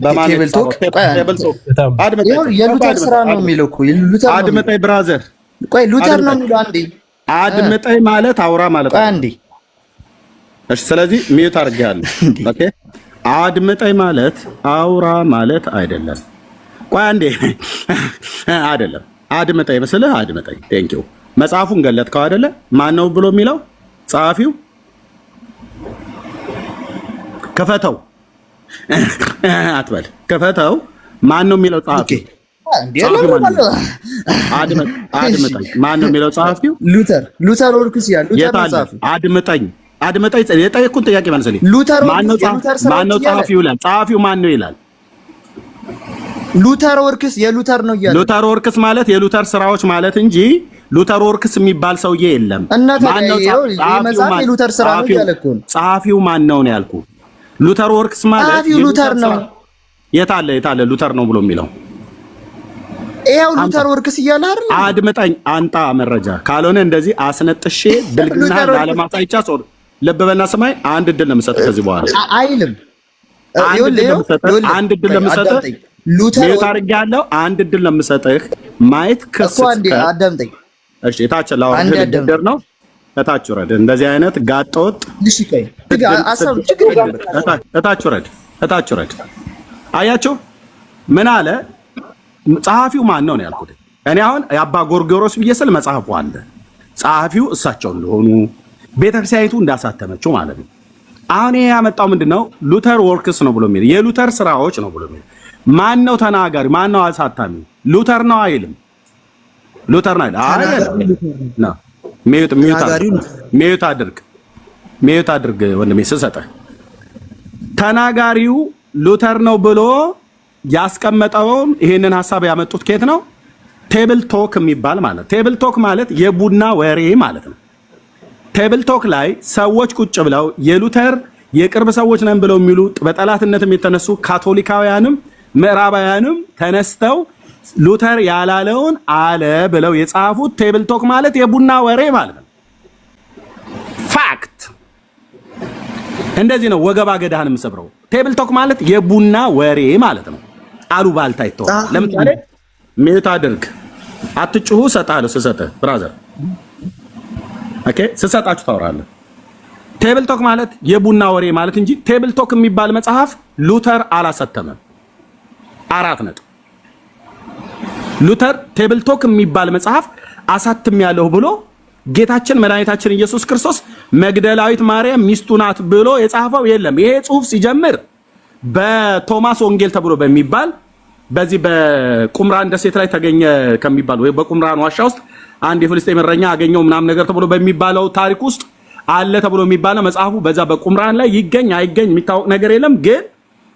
በማን ቴብል ቶክ የሉተር ስራ ነው የሚለው እኮ ሉተር። አድምጠኝ ብራዘር፣ ቆይ ሉተር ነው የሚለው። አንዴ አድምጠኝ ማለት አውራ ማለት ነው። አንዴ እሺ፣ ስለዚህ ሚዩት አድርጌያለሁ። ኦኬ፣ አድምጠኝ ማለት አውራ ማለት አይደለም። ቆይ አንዴ አይደለም፣ አድምጠኝ መስልህ አድምጠኝ። ቴንክ ዩ። መጽሐፉን ገለጥከው አይደለ? ማን ነው ብሎ የሚለው ጸሐፊው? ከፈተው አትበል፣ ከፈተው። ማን ነው የሚለው ጸሐፊው? አድምጠኝ። ማን ነው የሚለው ጸሐፊው? ሉተር ወርክስ ያለ ሉተር ጸሐፊ። አድምጠኝ የጠየቅኩት ጥያቄ መልስልኝ። ማን ነው ጸሐፊው ይላል። ጸሐፊው ማን ነው ይላል። ሉተር ወርክስ የሉተር ነው እያለ ሉተር ወርክስ ማለት የሉተር ስራዎች ማለት እንጂ ሉተር ወርክስ የሚባል ሰውዬ የለም። ማን ነው የሉተር ስራ ነው እያለ እኮ ነው። ጸሐፊው ማን ነው ነው ያልኩህ። ሉተር ወርክስ ማለት ጸሐፊው ሉተር ነው። የታለ ሉተር ነው ብሎ የሚለው? ይሄው ሉተር ወርክስ እያለ አይደል? አድምጠኝ፣ አንጣ መረጃ። ካልሆነ እንደዚህ አስነጥሼ ብልግና ላለማሳይቻ ሶር ልብ በልና ስማኝ። አንድ እድል ነው የምሰጥህ ከዚህ በኋላ አይልም። አንድ እድል ነው የምሰጥህ። ሉተር አድርጌያለሁ። አንድ እድል ነው የምሰጥህ። ማየት ከሱ አንዴ አዳምጠኝ። እሺ፣ እታች ላውርድ ነው። እታች ወረድ። እንደዚህ አይነት ጋጠወጥ እሺ፣ ቆይ አሰብ ችግር የለም። እታች ወረድ። አያችሁ ምን አለ? ጸሐፊው ማን ነው ነው ያልኩት። እኔ አሁን የአባ ጎርጎሮስ ብዬ ስል መጽሐፉ አለ። ጸሐፊው እሳቸው እንደሆኑ ቤተክርስቲያኒቱ እንዳሳተመችው ማለት ነው። አሁን ይሄ ያመጣው ምንድነው? ሉተር ወርክስ ነው ብሎ የሚል የሉተር ስራዎች ነው ብሎ የሚል ማን ነው ተናጋሪ? ማን ነው አሳታሚ? ሉተር ነው አይልም። ሉተር ነው አይደል? ሚዩት አድርግ ወንድሜ ስሰጠህ። ተናጋሪው ሉተር ነው ብሎ ያስቀመጠውን ይሄንን ሐሳብ ያመጡት ከየት ነው? ቴብል ቶክ የሚባል ማለት ቴብል ቶክ ማለት የቡና ወሬ ማለት ነው። ቴብል ቶክ ላይ ሰዎች ቁጭ ብለው የሉተር የቅርብ ሰዎች ነን ብለው የሚሉ በጠላትነትም የተነሱ ካቶሊካውያንም ምዕራባውያንም ተነስተው ሉተር ያላለውን አለ ብለው የጻፉት ቴብል ቶክ ማለት የቡና ወሬ ማለት ነው። ፋክት እንደዚህ ነው። ወገባ ገዳህን የምሰብረው ቴብል ቶክ ማለት የቡና ወሬ ማለት ነው። አሉባልታ ይተዋል። ለምሳሌ ሚዩት አድርግ፣ አትጩሁ፣ እሰጥሃለሁ። ስሰጥህ ብራዘር ኦኬ፣ ስሰጣችሁ ታወራለህ። ቴብል ቶክ ማለት የቡና ወሬ ማለት እንጂ ቴብል ቶክ የሚባል መጽሐፍ ሉተር አላሳተመም። 4 ነጥብ። ሉተር ቴብል ቶክ የሚባል መጽሐፍ አሳትም ያለሁ ብሎ ጌታችን መድኃኒታችን ኢየሱስ ክርስቶስ መግደላዊት ማርያም ሚስቱ ናት ብሎ የጻፈው የለም። ይሄ ጽሑፍ ሲጀምር በቶማስ ወንጌል ተብሎ በሚባል በዚህ በቁምራን ደሴት ላይ ተገኘ ከሚባል ወይ በቁምራን ዋሻ ውስጥ አንድ የፍልስጤም እረኛ አገኘው ምናምን ነገር ተብሎ በሚባለው ታሪክ ውስጥ አለ ተብሎ የሚባለው መጽሐፉ በዛ በቁምራን ላይ ይገኝ አይገኝ የሚታወቅ ነገር የለም። ግን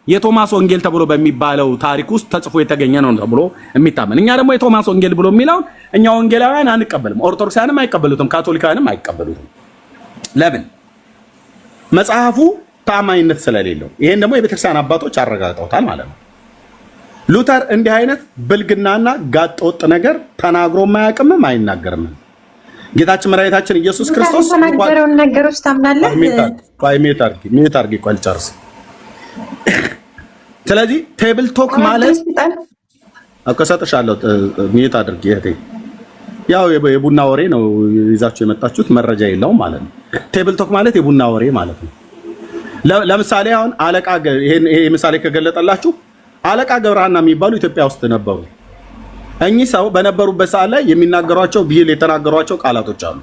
የቶማስ ወንጌል ተብሎ በሚባለው ታሪክ ውስጥ ተጽፎ የተገኘ ነው ተብሎ የሚታመን። እኛ ደግሞ የቶማስ ወንጌል ብሎ የሚለውን እኛ ወንጌላውያን አንቀበልም፣ ኦርቶዶክሳውያንም አይቀበሉትም፣ ካቶሊካውያንም አይቀበሉትም። ለምን? መጽሐፉ ታማኝነት ስለሌለው። ይሄን ደግሞ የቤተክርስቲያን አባቶች አረጋግጠውታል ማለት ነው። ሉተር እንዲህ አይነት ብልግናና ጋጠወጥ ነገር ተናግሮ ማያውቅምም አይናገርም። ጌታችን መድኃኒታችን ኢየሱስ ክርስቶስ ተናገረውን ነገሮች ታምናለህ? ሚዩት አድርጊ፣ ቆይ ልጨርስ። ስለዚህ ቴብል ቶክ ማለት አከሰጥሻለሁ። ሚዩት አድርጊ እህቴ። ያው የቡና ወሬ ነው ይዛችሁ የመጣችሁት፣ መረጃ የለውም ማለት ነው። ቴብል ቶክ ማለት የቡና ወሬ ማለት ነው። ለምሳሌ አሁን አለቃ ይሄ ምሳሌ ከገለጠላችሁ አለቃ ገብረሃና የሚባሉ ኢትዮጵያ ውስጥ ነበሩ። እኚህ ሰው በነበሩበት ሰዓት ላይ የሚናገሯቸው ብሂል የተናገሯቸው ቃላቶች አሉ።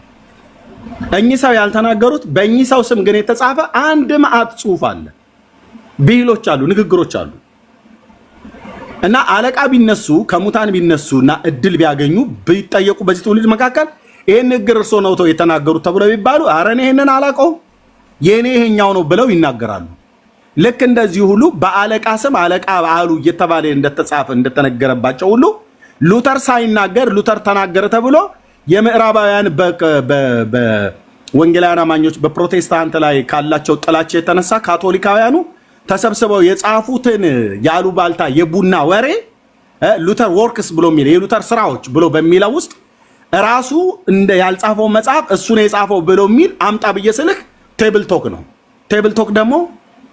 እኚህ ሰው ያልተናገሩት በእኚህ ሰው ስም ግን የተጻፈ አንድ መዓት ጽሑፍ አለ። ብሂሎች አሉ፣ ንግግሮች አሉ። እና አለቃ ቢነሱ ከሙታን ቢነሱና እድል ቢያገኙ ቢጠየቁ በዚህ ትውልድ መካከል ይሄን ንግር እርሶ ነው የተናገሩት ተብለው ቢባሉ ኧረ እኔ ይሄንን አላውቀውም የኔ ይሄኛው ነው ብለው ይናገራሉ። ልክ እንደዚህ ሁሉ በአለቃ ስም አለቃ በዓሉ እየተባለ እንደተጻፈ እንደተነገረባቸው ሁሉ ሉተር ሳይናገር ሉተር ተናገረ ተብሎ የምዕራባውያን በወንጌላውያን አማኞች በፕሮቴስታንት ላይ ካላቸው ጥላቻ የተነሳ ካቶሊካውያኑ ተሰብስበው የጻፉትን ያሉባልታ የቡና ወሬ ሉተር ወርክስ ብሎ የሚል የሉተር ስራዎች ብሎ በሚለው ውስጥ ራሱ እንደ ያልጻፈው መጽሐፍ እሱ ነው የጻፈው ብሎ የሚል አምጣ ብዬ ስልክ ቴብል ቶክ ነው። ቴብል ቶክ ደግሞ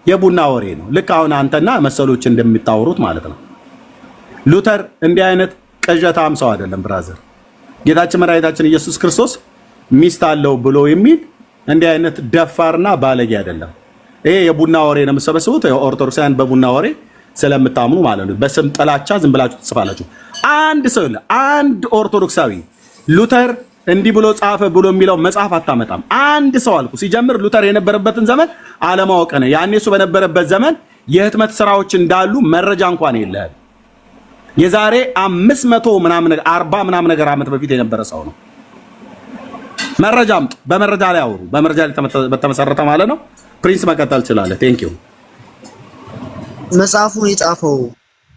የቡና ወሬ ነው። ልክ አሁን አንተና መሰሎች እንደሚታወሩት ማለት ነው። ሉተር እንዲህ አይነት ቅዠታም ሰው አይደለም ብራዘር። ጌታችን መድኃኒታችን ኢየሱስ ክርስቶስ ሚስት አለው ብሎ የሚል እንዲህ አይነት ደፋርና ባለጌ አይደለም። ይሄ የቡና ወሬ ነው የምትሰበስቡት ኦርቶዶክሳውያን በቡና ወሬ ስለምታምኑ ማለት ነው። በስም ጥላቻ ዝም ብላችሁ ትጽፋላችሁ። አንድ ሰው አንድ ኦርቶዶክሳዊ ሉተር እንዲህ ብሎ ጻፈ ብሎ የሚለው መጽሐፍ አታመጣም። አንድ ሰው አልኩ። ሲጀምር ሉተር የነበረበትን ዘመን አለማወቅ ነው። ያኔ እሱ በነበረበት ዘመን የህትመት ስራዎች እንዳሉ መረጃ እንኳን የለህም። የዛሬ 500 ምናምን 40 ምናምን ነገር ዓመት በፊት የነበረ ሰው ነው። መረጃ አምጡ። በመረጃ ላይ አውሩ። በመረጃ ላይ በተመሰረተ ማለት ነው። ፕሪንስ መቀጠል ይችላል። ቴንክ ዩ። መጽሐፉን የጻፈው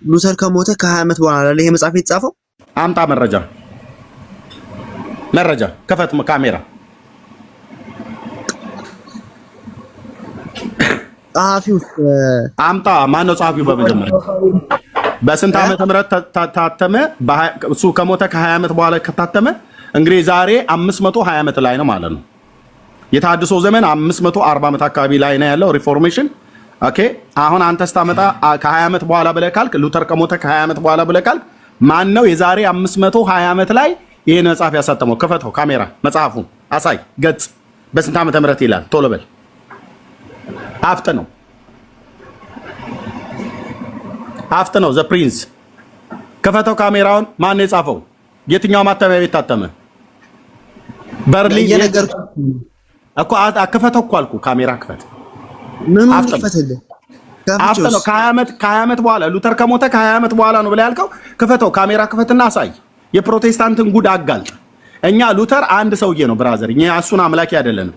ሉተር ከሞተ ከ20 ዓመት በኋላ ላይ ይሄ መጽሐፍ የተጻፈው አምጣ መረጃ ከፈት ካሜራ ጸሐፊው አምጣ። ማነው ጸሐፊው? በመጀመሪያ በስንት ዓመተ ምህረት ታተመ? እሱ ከሞተ ከ20 ዓመት በኋላ ከታተመ እንግዲህ ዛሬ 520 ዓመት ላይ ነው ማለት ነው። የታድሶ ዘመን 540 ዓመት አካባቢ ላይ ነው ያለው ሪፎርሜሽን። ኦኬ አሁን አንተ ስታመጣ ከ20 ዓመት በኋላ ብለህ ካልክ ሉተር ከሞተ ከ20 ዓመት በኋላ ብለህ ካልክ ማን ነው የዛሬ 520 ዓመት ላይ ይሄን መጽሐፍ ያሳተመው? ክፈተው ካሜራ፣ መጽሐፉን አሳይ። ገጽ በስንት ዓመተ ምህረት ይላል? ቶሎ በል። አፍጥ ነው ዘ ፕሪንስ። ክፈተው ካሜራውን። ማን ነው የጻፈው? የትኛው ማተሚያ ቤት ታተመ? በርሊን እኮ ክፈተው እኮ አልኩ። ካሜራ ክፈት። ምን ይፈተልህ? አፍጥ ነው። ከ20 ዓመት በኋላ ሉተር ከሞተ ከ20 ዓመት በኋላ ነው ብለህ ያልከው። ክፈተው ካሜራ ክፈትና አሳይ። የፕሮቴስታንትን ጉድ አጋልጥ። እኛ ሉተር አንድ ሰውዬ ነው ብራዘር። እኛ እሱን አምላኪ አይደለንም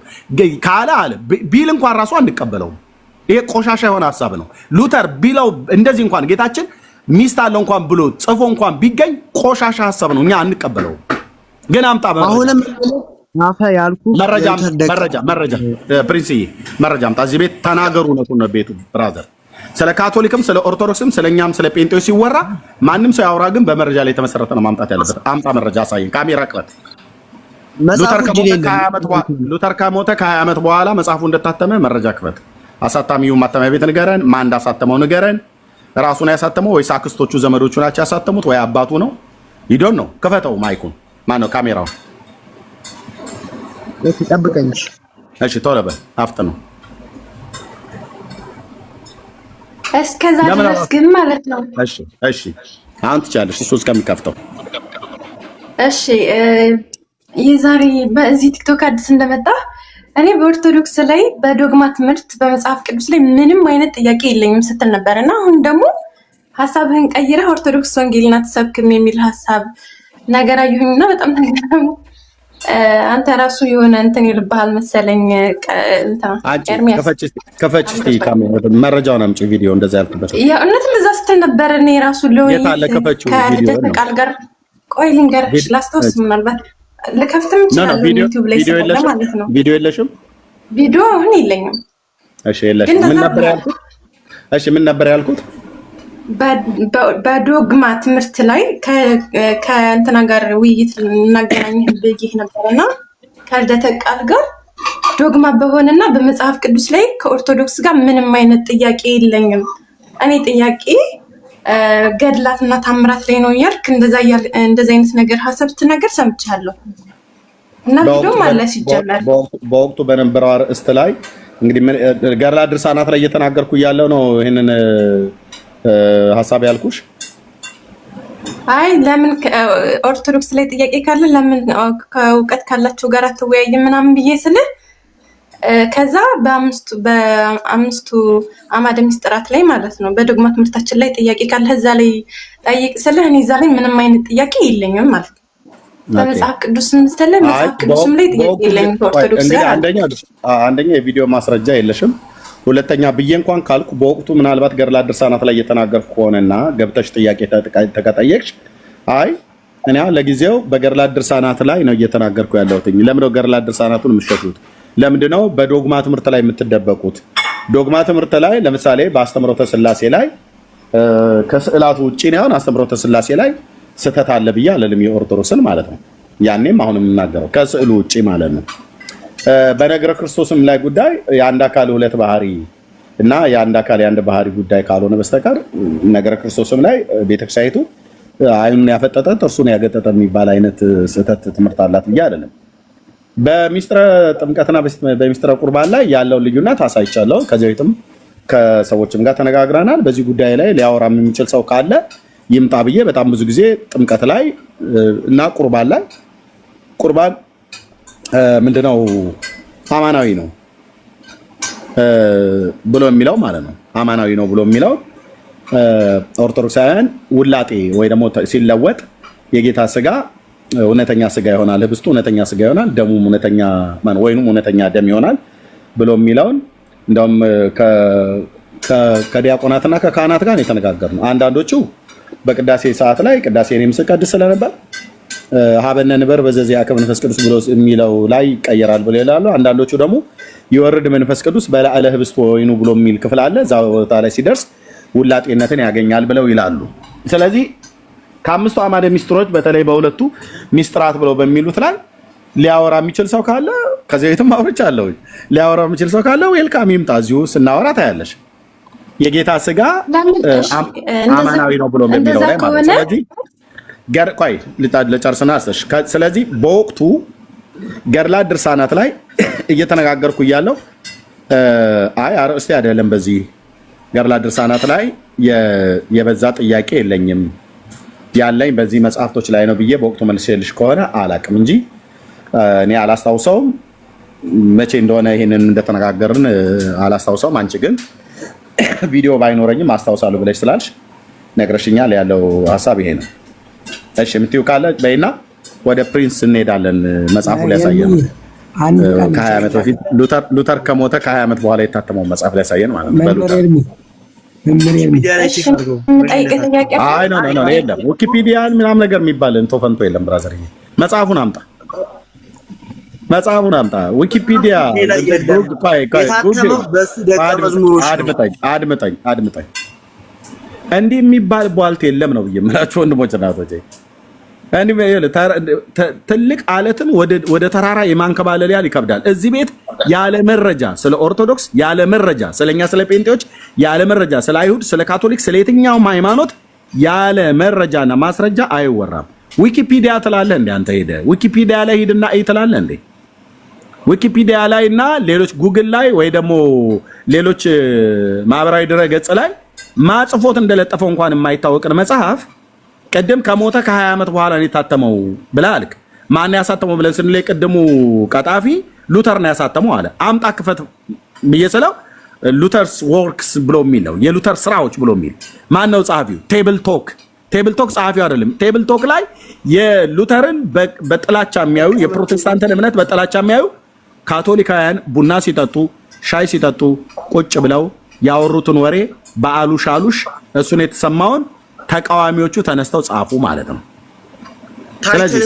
ካለ አለ ቢል እንኳን ራሱ አንቀበለውም። ይሄ ቆሻሻ የሆነ ሐሳብ ነው። ሉተር ቢለው እንደዚህ እንኳን ጌታችን ሚስት አለው እንኳን ብሎ ጽፎ እንኳን ቢገኝ ቆሻሻ ሐሳብ ነው። እኛ አንቀበለውም። ግን አምጣ አሁንም አፈ ያልኩ መረጃ ፕሪንስዬ መረጃ አምጣ። እዚህ ቤት ተናገሩ ነው ቤቱ ብራዘር። ስለ ካቶሊክም ስለ ኦርቶዶክስም ስለኛም ስለ ጴንጤው ሲወራ ማንም ሰው ያወራ፣ ግን በመረጃ ላይ የተመሰረተ ነው ማምጣት ያለበት። አምጣ መረጃ አሳየን። ካሜራ ቅበት። ሉተር ከሞተ ከ20 ዓመት በኋላ መጽሐፉ እንደታተመ መረጃ ክፈት። አሳታሚው ማተሚያ ቤት ንገረን። ማን እንዳሳተመው ንገረን። ራሱን ያሳተመው ወይስ አክስቶቹ ዘመዶቹ ናቸው ያሳተሙት ወይ አባቱ ነው? ይዶን ነው። ክፈተው ማይኩን። ማን ነው ካሜራው? እሺ ጠብቀኝ። እሺ ቶሎ በል። አፍጥ ነው። እስከዛ ድረስ ግን ማለት ነው። እሺ አሁን ትቻለሽ። እሱ እስከሚከፍተው እሺ። የዛሬ በዚህ ቲክቶክ አዲስ እንደመጣ እኔ በኦርቶዶክስ ላይ በዶግማ ትምህርት በመጽሐፍ ቅዱስ ላይ ምንም አይነት ጥያቄ የለኝም ስትል ነበር እና አሁን ደግሞ ሀሳብህን ቀይረህ ኦርቶዶክስ ወንጌልን አትሰብክም የሚል ሀሳብ ነገር አየሁኝና በጣም ተገረምኩ። አንተ ራሱ የሆነ እንትን ይልብሃል መሰለኝ። ከፈች እስቲ መረጃውን አምጪ። ቪዲዮ እንደዛ ያልኩበት እውነት እንደዛ ስትል ነበር። እኔ ራሱ ከልደት ቃል ጋር ቆይ ልንገርሽ፣ ላስታውስ ምናልባት ልከፍትም እችላለሁ ዩቲዩብ ላይ ማለት ነው። ቪዲዮ የለሽም? ቪዲዮ አሁን የለኝም። እሺ የለሽም። ምን ነበር ያልኩት? በዶግማ ትምህርት ላይ ከእንትና ጋር ውይይት እናገናኝህ ብዬሽ ነበርና ከልደተ ቃል ጋር ዶግማ በሆነና በመጽሐፍ ቅዱስ ላይ ከኦርቶዶክስ ጋር ምንም አይነት ጥያቄ የለኝም። እኔ ጥያቄ ገድላትና ታምራት ላይ ነው ያልክ። እንደዛ አይነት ነገር ሀሳብ ስትናገር ሰምቻለሁ እና ቪዲዮም አለ ሲጀመር በወቅቱ በነበረው አርእስት ላይ እንግዲህ ገድላ ድርሳናት ላይ እየተናገርኩ እያለሁ ነው ይሄንን ሀሳብ ያልኩሽ። አይ ለምን ኦርቶዶክስ ላይ ጥያቄ ካለ ለምን ከእውቀት ካላቸው ጋር አትወያይም ምናምን ብዬ ስለ ከዛ በአምስቱ አዕማደ ምስጢራት ላይ ማለት ነው በዶግማ ትምህርታችን ላይ ጥያቄ ካለ እዛ ላይ ጠይቅ ስልህ እኔ እዛ ላይ ምንም አይነት ጥያቄ የለኝም ማለት ነው። በመጽሐፍ ቅዱስም ስትል መጽሐፍ ቅዱስም ላይ ጥያቄ የለኝም። ኦርቶዶክስ አንደኛ የቪዲዮ ማስረጃ የለሽም። ሁለተኛ ብዬ እንኳን ካልኩ በወቅቱ ምናልባት ገድለ ድርሳናት ላይ እየተናገርኩ ከሆነና ገብተሽ ጥያቄ ተጠየቅሽ፣ አይ እኔ ለጊዜው በገድለ ድርሳናት ላይ ነው እየተናገርኩ ያለሁት። ለምን ነው ገድለ ድርሳናቱን የምትሸሹት? ለምንድን ነው በዶግማ ትምህርት ላይ የምትደበቁት? ዶግማ ትምህርት ላይ ለምሳሌ በአስተምሮተ ሥላሴ ላይ ከስዕላቱ ውጪ ነው አስተምሮተ ሥላሴ ላይ ስህተት አለ ብዬ አለልም፣ የኦርቶዶክስን ማለት ነው። ያኔም አሁን የምናገረው ከስዕሉ ውጪ ማለት ነው። በነገረ ክርስቶስም ላይ ጉዳይ የአንድ አካል ሁለት ባህሪ እና የአንድ አካል የአንድ ባህሪ ጉዳይ ካልሆነ በስተቀር ነገረ ክርስቶስም ላይ ቤተክርስቲያኒቱ አይኑን ያፈጠጠ ጥርሱን ያገጠጠ የሚባል አይነት ስህተት ትምህርት አላት ብዬ አይደለም። በሚስጥረ ጥምቀትና በሚስጥረ ቁርባን ላይ ያለው ልዩነት አሳይቻለሁ። ከዚህ በፊትም ከሰዎችም ጋር ተነጋግረናል። በዚህ ጉዳይ ላይ ሊያወራ የሚችል ሰው ካለ ይምጣ ብዬ በጣም ብዙ ጊዜ ጥምቀት ላይ እና ቁርባን ላይ ቁርባን ምንድነው አማናዊ ነው ብሎ የሚለው ማለት ነው። አማናዊ ነው ብሎ የሚለው ኦርቶዶክሳውያን ውላጤ ወይ ደግሞ ሲለወጥ የጌታ ስጋ እውነተኛ ስጋ ይሆናል፣ ህብስቱ እውነተኛ ስጋ ይሆናል፣ ደሙም እውነተኛ ወይኑም እውነተኛ ደም ይሆናል ብሎ የሚለውን እንደውም ከዲያቆናትና ከካህናት ጋር ነው የተነጋገርነው። አንዳንዶቹ በቅዳሴ ሰዓት ላይ ቅዳሴ እኔም ስቀድስ ስለነበር ሀበነ ንበር በዘዚያ ከመንፈስ ቅዱስ ብሎ የሚለው ላይ ይቀየራል ብሎ ይላሉ። አንዳንዶቹ ደግሞ ይወርድ መንፈስ ቅዱስ በላዕለ ህብስት ወይኑ ብሎ የሚል ክፍል አለ። እዛ ቦታ ላይ ሲደርስ ውላጤነትን ያገኛል ብለው ይላሉ። ስለዚህ ከአምስቱ አዕማደ ምስጢሮች በተለይ በሁለቱ ምስጢራት ብለው በሚሉት ላይ ሊያወራ የሚችል ሰው ካለ ከዚህ ቤትም አውርቻለሁ። ሊያወራ የሚችል ሰው ካለ ዌልካም ይምጣ፣ እዚሁ ስናወራ ታያለሽ። የጌታ ስጋ አማናዊ ነው ብሎ የሚለው ላይ ማለት ነው። ስለዚህ ቆይ ልጨርስና አስተሽ። ስለዚህ በወቅቱ ገድለ ድርሳናት ላይ እየተነጋገርኩ እያለሁ አይ አርእስቴ አይደለም በዚህ ገድለ ድርሳናት ላይ የበዛ ጥያቄ የለኝም ያለኝ በዚህ መጽሐፍቶች ላይ ነው ብዬ በወቅቱ መልሼልሽ ከሆነ አላቅም እንጂ እኔ አላስታውሰውም። መቼ እንደሆነ ይሄንን እንደተነጋገርን አላስታውሰውም። አንቺ ግን ቪዲዮ ባይኖረኝም አስታውሳለሁ ብለሽ ስላልሽ ነግረሽኛል። ያለው ሀሳብ ይሄ ነው። እሺ የምትይው ካለ በይና ወደ ፕሪንስ እንሄዳለን። መጽሐፉ ሊያሳየን ከ20 ዓመት በፊት ሉተር ከሞተ ከ20 ዓመት በኋላ የታተመው መጽሐፍ ሊያሳየን ማለት ነው። የለም ዊኪፒዲያን ምናምን ነገር የሚባል እንቶ ፈንቶ የለም። ብራዘር መጽሐፉን አምጣ፣ መጽሐፉን አምጣ። ዊኪፒዲያ አድምጠኝ። እንዲህ የሚባል ቧልት የለም ነው ብዬ የምላችሁ ወንድሞች እና እህቶቼ። ትልቅ አለትን ወደ ተራራ የማንከባለል ያህል ይከብዳል። እዚህ ቤት ያለ መረጃ ስለ ኦርቶዶክስ፣ ያለ መረጃ ስለኛ ስለ ጴንጤዎች፣ ያለ መረጃ ስለ አይሁድ፣ ስለ ካቶሊክ፣ ስለ የትኛውም ሃይማኖት ያለ መረጃና ማስረጃ አይወራም። ዊኪፒዲያ ትላለህ እንዴ አንተ? ሄደህ ዊኪፒዲያ ላይ ሂድና እይ ትላለህ እንዴ? ዊኪፒዲያ ላይ እና ሌሎች ጉግል ላይ ወይ ደግሞ ሌሎች ማህበራዊ ድረ ገጽ ላይ ማጽፎት እንደለጠፈው እንኳን የማይታወቅን መጽሐፍ ቅድም ከሞተ ከ20 ዓመት በኋላ ነው የታተመው ብለህ አልክ። ማን ያሳተመው ብለን ስንል ቅድሙ ቀጣፊ ሉተር ነው ያሳተመው አለ። አምጣ ክፈት ብዬ ስለው ሉተርስ ወርክስ ብሎ የሚለው የሉተር ስራዎች ብሎ የሚል ማን ነው ጸሐፊው? ቴብል ቶክ ጸሐፊው አይደለም። ቴብል ቶክ ላይ የሉተርን በጥላቻ የሚያዩ የፕሮቴስታንትን እምነት በጥላቻ የሚያዩ ካቶሊካውያን ቡና ሲጠጡ ሻይ ሲጠጡ ቁጭ ብለው ያወሩትን ወሬ በአሉ ሻሉሽ እሱን የተሰማውን ተቃዋሚዎቹ ተነስተው ጻፉ ማለት ነው። ስለዚህ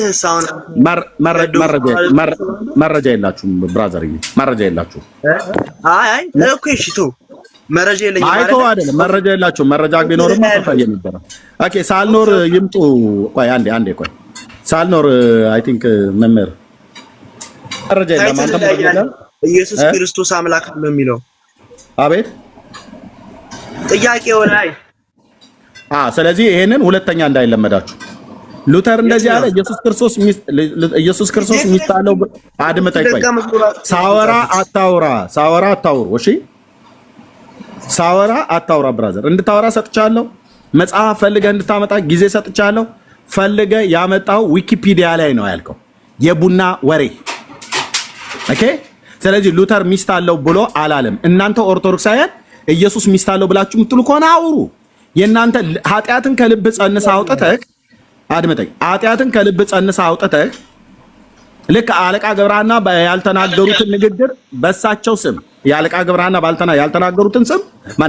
መረጃ የላችሁም ብራዘር፣ መረጃ የላችሁም። አይ እኮ እሺ ቶ መረጃ የለኝም ማለት አይቶ አይደለም። መረጃ የላችሁም። መረጃ ቢኖርማ ታየ ነበር። ኦኬ ሳልኖር ይምጡ። ቆይ አንዴ ቆይ ሳልኖር አይ ቲንክ መምህር መረጃ የለም። አንተ መረጃ የለም። ኢየሱስ ክርስቶስ አምላክ ነው የሚለው አቤት ጥያቄው ላይ ስለዚህ ይሄንን ሁለተኛ እንዳይለመዳችሁ። ሉተር እንደዚህ አለ። ኢየሱስ ክርስቶስ የሚጣለው አድምጠኝ። ቆይ ሳወራ አታውሩ። እሺ ሳወራ አታውራ ብራዘር። እንድታወራ ሰጥቻለሁ። መጽሐፍ ፈልገህ እንድታመጣ ጊዜ ሰጥቻለሁ። ፈልገህ ያመጣው ዊኪፒዲያ ላይ ነው ያልከው የቡና ወሬ። ኦኬ ስለዚህ ሉተር ሚስት አለው ብሎ አላለም። እናንተ ኦርቶዶክሳውያን ኢየሱስ ሚስት አለው ብላችሁ የምትሉ ከሆነ አውሩ። የእናንተ ኃጢአትን ከልብ ጸንሳ አውጥተህ አድምጠኝ። ኃጢአትን ከልብ ጸንሳ አውጥተህ ልክ አለቃ ገብረሐና ያልተናገሩትን ንግግር በሳቸው ስም የአለቃ ገብረሐና ያልተናገሩትን ስም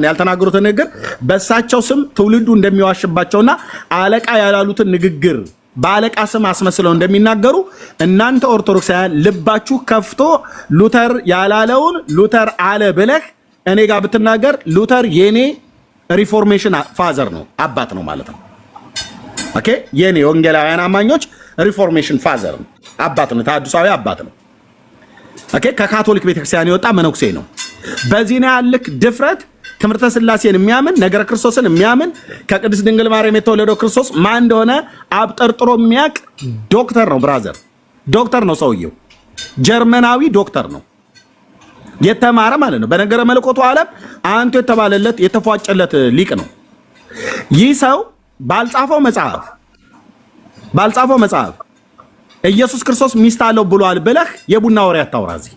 ያልተናገሩትን ንግግር በሳቸው ስም ትውልዱ እንደሚዋሽባቸውና አለቃ ያላሉትን ንግግር በአለቃ ስም አስመስለው እንደሚናገሩ እናንተ ኦርቶዶክሳውያን ልባችሁ ከፍቶ ሉተር ያላለውን ሉተር አለ ብለህ እኔ ጋር ብትናገር ሉተር የኔ ሪፎርሜሽን ፋዘር ነው አባት ነው ማለት ነው። ኦኬ የኔ ወንጌላውያን አማኞች ሪፎርሜሽን ፋዘር ነው አባት ነው፣ ተሐድሳዊ አባት ነው። ኦኬ ከካቶሊክ ቤተክርስቲያን የወጣ መነኩሴ ነው። በዚህ ነው ያልክ ድፍረት ትምህርተ ሥላሴን የሚያምን ነገረ ክርስቶስን የሚያምን ከቅድስት ድንግል ማርያም የተወለደው ክርስቶስ ማን እንደሆነ አብጠርጥሮ የሚያውቅ ዶክተር ነው። ብራዘር ዶክተር ነው ሰውየው፣ ጀርመናዊ ዶክተር ነው፣ የተማረ ማለት ነው። በነገረ መለኮቱ ዓለም አንቱ የተባለለት የተፏጨለት ሊቅ ነው። ይህ ሰው ባልጻፈው መጽሐፍ ኢየሱስ ክርስቶስ ሚስት አለው ብሏል ብለህ የቡና ወሬ አታውራ። እዚህ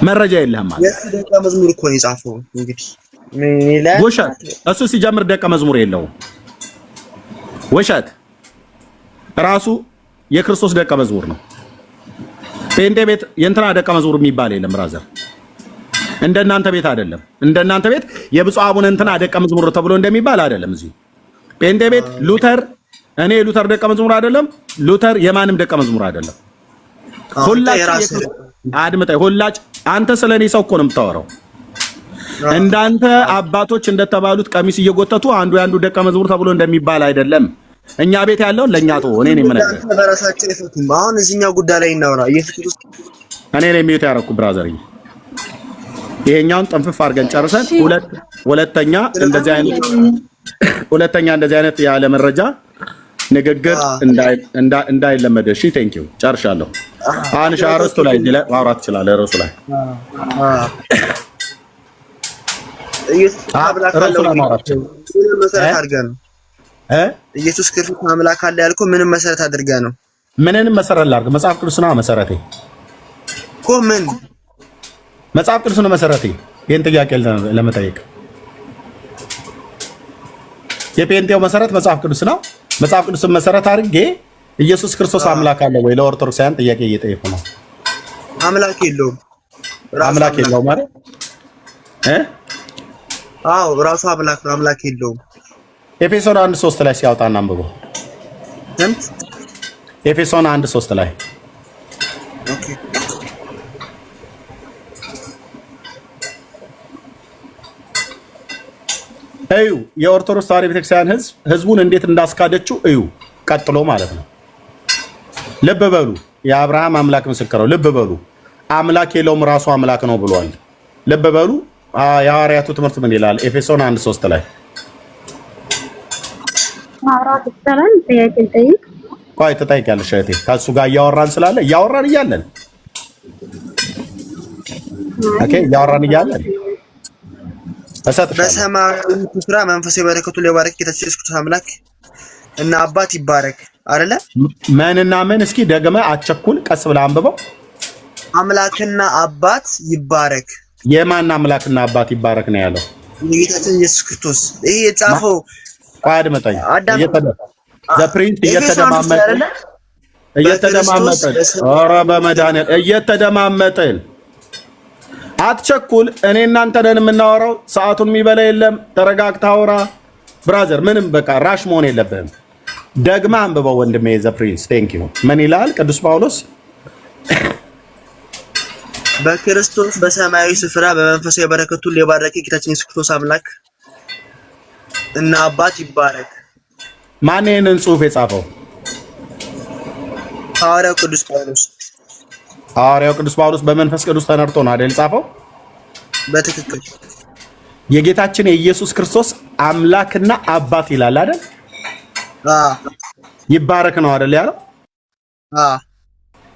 መረጃ የለህም ማለት የሱ ደቀ መዝሙር እኮ ነው የጻፈው። እንግዲህ ምን ይላል? ውሸት። እሱ ሲጀምር ደቀ መዝሙር የለውም። ውሸት። ራሱ የክርስቶስ ደቀ መዝሙር ነው። ጴንጤ ቤት የእንትና ደቀ መዝሙር የሚባል የለም ብራዘር። እንደናንተ ቤት አይደለም። እንደናንተ ቤት የብፁዕ አቡነ እንትና ደቀ መዝሙር ተብሎ እንደሚባል አይደለም። እዚህ ጴንጤ ቤት ሉተር እኔ ሉተር ደቀ መዝሙር አይደለም። ሉተር የማንም ደቀ መዝሙር አይደለም። ሁላችሁ አድምጠኝ። አንተ ስለኔ ሰው እኮ ነው የምታወራው። እንዳንተ አባቶች እንደተባሉት ቀሚስ እየጎተቱ አንዱ ያንዱ ደቀ መዝሙር ተብሎ እንደሚባል አይደለም። እኛ ቤት ያለው ለኛ ተው። እኔ ነኝ የምነግርህ። በራሳቸው ይፈቱም። አሁን እዚህኛው ጉዳይ ላይ እናወራ። ኢየሱስ እኔ ነኝ የሚዩት ያደረኩ ብራዘር። ይሄኛውን ጥንፍፍ አድርገን ጨርሰን ሁለተኛ እንደዚህ አይነት ያለ መረጃ ንግግር እንዳይለመደ። እሺ ቴንክ ዩ ጨርሻለሁ። አንሻ አረስቱ ላይ ማውራት ይችላል። ርዕሱ ላይ ኢየሱስ ክርስቶስ አምላክ አለ ያልኩህ ምንም መሰረት አድርገህ ነው? ምንንም መሰረት ላድርግ? መጽሐፍ ቅዱስ ነው መሰረቴ እኮ። ምን መጽሐፍ ቅዱስ ነው መሰረቴ? ይሄን ጥያቄ ለመጠየቅ የጴንጤው መሰረት መጽሐፍ ቅዱስ ነው። መጽሐፍ ቅዱስን መሰረት አድርጌ ኢየሱስ ክርስቶስ አምላክ አለ ወይ ለኦርቶዶክሳውያን ጥያቄ እየጠየቁ ነው። አምላክ የለውም ማለት አዎ ራሱ አምላክ ነው። አምላክ የለውም። ኤፌሶን 1:3 ላይ ሲያወጣና አንብበው። ኤፌሶን 1:3 ላይ ኦኬ እዩ የኦርቶዶክስ ተዋሕዶ ቤተክርስቲያን ህዝቡን እንዴት እንዳስካደችው እዩ። ቀጥሎ ማለት ነው። ልብ በሉ። የአብርሃም አምላክ ምስክር ነው። ልብ በሉ። አምላክ የለውም ራሱ አምላክ ነው ብሏል። ልብ በሉ። የሐዋርያቱ ትምህርት ምን ይላል? ኤፌሶን 1:3 ላይ ማውራት ይችላል። ጥያቄ ጠይቅ። ቆይ ትጠይቂያለሽ እህቴ። ከእሱ ጋር እያወራን እያለን ኦኬ፣ እያወራን እያለን በሰማያዊ ስፍራ መንፈሳዊ በረከቱ ሊባረክ ጌታችን ኢየሱስ ክርስቶስ አምላክ እና አባት ይባረክ አይደለ? ምንና ምን? እስኪ ደግመህ አትቸኩል፣ ቀስ ብለህ አንብበው። አምላክና አባት ይባረክ። የማን አምላክና አባት ይባረክ ነው ያለው? ጌታችን ኢየሱስ ክርስቶስ። ይሄ የጻፈው አድምጠኝ። ዘፕሪንት እየተደማመጥን አትቸኩል። እኔ እናንተ ነን የምናወራው። ሰዓቱን የሚበላ የለም። ተረጋግተህ አውራ ብራዘር። ምንም በቃ ራሽ መሆን የለብህም። ደግማ አንብበው ወንድሜ ዘፕሪንስ። ቴንክ ዩ። ምን ይላል ቅዱስ ጳውሎስ? በክርስቶስ በሰማያዊ ስፍራ በመንፈሳዊ በረከቱ ሊባረክ ጌታችን ኢየሱስ ክርስቶስ አምላክ እና አባት ይባረክ። ማን ይሄንን ጽሑፍ የጻፈው? ሐዋርያው ቅዱስ ጳውሎስ። ሐዋርያው ቅዱስ ጳውሎስ በመንፈስ ቅዱስ ተነርቶ ነው አይደል ጻፈው? በትክክል የጌታችን የኢየሱስ ክርስቶስ አምላክና አባት ይላል አይደል? ይባረክ ነው አይደል ያለው?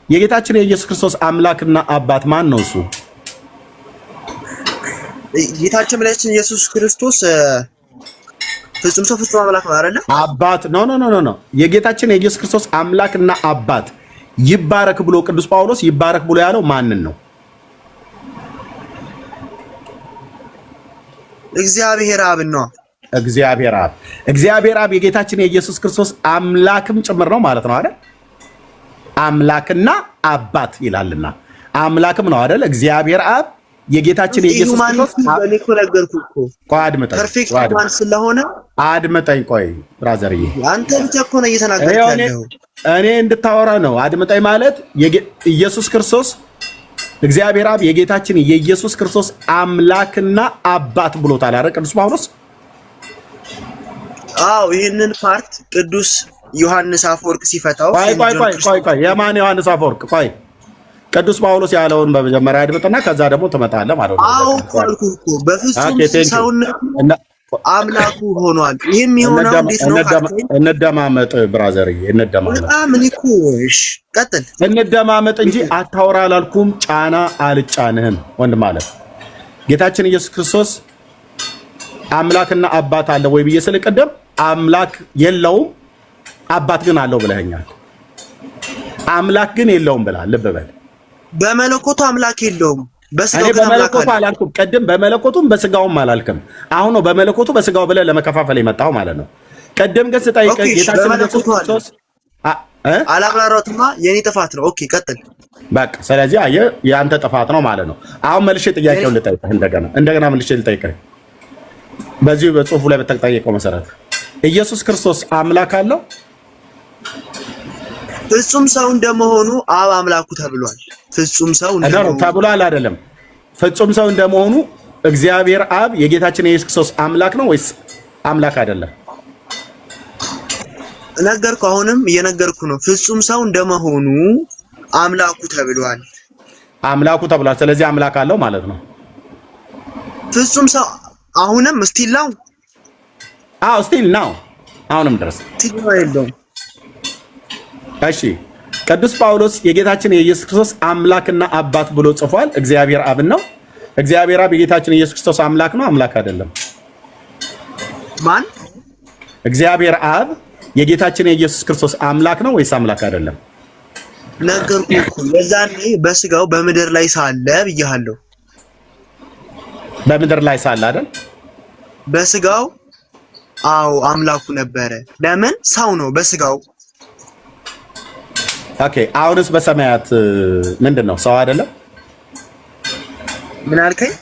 የጌታችን የኢየሱስ ክርስቶስ አምላክና አባት ማን ነው? እሱ ጌታችን መድኃኒታችን ኢየሱስ ክርስቶስ ፍጹም ሰው ፍጹም አምላክ ነው አይደል? አባት ኖ የጌታችን የኢየሱስ ክርስቶስ አምላክና አባት ይባረክ ብሎ ቅዱስ ጳውሎስ ይባረክ ብሎ ያለው ማንን ነው? እግዚአብሔር አብ ነው። እግዚአብሔር አብ የጌታችን የኢየሱስ ክርስቶስ አምላክም ጭምር ነው ማለት ነው አይደል? አምላክና አባት ይላልና አምላክም ነው አይደል? እግዚአብሔር አብ የጌታችን የኢየሱስ ክርስቶስ እኮ ነገርኩህ እኮ። ቆይ አድምጠኝ፣ ፐርፌክት ማን ስለሆነ አድምጠኝ። ቆይ ብራዘርዬ፣ አንተ ብቻ እኮ ነው እየተናገርክ ያለው። እኔ እንድታወራ ነው። አድምጠኝ ማለት ኢየሱስ ክርስቶስ እግዚአብሔር አብ የጌታችን የኢየሱስ ክርስቶስ አምላክና አባት ብሎታል አይደል ቅዱስ ጳውሎስ? አዎ ይህንን ፓርት ቅዱስ ዮሐንስ አፈወርቅ ሲፈታው ቆይ የማን ዮሐንስ አፈወርቅ? ቆይ ቅዱስ ጳውሎስ ያለውን በመጀመሪያ አድምጥና ከዛ ደግሞ ትመጣለህ ማለት ነው። አዎ አልኩህ እኮ በፍጹም ሰውነቱ አምላኩ ሆኗል። ይህም የሆነው እንዴት ነው? እንደማመጥ ብራዘርዬ፣ እንደማመጥ ምን እኮ እሺ፣ ቀጥል። እንደማመጥ እንጂ አታውራ አላልኩም። ጫና አልጫንህም ወንድም ማለት ጌታችን ኢየሱስ ክርስቶስ አምላክና አባት አለ ወይ ብዬ ስለቀደም አምላክ የለውም አባት ግን አለው ብለኸኛል። አምላክ ግን የለውም ብለሃል። ልብ በል። በመለኮቱ አምላክ የለውም፣ በስጋው ግን አምላክ አላልኩም። ቀደም በመለኮቱም በስጋውም አላልክም። አሁን ነው በመለኮቱ በስጋው ብለህ ለመከፋፈል የመጣው ማለት ነው። ቀደም ግን ስጠይቅህ ጌታችን ኢየሱስ ክርስቶስ አላብራራሁትማ፣ የኔ ጥፋት ነው። ኦኬ ቀጥል። በቃ ስለዚህ አየህ የአንተ ጥፋት ነው ማለት ነው። አሁን መልሼ ጥያቄውን ልጠይቅህ እንደገና መልሼ ልጠይቅህ በዚህ በጽሁፉ ላይ በተጠየቀው መሰረት ኢየሱስ ክርስቶስ አምላክ አለው? ፍጹም ሰው እንደመሆኑ አብ አምላኩ ተብሏል። ፍጹም ሰው እንደመሆኑ ተብሏል አይደለም። ፍጹም ሰው እንደመሆኑ እግዚአብሔር አብ የጌታችን የኢየሱስ ክርስቶስ አምላክ ነው ወይስ አምላክ አይደለም? ነገርኩ። አሁንም እየነገርኩ ነው። ፍጹም ሰው እንደመሆኑ አምላኩ ተብሏል። አምላኩ ተብሏል። ስለዚህ አምላክ አለው ማለት ነው። ፍጹም ሰው አሁንም ስቲል ነው። አዎ ስቲል ነው። አሁንም ድረስ ስቲል ነው የለውም። እሺ ቅዱስ ጳውሎስ የጌታችን የኢየሱስ ክርስቶስ አምላክና አባት ብሎ ጽፏል። እግዚአብሔር አብ ነው። እግዚአብሔር አብ የጌታችን የኢየሱስ ክርስቶስ አምላክ ነው አምላክ አይደለም? ማን? እግዚአብሔር አብ የጌታችን የኢየሱስ ክርስቶስ አምላክ ነው ወይስ አምላክ አይደለም? ነገርኩህ እኮ የዛኔ በስጋው በምድር ላይ ሳለ ብያለሁ። በምድር ላይ ሳለ አይደል? በስጋው አዎ አምላኩ ነበረ። ለምን? ሰው ነው በስጋው። ኦኬ አሁንስ በሰማያት ምንድነው? ሰው አይደለም? ምን አልከኝ?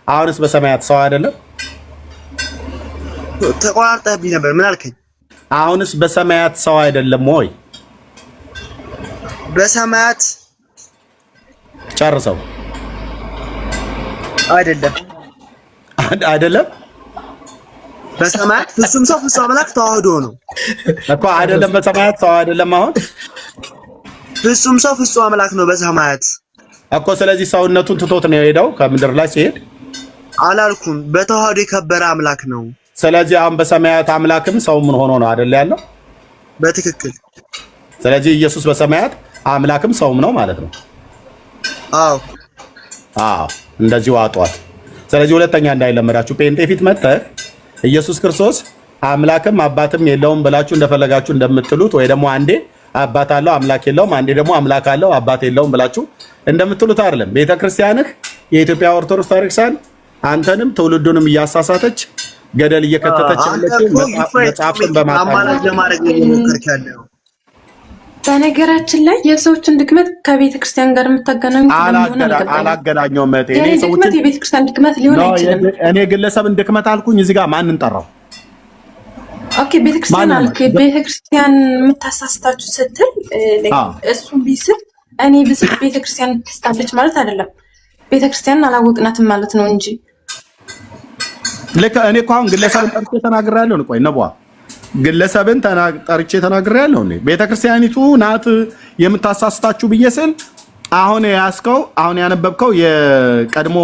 አሁንስ በሰማያት ሰው አይደለም? ተቋርጠህብኝ ነበር። ምን አልከኝ? አሁንስ በሰማያት ሰው አይደለም ወይ? በሰማያት ጨርሰው። አይደለም አይደለም። በሰማያት ፍጹም ሰው ፍጹም አምላክ ተዋህዶ ነው እኮ አይደለም። በሰማያት ሰው አይደለም። አሁን ፍጹም ሰው ፍጹም አምላክ ነው በሰማያት እኮ። ስለዚህ ሰውነቱን ትቶት ነው የሄደው ከምድር ላይ ሲሄድ አላልኩም። በተዋህዶ የከበረ አምላክ ነው። ስለዚህ አሁን በሰማያት አምላክም ሰው ምን ሆኖ ነው አይደል ያለው? በትክክል። ስለዚህ ኢየሱስ በሰማያት አምላክም ሰውም ነው ማለት ነው። አዎ አዎ፣ እንደዚህ ዋጧት። ስለዚህ ሁለተኛ እንዳይለመዳችሁ ጴንጤ ፊት መጥተህ ኢየሱስ ክርስቶስ አምላክም አባትም የለውም ብላችሁ እንደፈለጋችሁ እንደምትሉት ወይ ደግሞ አንዴ አባት አለው አምላክ የለውም፣ አንዴ ደግሞ አምላክ አለው አባት የለውም ብላችሁ እንደምትሉት አይደለም። ቤተክርስቲያንህ የኢትዮጵያ ኦርቶዶክስ ታሪክሳን አንተንም ትውልዱንም እያሳሳተች ገደል እየከተተች ያለችው መጽሐፍን በማጣመር ለማድረግ እየሞከርክ ያለው። በነገራችን ላይ የሰዎችን ድክመት ከቤተ ክርስቲያን ጋር የምታገናኙት አላገናኘውም። እኔ ድክመት የቤተ ክርስቲያን ድክመት ሊሆን አይችልም። እኔ ግለሰብን ድክመት አልኩኝ። እዚህ ጋር ማንን ጠራው? ኦኬ ቤተክርስቲያን አልክ። ቤተክርስቲያን የምታሳስታችሁ ስትል እሱን ቢስል እኔ ብስል ቤተክርስቲያን ትስታለች ማለት አይደለም። ቤተክርስቲያንን አላወቅናትም ማለት ነው እንጂ ልክ እኔ እኮ አሁን ግለሰብን ጠርቼ ተናግሬያለሁ። ቆይ ነቧ ግለሰብን ጠርቼ ተናግሬያለሁ። ቤተክርስቲያኒቱ ናት የምታሳስታችሁ ብዬ ስል አሁን ያስከው አሁን ያነበብከው የቀድሞ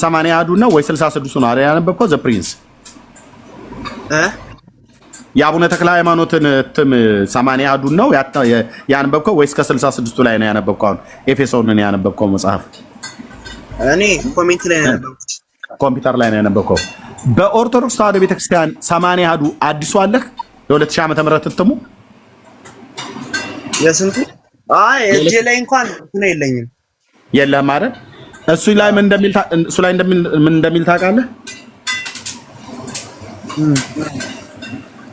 80 አዱ ነው ወይ 66 ነው አይደል ያነበብከው? ዘ ፕሪንስ የአቡነ ተክለ ሃይማኖትን እትም 80 አዱ ነው ያነበብከው ወይስ ከ66ቱ ላይ ነው ያነበብከው? አሁን ኤፌሶንን ያነበብከው መጽሐፍ እኔ ኮሜንት ላይ ነው ያነበብኩት። ኮምፒውተር ላይ ነው ያነበብከው። በኦርቶዶክስ ተዋህዶ ቤተክርስቲያን 80 አዱ አዲሱ አለህ የ2000 ዓመተ ምህረት እትሙ የስንቱ አይ እጄ ላይ እንኳን ነው የለኝም። የለም አይደል? እሱ ላይ ምን እንደሚል ታውቃለህ?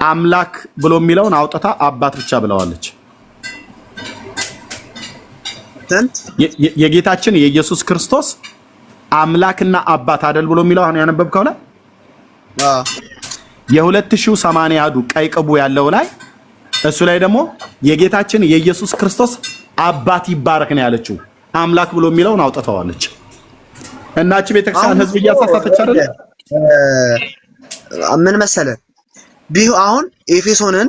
አምላክ ብሎ የሚለውን አውጥታ አባት ብቻ ብለዋለች። የጌታችን የኢየሱስ ክርስቶስ አምላክና አባት አይደል ብሎ የሚለው አሁን ያነበብከው ላይ የ2080 ቀይ ቅቡ ያለው ላይ እሱ ላይ ደግሞ የጌታችን የኢየሱስ ክርስቶስ አባት ይባረክ ነው ያለችው። አምላክ ብሎ የሚለውን አውጥተዋለች። እናቺ ቤተክርስቲያን ህዝብ እያሳሳተች አይደል? ምን መሰለ አሁን ኤፌሶንን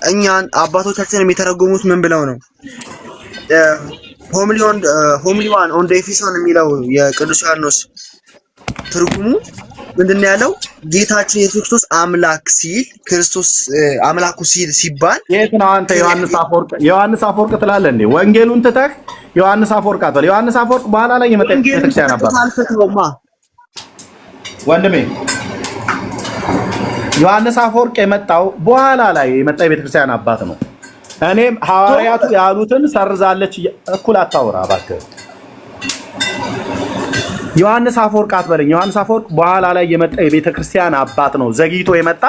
እኛን አባቶቻችን የሚተረጉሙት ምን ብለው ነው? ሆምሊ ዋን ኦን ኤፌሶን የሚለው የቅዱስ ዮሐንስ ትርጉሙ ምንድነው ያለው? ጌታችን ኢየሱስ ክርስቶስ አምላክ ሲል ክርስቶስ አምላኩ ሲል ሲባል የት ነው አንተ ዮሐንስ አፈወርቅ ትላለህ እንዴ? ወንጌሉን ትተህ ዮሐንስ አፈወርቅ አትበል። ዮሐንስ አፈወርቅ በኋላ ላይ የመጣ ቤተክርስቲያን ነበር ወንድሜ። ዮሐንስ አፈወርቅ የመጣው በኋላ ላይ የመጣ የቤተክርስቲያን አባት ነው። እኔም ሐዋርያቱ ያሉትን ሰርዛለች። እኩል አታውራ እባክህ። ዮሐንስ አፈወርቅ አትበለኝ። ዮሐንስ አፈወርቅ በኋላ ላይ የመጣ የቤተክርስቲያን አባት ነው። ዘግይቶ የመጣ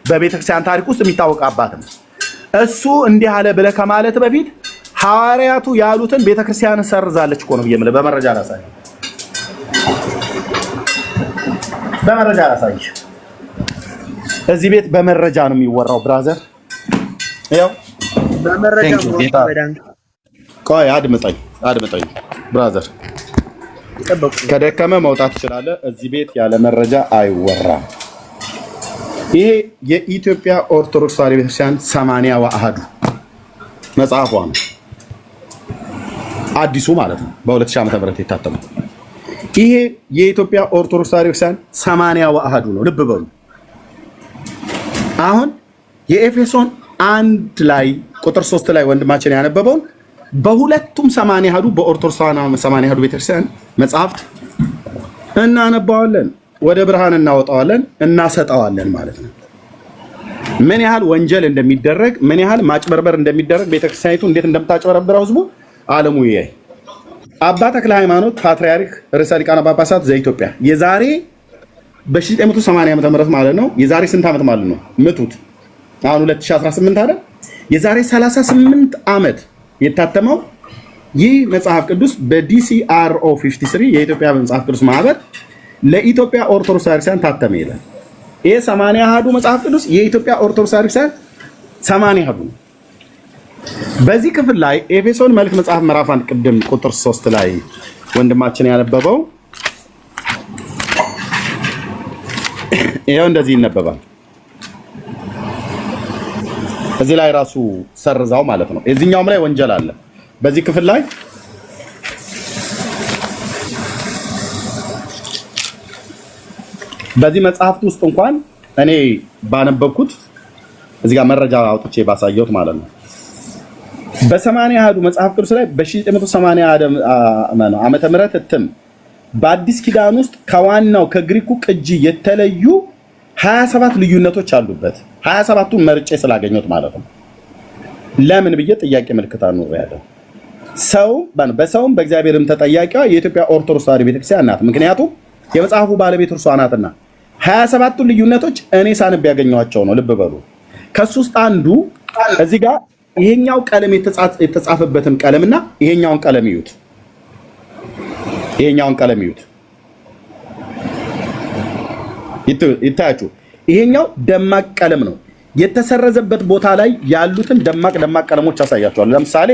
በቤተክርስቲያን ታሪክ ውስጥ የሚታወቅ አባት ነው። እሱ እንዲህ አለ ብለህ ከማለት በፊት ሐዋርያቱ ያሉትን ቤተክርስቲያን ሰርዛለች እኮ ነው ብዬ በመረጃ ላሳይ። እዚህ ቤት በመረጃ ነው የሚወራው ብራዘር። ያው በመረጃ ቆይ አድምጠኝ ብራዘር። ከደከመ መውጣት ትችላለህ። እዚህ ቤት ያለ መረጃ አይወራም። ይሄ የኢትዮጵያ ኦርቶዶክስ ተዋሕዶ ቤተክርስቲያን 80 ወአሐዱ መጽሐፏ ነው። አዲሱ ማለት ነው በ2000 ዓመተ ምህረት የታተመው። ይሄ የኢትዮጵያ ኦርቶዶክስ ተዋሕዶ ቤተክርስቲያን 80 ወአሐዱ ነው። ልብ በሉ። አሁን የኤፌሶን 1 ላይ ቁጥር 3 ላይ ወንድማችን ያነበበውን በሁለቱም 80 አሐዱ በኦርቶዶክስ 80 አሐዱ ቤተክርስቲያን መጽሐፍት እናነባዋለን፣ ወደ ብርሃን እናወጣዋለን፣ እናሰጣዋለን ማለት ነው። ምን ያህል ወንጀል እንደሚደረግ፣ ምን ያህል ማጭበርበር እንደሚደረግ፣ ቤተክርስቲያኒቱ እንዴት እንደምታጭበረብረው ህዝቡ ዓለሙ ይያይ። አባ ተክለ ሃይማኖት ፓትርያርክ ርዕሰ ሊቃነ ጳጳሳት ዘኢትዮጵያ የዛሬ በ1980 ዓመተ ምህረት ማለት ነው። የዛሬ ስንት ዓመት ማለት ነው? ምቱት። አሁን 2018 አይደል? የዛሬ 38 ዓመት የታተመው ይህ መጽሐፍ ቅዱስ በዲሲአርኦ 53 የኢትዮጵያ መጽሐፍ ቅዱስ ማህበር ለኢትዮጵያ ኦርቶዶክስ ቤተክርስቲያን ታተመ ይላል። ይሄ 80 አሐዱ መጽሐፍ ቅዱስ የኢትዮጵያ ኦርቶዶክስ ቤተክርስቲያን 80 አሐዱ። በዚህ ክፍል ላይ ኤፌሶን መልእክት መጽሐፍ ምዕራፍ 1 ቅድም ቁጥር 3 ላይ ወንድማችን ያነበበው ይሄው እንደዚህ ይነበባል። እዚህ ላይ ራሱ ሰርዛው ማለት ነው። እዚህኛውም ላይ ወንጀል አለ። በዚህ ክፍል ላይ በዚህ መጽሐፍት ውስጥ እንኳን እኔ ባነበብኩት እዚህ ጋር መረጃ አውጥቼ ባሳየሁት ማለት ነው በ80 አሐዱ መጽሐፍ ቅዱስ ላይ በ1980 ዓመተ ምህረት እትም በአዲስ ኪዳን ውስጥ ከዋናው ከግሪኩ ቅጂ የተለዩ 27 ልዩነቶች አሉበት። 27ቱን መርጬ ስላገኘሁት ማለት ነው። ለምን ብዬ ጥያቄ ምልክት አኖሬያለሁ። በሰውም በእግዚአብሔርም ተጠያቂዋ የኢትዮጵያ ኦርቶዶክስ ተዋሕዶ ቤተክርስቲያን ናት። ምክንያቱም የመጽሐፉ ባለቤት እርሷ ናትና 27ቱን ልዩነቶች እኔ ሳንብ ያገኘኋቸው ነው። ልብ በሉ። ከሱ ውስጥ አንዱ እዚህ ጋር ይሄኛው ቀለም የተጻፈበትን ቀለምና ይሄኛውን ቀለም ይዩት። ይታያችሁ። ይሄኛው ደማቅ ቀለም ነው። የተሰረዘበት ቦታ ላይ ያሉትን ደማቅ ቀለሞች ያሳያቸዋል። ለምሳሌ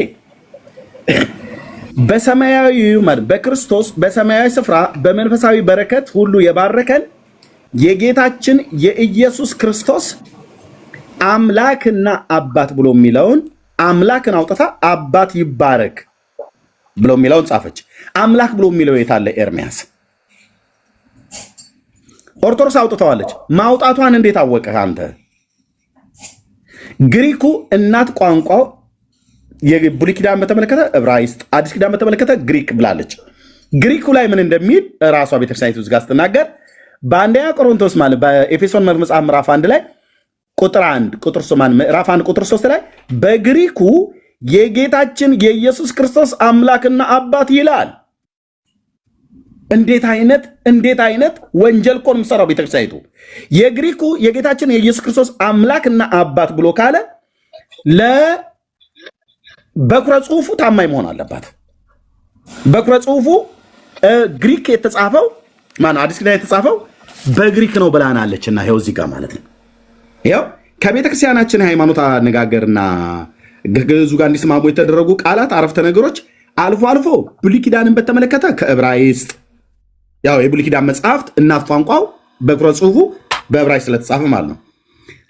በሰማያዊ በክርስቶስ በሰማያዊ ስፍራ በመንፈሳዊ በረከት ሁሉ የባረከን የጌታችን የኢየሱስ ክርስቶስ አምላክና አባት ብሎ የሚለውን አምላክን አውጥታ አባት ይባረክ ብሎ የሚለውን ጻፈች። አምላክ ብሎ የሚለው የታለ? ኤርሚያስ ኦርቶዶክስ አውጥተዋለች። ማውጣቷን እንዴት አወቀህ አንተ? ግሪኩ እናት ቋንቋው የብሉይ ኪዳን በተመለከተ ዕብራይስጥ፣ አዲስ ኪዳን በተመለከተ ግሪክ ብላለች። ግሪኩ ላይ ምን እንደሚል ራሷ ቤተክርስቲያኒቱ ጋር ስትናገር በአንደኛ ቆሮንቶስ ማለት በኤፌሶን መጽሐፍ ምዕራፍ 1 ላይ ቁጥር 1 ቁጥር 8 ምዕራፍ 1 ቁጥር 3 ላይ በግሪኩ የጌታችን የኢየሱስ ክርስቶስ አምላክና አባት ይላል። እንዴት አይነት ወንጀል እኮ ነው የምትሰራው ቤተክርስቲያኒቱ። የግሪኩ የጌታችን የኢየሱስ ክርስቶስ አምላክና አባት ብሎ ካለ ለበኩረ ጽሑፉ ታማኝ መሆን አለባት። በኩረ ጽሑፉ ግሪክ የተጻፈው አዲስ ኪዳን የተጻፈው በግሪክ ነው ብላናለችና ይኸው እዚህ ጋር ማለት ነው። ይኸው ከቤተክርስቲያናችን ሃይማኖት አነጋገርና ግዕዙ ጋር እንዲስማሙ የተደረጉ ቃላት፣ አረፍተ ነገሮች አልፎ አልፎ ብሉይ ኪዳንን በተመለከተ ከዕብራይስጥ ያው የብሉይ ኪዳን መጽሐፍት እናት ቋንቋው በኩረ ጽሑፉ በዕብራይስጥ ስለተጻፈ ማለት ነው።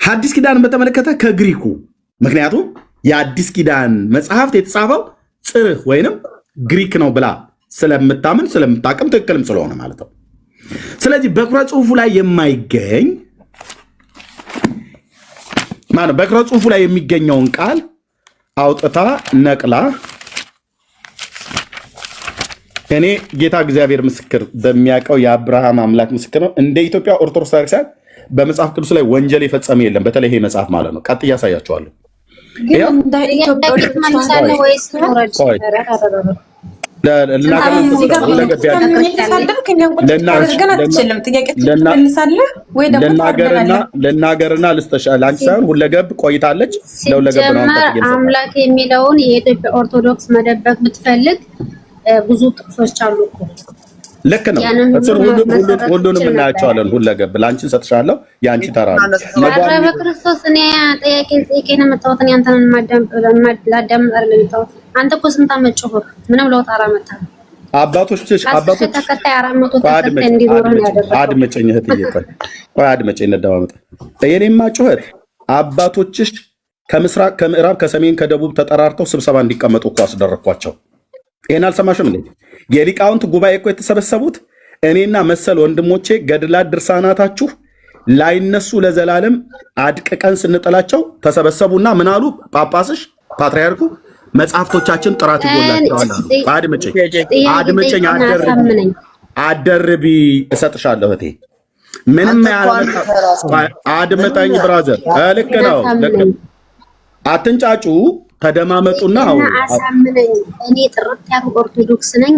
ሐዲስ ኪዳንን በተመለከተ ከግሪኩ፣ ምክንያቱም የአዲስ ኪዳን መጽሐፍት የተጻፈው ጽርህ ወይንም ግሪክ ነው ብላ ስለምታምን ስለምታቅም ትክክልም ስለሆነ ማለት ነው። ስለዚህ በኩረ ጽሑፉ ላይ የማይገኝ ማለት በኩረ ጽሑፉ ላይ የሚገኘውን ቃል አውጥታ ነቅላ እኔ ጌታ እግዚአብሔር ምስክር በሚያውቀው የአብርሃም አምላክ ምስክር ነው። እንደ ኢትዮጵያ ኦርቶዶክስ ቤተክርስቲያን በመጽሐፍ ቅዱስ ላይ ወንጀል የፈጸመ የለም። በተለይ ይሄ መጽሐፍ ማለት ነው። ቀጥ እያሳያቸዋለሁ። ልናገርና ልስጠሻ ለአንቺ ሳይሆን ሁለገብ ቆይታለች። ለሁለገብ ነው አምላክ የሚለውን የኢትዮጵያ ኦርቶዶክስ መደበቅ ብትፈልግ ብዙ ጥቅሶች አሉ እኮ። ልክ ነው። ሁሉንም እናያቸዋለን። ሁለገብ ለአንቺ ሰጥሻለሁ። የአንቺ ተራ ነው። በክርስቶስ እኔ ጥያቄ ነው የመጣሁት። አንተን ላዳምጥ አይደለም የመጣሁት። አንተ እኮ ስንት ዓመት ጮኸህ? ምንም ለውጥ አላመጣም። አባቶች ተከታይ 400 ተከታይ እንዲኖር ነው ያደረገው። አድመጨኝ እህትዬ፣ ቆይ አድመጨኝ። እንደማመጣ የኔማ ጩኸት አባቶችሽ ከምስራቅ ከምዕራብ ከሰሜን ከደቡብ ተጠራርተው ስብሰባ እንዲቀመጡ እኮ አስደረግኳቸው። ይሄን አልሰማሽም እንዴ? የሊቃውንት ጉባኤ እኮ የተሰበሰቡት እኔና መሰል ወንድሞቼ ገድላት ድርሳናታችሁ ላይነሱ ለዘላለም አድቅቀን ስንጥላቸው ተሰበሰቡና ምን አሉ? ጳጳስሽ ፓትርያርኩ መጽሐፍቶቻችን ጥራት ይጎላቸዋል። አድምጨኝ፣ አደርቢ እሰጥሻለሁ እህቴ። ምንም ያለመጣ አድምጠኝ ብራዘር። ልክ ነው። አትንጫጩ፣ ተደማመጡና አሁን አሳምነኝ። እኔ ጥርት ያሉ ኦርቶዶክስ ነኝ።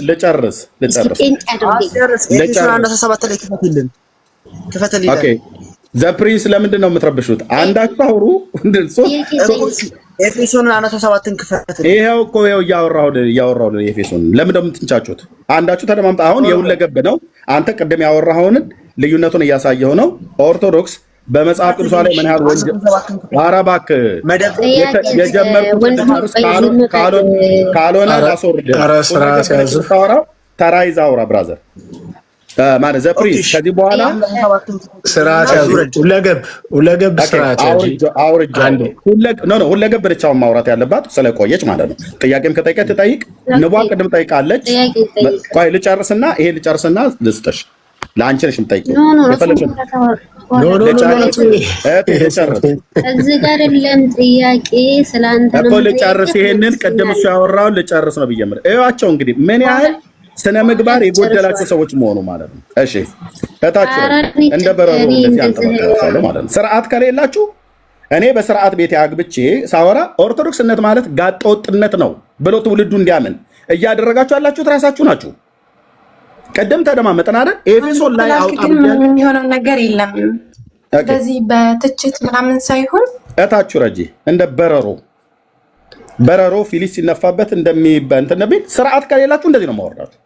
ልጨርስ። ዘፕሪንስ ለምንድን ነው የምትረብሹት? አንዳችሁ አውሩ። ኤፌሶንን አናተ ሰባትን ክፈት። ይሄው እኮ እያወራሁ ኤፌሶን ለምንድን ነው የምትንጫጩት? አንዳችሁ ተደማምጣ። አሁን የሁለገብ ነው። አንተ ቅድም ያወራኸውን ልዩነቱን እያሳየው ነው። ኦርቶዶክስ በመጽሐፍ ቅዱስ ላይ ምን ያህል ወንጀል አረባክ የጀመርኩት ካልሆነ ላስወርድ ተራይዛ አውራ ብራዘር ማለት ዘፕሪንስ ከዚህ በኋላ ስርዓት ያዙ። ሁለገብ ስርዓት ያዙ። ሁለገብ ብቻውን ማውራት ያለባት ስለቆየች ማለት ነው። ጥያቄም ከጠይቀህ ትጠይቅ። ንቧ ቅድም ጠይቃለች። ቆይ ልጨርስና ልስጥሽ። ለአንቺ ነሽ የምጠይቂው። እዚህ ጋር የለም ጥያቄ ስለአንተ ነው እኮ ልጨርስ። ይሄንን ቅድም እሱ ያወራውን ልጨርስ ነው ብዬ የምልህ። እዩዋቸው እንግዲህ ምን ያህል ስነ ምግባር የጎደላቸው ሰዎች መሆኑ ማለት ነው። እሺ እታችሁ እንደ በረሮ እንደዚህ አንተባታለሁ ማለት ነው። ስርዓት ከሌላችሁ እኔ በስርዓት ቤት አግብቼ ሳወራ ኦርቶዶክስነት ማለት ጋጠወጥነት ነው ብሎ ትውልዱ እንዲያምን እያደረጋችሁ ያላችሁት ራሳችሁ ናችሁ። ቀደም ተደማመጠን አይደል? ኤፌሶን ላይ አውጣም የሚሆነው ነገር የለም። ስለዚህ በትችት ምናምን ሳይሆን እታችሁ ረጂ እንደ በረሮ ፊሊስ ሲነፋበት እንደሚበንት እንደሚል ስርዓት ከሌላችሁ እንደዚህ ነው ማወራችሁ።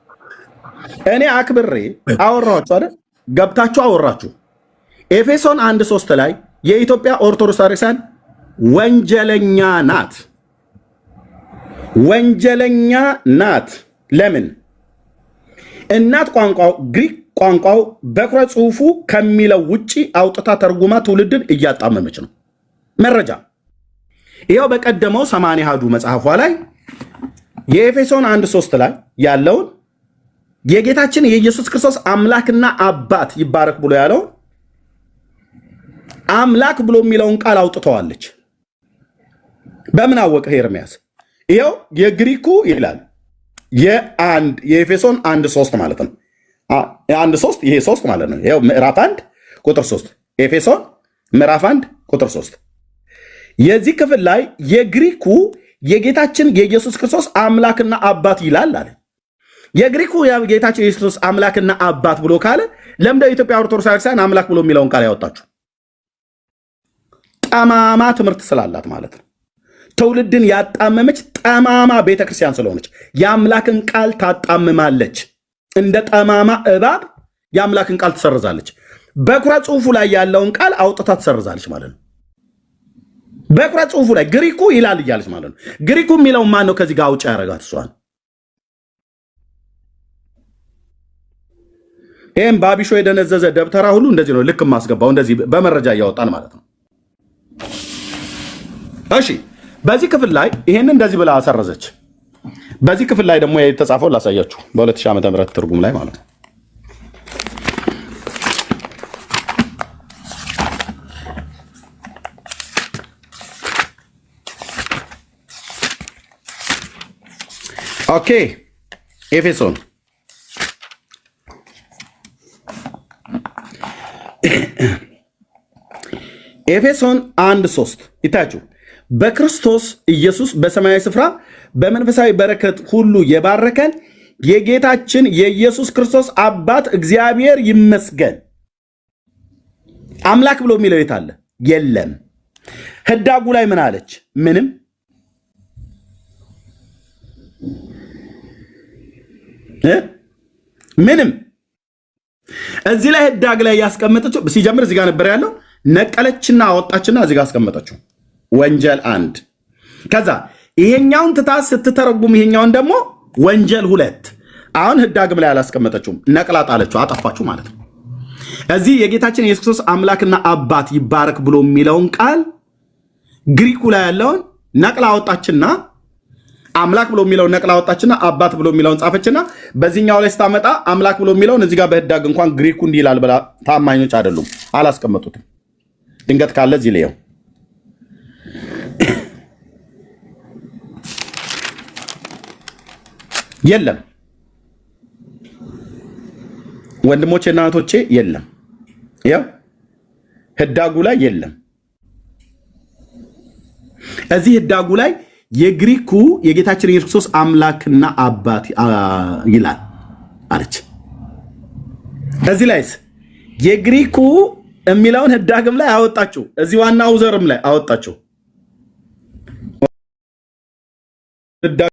እኔ አክብሬ አወራኋችሁ አይደል? ገብታችሁ አወራችሁ። ኤፌሶን 1:3 ላይ የኢትዮጵያ ኦርቶዶክስ ቤተክርስቲያን ወንጀለኛ ናት። ለምን? እናት ቋንቋው ግሪክ ቋንቋው በኩረ ጽሑፉ ከሚለው ውጪ አውጥታ ተርጉማ ትውልድን እያጣመመች ነው። መረጃ ይኸው በቀደመው 80 አሐዱ መጽሐፏ ላይ የኤፌሶን 1:3 ላይ ያለውን የጌታችን የኢየሱስ ክርስቶስ አምላክና አባት ይባረክ ብሎ ያለው አምላክ ብሎ የሚለውን ቃል አውጥተዋለች። በምን አወቀ ኤርምያስ? ይኸው የግሪኩ ይላል የኤፌሶን 1:3 ማለት ነው። 1:3 ይሄ 3 ማለት ነው። ይኸው ምዕራፍ 1 ቁጥር 3 ኤፌሶን ምዕራፍ 1 ቁጥር 3 የዚህ ክፍል ላይ የግሪኩ የጌታችን የኢየሱስ ክርስቶስ አምላክና አባት ይላል አለ። የግሪኩ የጌታችን የኢየሱስ ክርስቶስ አምላክና አባት ብሎ ካለ ለምንድነው የኢትዮጵያ ኦርቶዶክስ ቤተክርስቲያን አምላክ ብሎ የሚለውን ቃል ያወጣችሁ? ጠማማ ትምህርት ስላላት ማለት ነው። ትውልድን ያጣመመች ጠማማ ቤተክርስቲያን ስለሆነች የአምላክን ቃል ታጣምማለች። እንደ ጠማማ እባብ የአምላክን ቃል ትሰርዛለች። በኩረ ጽሑፉ ላይ ያለውን ቃል አውጥታ ትሰርዛለች ማለት ነው። በኩረ ጽሑፉ ላይ ግሪኩ ይላል እያለች ማለት ነው። ግሪኩ የሚለው ማን ነው? ከዚህ ጋር አውጭ ያደረጋት እሷን። ይህም ባቢሾ የደነዘዘ ደብተራ ሁሉ እንደዚህ ነው ልክ ማስገባው፣ እንደዚህ በመረጃ እያወጣን ማለት ነው። እሺ በዚህ ክፍል ላይ ይሄንን እንደዚህ ብላ አሰረዘች። በዚህ ክፍል ላይ ደግሞ የተጻፈው ላሳያችሁ በ2000 ዓመተ ምህረት ትርጉም ላይ ማለት ነው። ኦኬ ኤፌሶን ኤፌሶን 1:3 ይታችሁ በክርስቶስ ኢየሱስ በሰማያዊ ስፍራ በመንፈሳዊ በረከት ሁሉ የባረከን የጌታችን የኢየሱስ ክርስቶስ አባት እግዚአብሔር ይመስገን። አምላክ ብሎ የሚለው የት አለ? የለም። ህዳጉ ላይ ምን አለች? ምንም። ምንም። እዚህ ላይ ህዳግ ላይ ያስቀመጠችው ሲጀምር እዚህ ጋር ነበር ያለው። ነቀለችና አወጣችና እዚህ ጋር አስቀመጠችው። ወንጀል 1 ከዛ ይሄኛውን ትታ ስትተረጉም ይሄኛውን ደግሞ ወንጀል 2 አሁን ህዳግም ላይ አላስቀመጠችውም። ነቅላ ጣለችው፣ አጠፋችሁ ማለት ነው። እዚህ የጌታችን የኢየሱስ ክርስቶስ አምላክና አባት ይባረክ ብሎ የሚለውን ቃል ግሪኩ ላይ ያለውን ነቅላ አወጣችና አምላክ ብሎ የሚለውን ነቅላ አወጣችና አባት ብሎ የሚለውን ጻፈችና በዚህኛው ላይ ስታመጣ አምላክ ብሎ የሚለውን እዚህ ጋር በህዳግ እንኳን ግሪኩ እንዲህ ይላል ብላ ታማኞች አይደሉም፣ አላስቀመጡትም። ድንገት ካለ እዚህ ላይ የለም ወንድሞቼና እህቶቼ፣ የለም። ያው ህዳጉ ላይ የለም። እዚህ ህዳጉ ላይ የግሪኩ የጌታችን ኢየሱስ ክርስቶስ አምላክና አባት ይላል አለች። እዚህ ላይስ የግሪኩ የሚለውን ህዳግም ላይ አወጣችሁ። እዚህ ዋናው ዘርም ላይ አወጣችሁ።